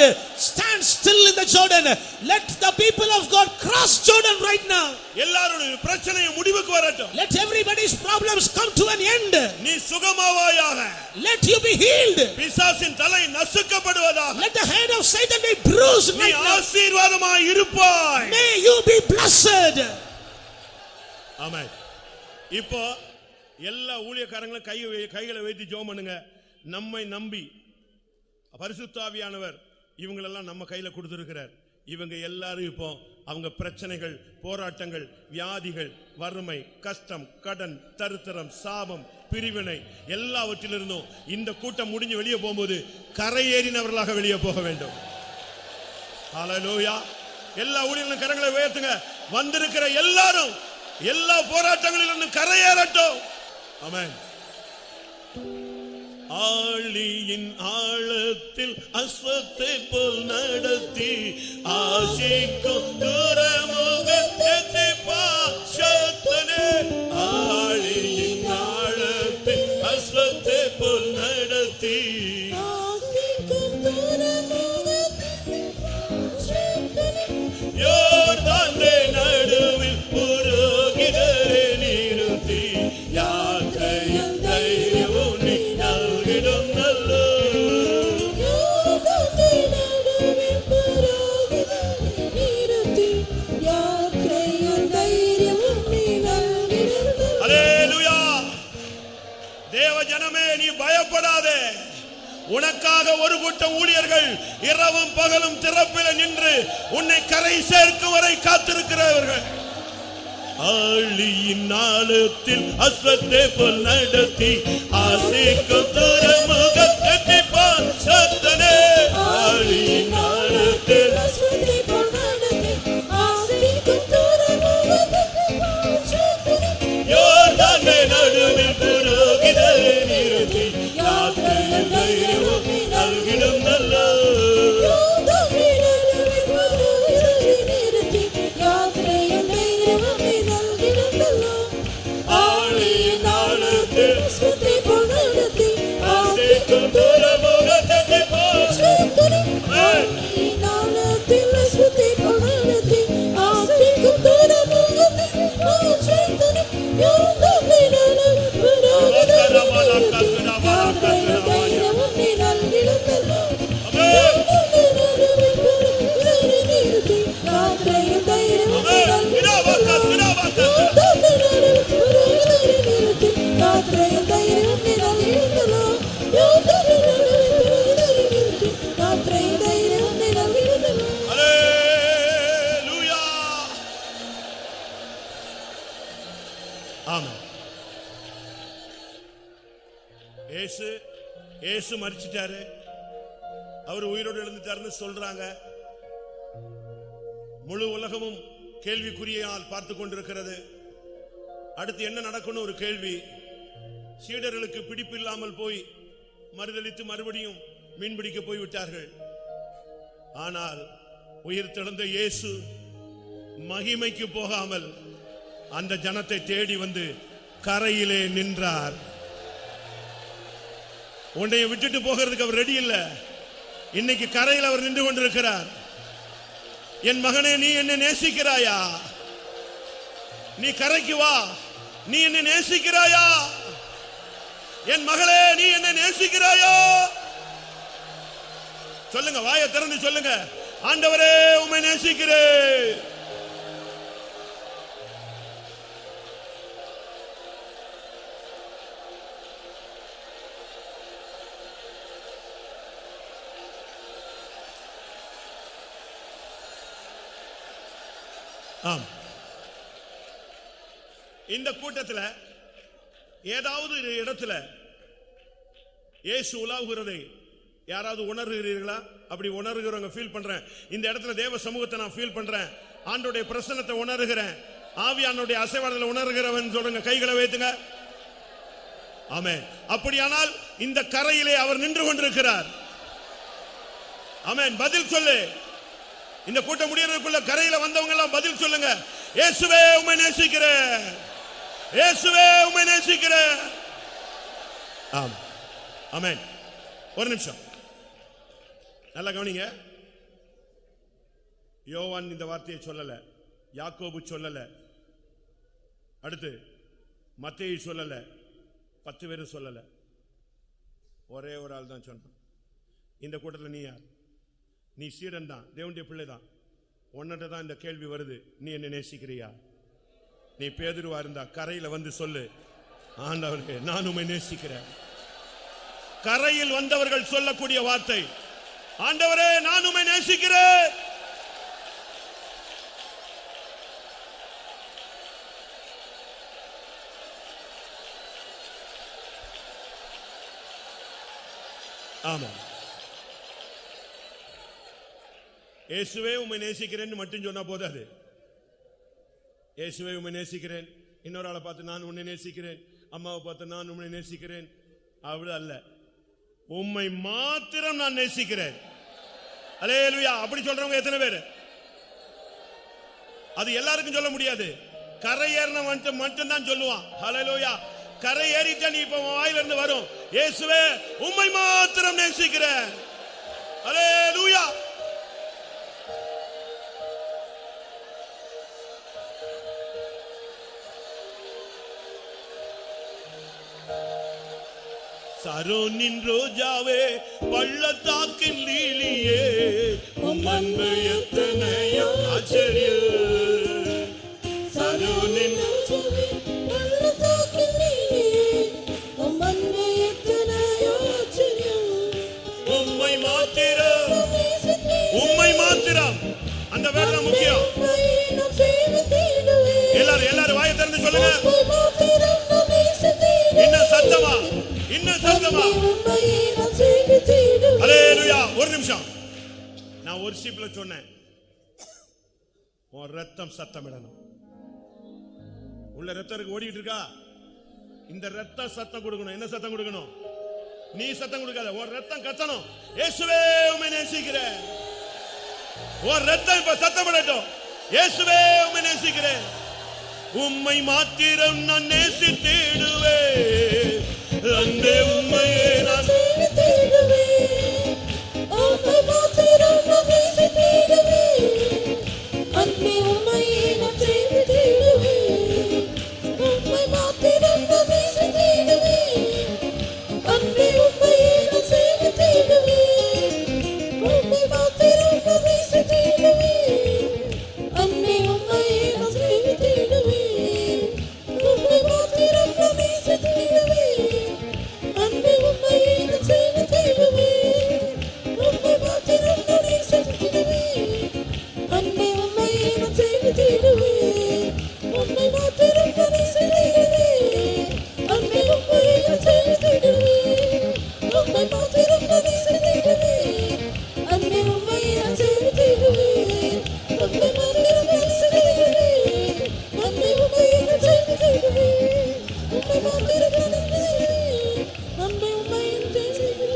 stand still in the Jordan. Let the people of God cross Jordan right now. எல்லாரோட பிரச்சனை முடிவுக்கு வரட்டும். Let everybody's problems come to an end. நீ சுகமாவாயாக. Let you be healed. பிசாசின் தலை நசுக்கப்படுவதாக. Let the head of Satan be bruised நீ right now. ஆசீர்வாதமாய் இருப்பாய். May you be blessed. ஆமென். இப்போ எல்லா ஊழியக்காரங்களும் கைகளை வைத்து ஜெபம் பண்ணுங்க. நம்மை நம்பி பரிசுத்த ஆவியானவர் இவங்களெல்லாம் நம்ம கையில கொடுத்திருக்கிறார். இவங்க எல்லாரும் இப்போ அவங்க பிரச்சனைகள், போராட்டங்கள், வியாதிகள், வறுமை, கஷ்டம், கடன், தரித்திரம், சாபம், பிரிவினை எல்லாவற்றிலிருந்தும் இந்த கூட்டம் முடிஞ்சு வெளியே போகும்போது கரையேறினவர்களாக வெளியே போக வேண்டும். ஹல்லேலூயா. எல்லா ஊழியர்களும் கரங்களை உயர்த்துங்க. வந்திருக்கிற எல்லாரும் எல்லா போராட்டங்களிலிருந்து கரையேறட்டும். ஆமென். ஆழியின் ஆழத்தில் அஸ்வத்தை போல் நடத்தி ஆசைக்கும் துறைமுகத்தை பாஷத்தனே. ஆழியின் ஆழத்தில் அஸ்வத்தை போல் நடத்தி யோர்தானே நடுவில் புரோகிதரை நிறுத்தி யாத்திரையில் தைரியமும் நீ நல்கிடும் நல்ல. ஹல்லேலூயா. தேவ ஜனமே, நீ பயப்படாதே. உனக்காக ஒரு கூட்டம் ஊழியர்கள் இரவும் பகலும் திறப்பில நின்று உன்னை கரை சேர்க்கும் வரை காத்திருக்கிறவர்கள். ஆழியின் ஆழத்தில் அஸ்வத்தை போல் நடத்தி ஆசைக்கும் துறைமுகத்தை பாஷத்தனே. ஆழியின் ஆழத்தில் அஸ்வத்தை போல் நடத்தி ஆசைக்கும் துறைமுகத்தை பாஷத்தனே. யோர்தானே நடுவில் புரோகிதரை நிறுத்தி யாத்திரையில் தைரியமும் நல்கிடும் நல்ல. ஆழியின் ஆழத்தில் அஸ்வத்தை போல் நடத்தி ஆசைக்கும் துறைமுகத்தை பாஷத்தனே. ஆழியின் ஆழத்தில் அஸ்வத்தை போல் நடத்தி ஆசைக்கும் துறைமுகத்தை பாஷத்தனே. யோர்தானே நடுவில் புரோகிதரை நிறுத்தி யாத்திரையில் தைரியமும் நீ நல்கிடும் நல்ல. ஹல்லேலூயா. ஆமென். இயேசு மரிச்சிட்டாரு, அவர் உயிரோடு எழுந்துட்டாருன்னு சொல்றாங்க. முழு உலகமும் கேள்விக்குறியால் பார்த்து கொண்டிருக்கிறது. அடுத்து என்ன நடக்கும்னு ஒரு கேள்வி. சீடர்களுக்கு பிடிப்பு இல்லாமல் போய் மறுதலித்து மறுபடியும் மீன்பிடிக்க போய்விட்டார்கள். ஆனால் உயிர் தெழுந்த இயேசு மகிமைக்கு போகாமல் அந்த ஜனத்தை தேடி வந்து கரையிலே நின்றார். உன்னை விட்டுட்டு போகிறதுக்கு அவர் ரெடி இல்ல. இன்னைக்கு கரையில் அவர் நின்று கொண்டிருக்கிறார். என் மகனே, நீ என்னை நேசிக்கிறாயா? நீ கரைக்கு வா. நீ என்னை நேசிக்கிறாயா? என் மகளே, நீ என்னை நேசிக்கிறாயா? சொல்லுங்க, வாயை திறந்து சொல்லுங்க, ஆண்டவரே உம்மை நேசிக்கிறேன். ஆம். இந்த கூட்டத்தில் ஏதாவது ஒரு இடத்துல இயேசு உலாவுகிறதை யாராவது உணர்கிறீர்களா? அப்படி உணர்கிறவங்க ஃபீல் பண்றேன். இந்த இடத்துல தேவ சமூகத்தை நான் ஃபீல் பண்றேன். ஆண்டவருடைய பிரசன்னத்தை உணர்கிறேன். ஆவியானுடைய அசைவாடலை உணர்கிறவன் சொல்லுங்க, கைகளை வைத்துங்க. ஆமென். அப்படியானால் இந்த கரையிலே அவர் நின்று கொண்டிருக்கிறார். ஆமென். பதில் சொல்லு. இந்த கூட்டம் முடியறதுக்குள்ள கரையில வந்தவங்க எல்லாம் பதில் சொல்லுங்க. இயேசுவே உம்மை நேசிக்கிறேன். இயேசுவே உம்மை நேசிக்கிறேன். ஆம். ஆமென். ஒரு நிமிஷம் நல்லா கவனிங்க. யோவான் இந்த வார்த்தையை சொல்லல, யாக்கோபு சொல்லல, அடுத்து மத்தேயு சொல்லல, 10 பேர் சொல்லல, ஒரே ஒரு ஆள் தான் சொன்னான். இந்த கூட்டத்தில் நீ யார்? நீ சீடன் தான், தேவனுடைய பிள்ளை தான். உன்னிட்ட தான் இந்த கேள்வி வருது, நீ என்ன நேசிக்கிறியா? நீ பேதுருவா இருந்தா கரையில வந்து சொல்லு, ஆண்டவரே நான் உம்மை நேசிக்கிறேன். கரையில் வந்தவர்கள் சொல்லக்கூடிய வார்த்தை, ஆண்டவரே நான் உம்மை நேசிக்கிறேன். ஆமா, இயேசுவே உம்மை நேசிக்கிறேன்னு மட்டும் சொன்னா போதாது. இயேசுவே உம்மை நேசிக்கிறேன், இன்னொரு ஆளை பார்த்து நான் உன்னை நேசிக்கிறேன், அம்மாவை பார்த்து நான் உன்னை நேசிக்கிறேன், அப்படி அல்ல. உம்மை மாத்திரம் நான் நேசிக்கிறேன். அல்லேலூயா. அப்படி சொல்றவங்க எத்தனை பேர்? அது எல்லாருக்கும் சொல்ல முடியாது. கரை ஏறின மட்டும் தான் சொல்லுவான். அல்லேலூயா. கரை ஏறிட்டா நீ இப்ப வாயில இருந்து வரும், இயேசுவே உம்மை மாத்திரம் நேசிக்கிறேன். அல்லேலூயா. சரோனின் ரோஜாவே, பள்ளத்தாக்கின் லீலியே, உம் அன்பு எத்தனையோ ஆச்சரியம். சரோனின் ரோஜாவே, பள்ளத்தாக்கின் லீலியே, உம் அன்பு எத்தனையோ ஆச்சரியம். உம்மை மாத்திரம், உம்மை மாத்திரம், அந்த வேலை முக்கியம். எல்லாரும் வாயை திறந்து சொல்லுங்க. இன்னும் சத்தமா, இன்னும் சத்தமா. அல்லேலூயா. ஒரு நிமிஷம், நான் ஒரு சீப்ல சொன்னேன், உன் ரத்தம் சத்தமிடணும். உள்ள ரத்தம் இருக்கு, ஓடிட்டு இருக்கா? இந்த ரத்தம் சத்தம் கொடுக்கணும். என்ன சத்தம் கொடுக்கணும்? நீ சத்தம் கொடுக்காத, உன் ரத்தம் கத்தணும். இயேசுவே உம்மை நேசிக்கிறேன். உன் ரத்தம் இப்ப சத்தமிடட்டும். இயேசுவே உம்மை நேசிக்கிறேன். உம்மை மாத்திரம் நான் நேசித்திடுவேன். அன்பே உம்மையே நான் நேசித்திடுவேன். உம்மை மாத்திரம் நான் நேசித்திடுவேன். அன்பே உம்மையே நான் நேசித்திடுவேன். உம்மை மாத்திரம் நான் நேசித்திடுவேன். அன்பே உம்மையே நான் நேசித்திடுவேன். உம்மை மாத்திரம் நான் நேசித்திடுவேன். அன்பே உம்மையே நான் நேசித்திடுவேன். உம்மை மாத்திரம் நான் நேசித்திடுவேன். அன்பே உம்மையே நான் நேசித்திடுவேன். உம்மை மாத்திரம் நான் நேசித்திடுவேன். அன்பே உம்மையே நான் நேசித்திடுவேன். உம்மை மாத்திரம் நான் நேசித்திடுவேன். அன்பே உம்மையே நான் நேசித்திடுவேன். உம்மை மாத்திரம் நான் நேசித்திடுவேன். அன்பே உம்மையே நான் நேசித்திடுவேன். உம்மை மாத்திரம் நான் நேசித்திடுவேன். அன்பே உம்மையே நான் நேசித்திடுவேன். உம்மை மாத்திரம் நான் நேசித்திடுவேன். அன்பே உம்மையே நான் நேசித்திடுவேன்.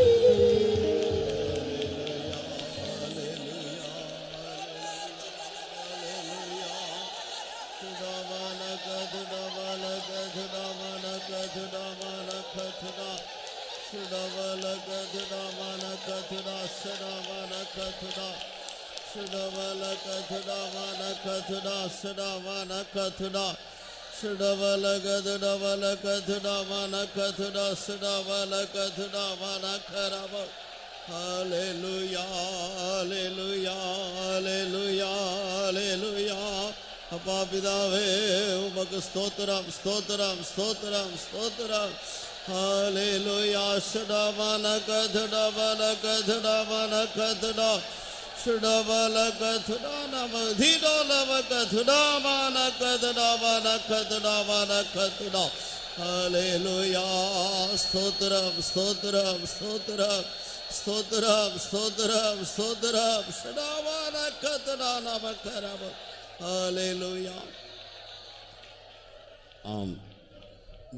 Hallelujah, hallelujah, hallelujah, hallelujah. அப்பா பிதாவே உமக்கு ஸ்தோத்திரம், ஸ்தோத்திரம், ஸ்தோத்திரம், ஸ்தோத்திரம். ஹalleluya. ஷடவன கதடவன கதடவன கதடா ஷடவல கதடா நமதிடலவ கதடவன கதடவன கதடவன கதடா. ஹalleluya. ஸ்தோத்திரம், ஸ்தோத்திரம், ஸ்தோத்திரம், ஸ்தோத்திரம், ஸ்தோத்திரம், ஸ்தோத்திரம். ஷடவன கதடா நமகரவ. ஹalleluya. ஆம்,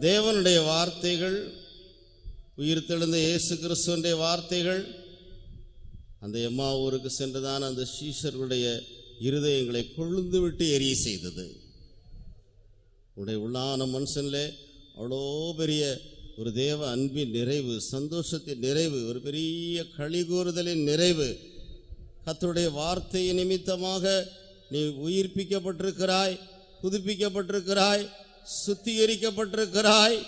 தேவனுடைய வார்த்தைகள், உயிர்த்தெழுந்த இயேசு கிறிஸ்துவினுடைய வார்த்தைகள் அந்த எம்மாவூருக்கு சென்றுதான் அந்த சீஷர்களுடைய இருதயங்களை கொழுந்து விட்டு எரிய செய்தது. உடைய உள்ளான மனுஷனிலே அவ்வளோ பெரிய ஒரு தேவ அன்பின் நிறைவு, சந்தோஷத்தின் நிறைவு, ஒரு பெரிய களிகூறுதலின் நிறைவு. கர்த்தருடைய வார்த்தை நிமித்தமாக நீ உயிர்ப்பிக்கப்பட்டிருக்கிறாய், புதுப்பிக்கப்பட்டிருக்கிறாய், சுத்திகரிக்கப்பட்டிருக்கிறாய்.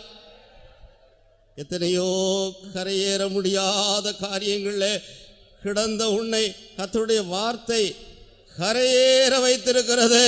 எத்தனையோ கரையேற முடியாத காரியங்களில் கிடந்த உன்னை கர்த்தருடைய வார்த்தை கரையேற வைத்திருக்கிறது.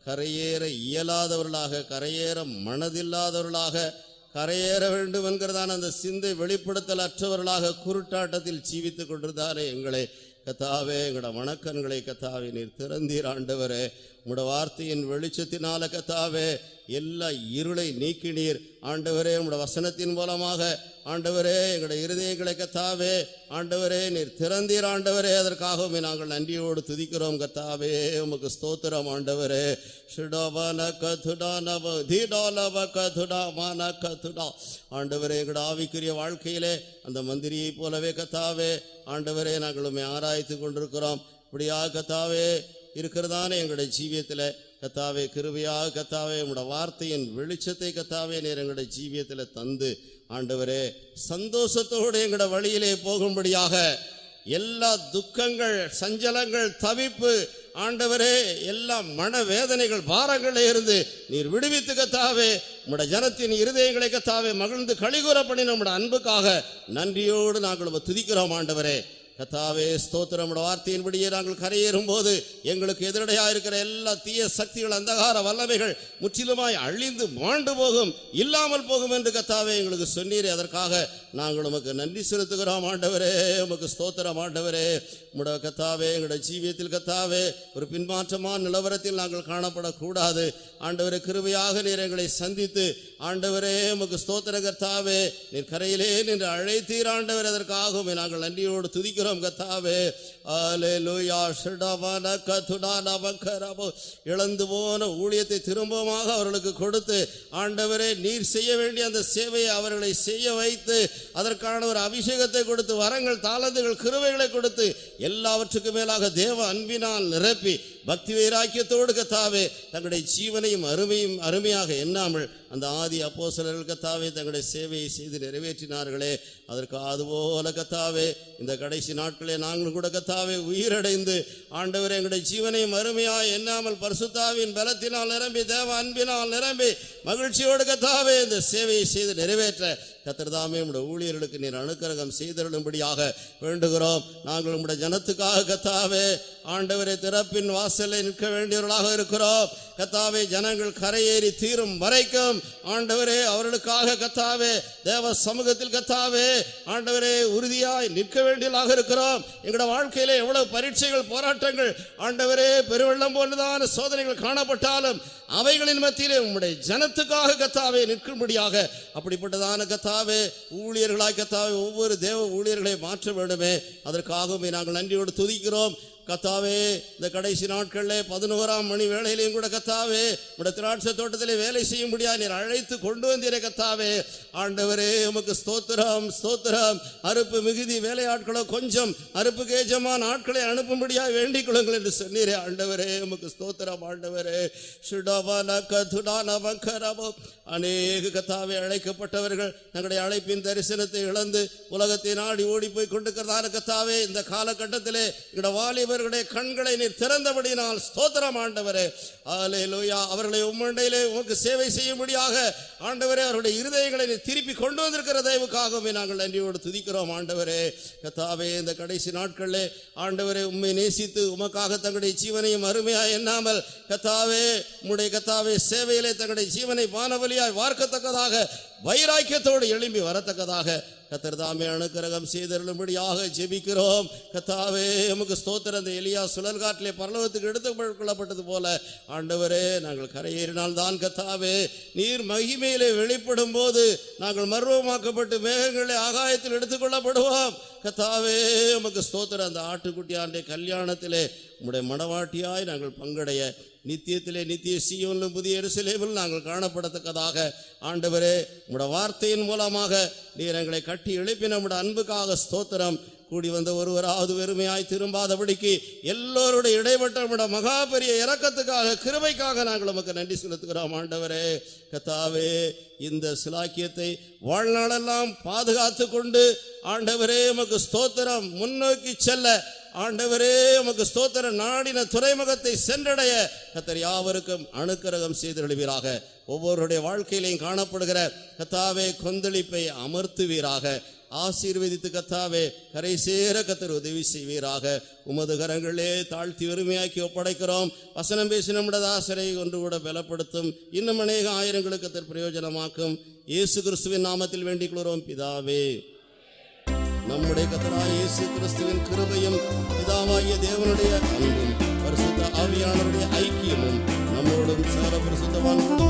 கரையேற இயலாதவர்களாக, கரையேற மனதில்லாதவர்களாக, கரையேற வேண்டும் என்கிறதான அந்த சிந்தை வெளிப்படுத்தல் அற்றவர்களாக குருட்டாட்டத்தில் ஜீவித்துக் கொண்டிருந்தாரே எங்களை கத்தாவே, எங்களோட மனக்கண்களை கத்தாவே நீர் திறந்தீர் ஆண்டவரே. உங்களோட வார்த்தையின் வெளிச்சத்தினால கத்தாவே எல்லா இருளை நீக்கினீர் ஆண்டவரே. உங்களோட வசனத்தின் மூலமாக ஆண்டவரே எங்களோட இருதயங்களை கத்தாவே ஆண்டவரே நீர் திறந்தீர் ஆண்டவரே. அதற்காகவே நாங்கள் நன்றியோடு துதிக்கிறோம் கத்தாவே. உமக்கு ஸ்தோத்திரம் ஆண்டவரே. ஆண்டவரே, எங்களோட ஆவிக்குரிய வாழ்க்கையிலே அந்த மந்திரியை போலவே கத்தாவே ஆண்டவரே நாங்கள் உம்மை ஆராய்த்து கொண்டிருக்கிறோம். இப்படியாக கத்தாவே இருக்கிறதானே எங்களுடைய ஜீவியத்தில் கத்தாவே கிருபையாக கத்தாவே உங்களோட வார்த்தையின் வெளிச்சத்தை கத்தாவே நீர் எங்களுடைய ஜீவியத்தில் தந்து ஆண்டவரே சந்தோஷத்தோடு எங்களோட வழியிலே போகும்படியாக எல்லா துக்கங்கள், சஞ்சலங்கள், தவிப்பு ஆண்டவரே எல்லா மனவேதனைகள், பாரங்களே இருந்து நீர் விடுவித்து கத்தாவே உம்முடைய ஜனத்தின் இருதயங்களை கத்தாவே மகிழ்ந்து களிகூற பண்ணி நம்முடைய அன்புக்காக நன்றியோடு நாங்கள் துதிக்கிறோம் ஆண்டவரே. கத்தாவே ஸ்தோத்திரம். வார்த்தையின்படியே நாங்கள் கரையேறும் போது எங்களுக்கு எதிரடையாக இருக்கிற எல்லா தீய சக்திகள், அந்தகார வல்லமைகள் முற்றிலுமாய் அழிந்து மாண்டு போகும், இல்லாமல் போகும் என்று கத்தாவே எங்களுக்கு சொன்னீரே. அதற்காக நாங்கள் உமக்கு நன்றி செலுத்துகிறோம் ஆண்டவரே. உமக்கு ஸ்தோத்திரம் ஆண்டவரே. உம்முடைய கத்தாவே எங்களுடைய ஜீவியத்தில் கத்தாவே ஒரு பின்மாற்றமான நிலவரத்தில் நாங்கள் காணப்படக்கூடாது ஆண்டவரே. கிருபையாக நீர் எங்களை சந்தித்து ஆண்டவரே உமக்கு ஸ்தோத்திர கத்தாவே நீர் கரையிலே நின்று அழைத்தீர் ஆண்டவரே. அதற்காகவே நாங்கள் நன்றியோடு துதிக்கிறோம் கத்தாவே. அல்லேலூயா. ஷடவன கதுடான வக்கரபோ. இழந்து போன ஊழியத்தை திரும்பமாக அவர்களுக்கு கொடுத்து ஆண்டவரே நீர் செய்ய வேண்டிய அந்த சேவையை அவர்களை செய்ய வைத்து அதற்கான ஒரு அபிஷேகத்தை கொடுத்து வரங்கள், தாளந்துகள், கிருபைகளை கொடுத்து எல்லாவற்றுக்கும் மேலாக தேவ அன்பினால் நிரப்பி பக்தி வைராக்கியத்தோடு கத்தாவே தங்களுடைய ஜீவனையும் அருமையாக எண்ணாமல் அந்த ஆதி அப்போஸ்தலர்கள் கத்தாவே தங்களுடைய சேவையை செய்து நிறைவேற்றினார்களே. அதற்கு அதுபோல கத்தாவே இந்த கடைசி நாட்களே நாங்களும் கூட கத்தாவே உயிரடைந்து ஆண்டவரே எங்களுடைய ஜீவனையும் அருமையாக எண்ணாமல் பரிசுத்தாவின் பலத்தினால் நிரம்பி தேவ அன்பினால் நிரம்பி மகிழ்ச்சியோடு கத்தாவே இந்த சேவையை செய்து நிறைவேற்ற கர்த்தர்தாமே உம்முடைய ஊழியர்களுக்கு நீர் அனுக்கிரகம் செய்தருளும்படியாக வேண்டுகிறோம். நாங்கள் உம்முடைய ஜனத்துக்காக கத்தாவே ஆண்டவரே திறப்பின் வாசலை நிற்க வேண்டியவர்களாக இருக்கிறோம் கத்தாவே. ஜனங்கள் கரையேறி தீரும் வரைக்கும் ஆண்டவரே அவர்களுக்காக கத்தாவே தேவ சமூகத்தில் கத்தாவே ஆண்டவரே உறுதியாய் நிற்க வேண்டியவர்களாக இருக்கிறோம். எங்களோட வாழ்க்கையிலே எவ்வளவு பரீட்சைகள், போராட்டங்கள் ஆண்டவரே பெருவெள்ளம் போன்றதான சோதனைகள் காணப்பட்டாலும் அவைகளின் மத்தியிலே உம்முடைய ஜனத்துக்காக கத்தாவே நிற்கும்படியாக அப்படிப்பட்டதான கத்தாவே ஊழியர்களாய் கத்தாவே ஒவ்வொரு தேவ ஊழியர்களை மாற்ற வேண்டுமே. அதற்காகவே நாங்கள் நன்றியோடு துதிக்கிறோம் கத்தாவே. இந்த கடைசி நாட்களில் 11ஆம் மணி வேளையிலையும் கூட கத்தாவே உடைய திராட்சை தோட்டத்திலே வேலை செய்யும்படியா நீர் அழைத்து கொண்டு வந்தீரே கத்தாவே. ஆண்டவரே உமக்கு ஸ்தோத்திரம் ஸ்தோத்திரம். அறுப்பு மிகுதி, வேலையாட்களோ கொஞ்சம், அறுப்புக்கு ஏஜமான ஆட்களை அனுப்பும்படியா வேண்டிக் கொள்ளுங்கள் என்று சொன்னீரே ஆண்டவரே. உமக்கு ஸ்தோத்திரம் ஆண்டவரே. அநேக கத்தாவே அழைக்கப்பட்டவர்கள் தங்களுடைய அழைப்பின் தரிசனத்தை இழந்து உலகத்தை நாடி ஓடி போய் கொண்டிருக்கிறதான கத்தாவே இந்த காலகட்டத்திலே எங்களுடைய வாலிபர்களுடைய கண்களை நீர் திறந்தபடினால் ஸ்தோத்திரம் ஆண்டவரே. அல்லேலூயா. அவர்களை உம்மண்டையிலே உமக்கு சேவை செய்யும்படியாக ஆண்டவரே அவருடைய இருதயங்களை நீர் திருப்பி கொண்டு வந்திருக்கிற தயவுக்காகவே நாங்கள் நன்றியோடு துதிக்கிறோம் ஆண்டவரே. கத்தாவே இந்த கடைசி நாட்களிலே ஆண்டவரே உம்மை நேசித்து உமக்காக தங்களுடைய ஜீவனையும் அருமையாய் எண்ணாமல் கத்தாவே உம்முடைய கத்தாவே சேவையிலே தங்களுடைய ஜீவனை வானவலியாய் வார்க்கத்தக்கதாக வைராக்கியத்தோடு எழும்பி வரத்தக்கதாக கர்த்தர்தாமே அனுக்கிரகம் செய்தருளும்படியாக ஜெபிக்கிறோம் கத்தாவே. உமக்கு ஸ்தோத்திரம். அந்த எலியா சுழல் காற்றிலே பரலோகத்துக்கு எடுத்துக் கொள்ளப்பட்டது போல ஆண்டவரே நாங்கள் கரையேறினால் தான் கத்தாவே நீர் மகிமையிலே வெளிப்படும் போது நாங்கள் மர்வமாக்கப்பட்டு மேகங்களே ஆகாயத்தில் எடுத்துக்கொள்ளப்படுவோம் கத்தாவே. உமக்கு ஸ்தோத்திரம். அந்த ஆட்டுக்குட்டியாண்டே கல்யாணத்திலே உம்முடைய மணவாட்டியாய் நாங்கள் பங்கடைய நித்தியத்திலே நித்திய சீயோனிலும் புதிய எருசலேமிலும் நாங்கள் காணப்படத்தக்கதாக ஆண்டவரே உம்முடைய வார்த்தையின் மூலமாக நீர் எங்களை கட்டி எழுப்பின உம்முடைய அன்புக்காக ஸ்தோத்திரம். கூடி வந்த ஒருவராவது வெறுமையாய் திரும்பாதபடிக்கு எல்லோருடைய இடைப்பட்ட மகா பெரிய இரக்கத்துக்காக கிருபைக்காக நாங்கள் உமக்கு நன்றி செலுத்துகிறோம் ஆண்டவரே. கத்தாவே இந்த சிலாக்கியத்தை வாழ்நாளெல்லாம் பாதுகாத்து கொண்டு ஆண்டவரே உமக்கு ஸ்தோத்திரம் முன்னோக்கி செல்ல ஆண்டவரே உமக்கு ஸ்தோத்திரம் நாடின துறைமுகத்தை சென்றடைய கர்த்தர் யாவருக்கும் அனுக்கிரகம் செய்தருளுவீராக. ஒவ்வொருடைய வாழ்க்கையிலையும் காணப்படுகிற கத்தாவே கொந்தளிப்பை அமர்த்துவீராக. ஆசீர்வதித்து கத்தாவே கரை சேர கத்தர் உதவி செய்வீராக. உமது கரங்களே தாழ்த்தி வெறுமையாக்கி ஒப்படைக்கிறோம். வசனம் பேசி நம்முடைய தாசரை ஒன்று கூட பலப்படுத்தும். இன்னும் அநேக ஆயிரங்களுக்கு கத்தர் பிரயோஜனமாக்கும். இயேசு கிறிஸ்துவின் நாமத்தில் வேண்டிக் கொள்கிறோம் பிதாவே. நம்முடைய கர்த்தராகிய இயேசு கிறிஸ்துவின் கிருபையும் பிதாவாகிய தேவனுடைய அன்பும் பரிசுத்த ஆவியானவருடைய ஐக்கியமும் நம்மோடும் சகல பரிசுத்தவான்களும்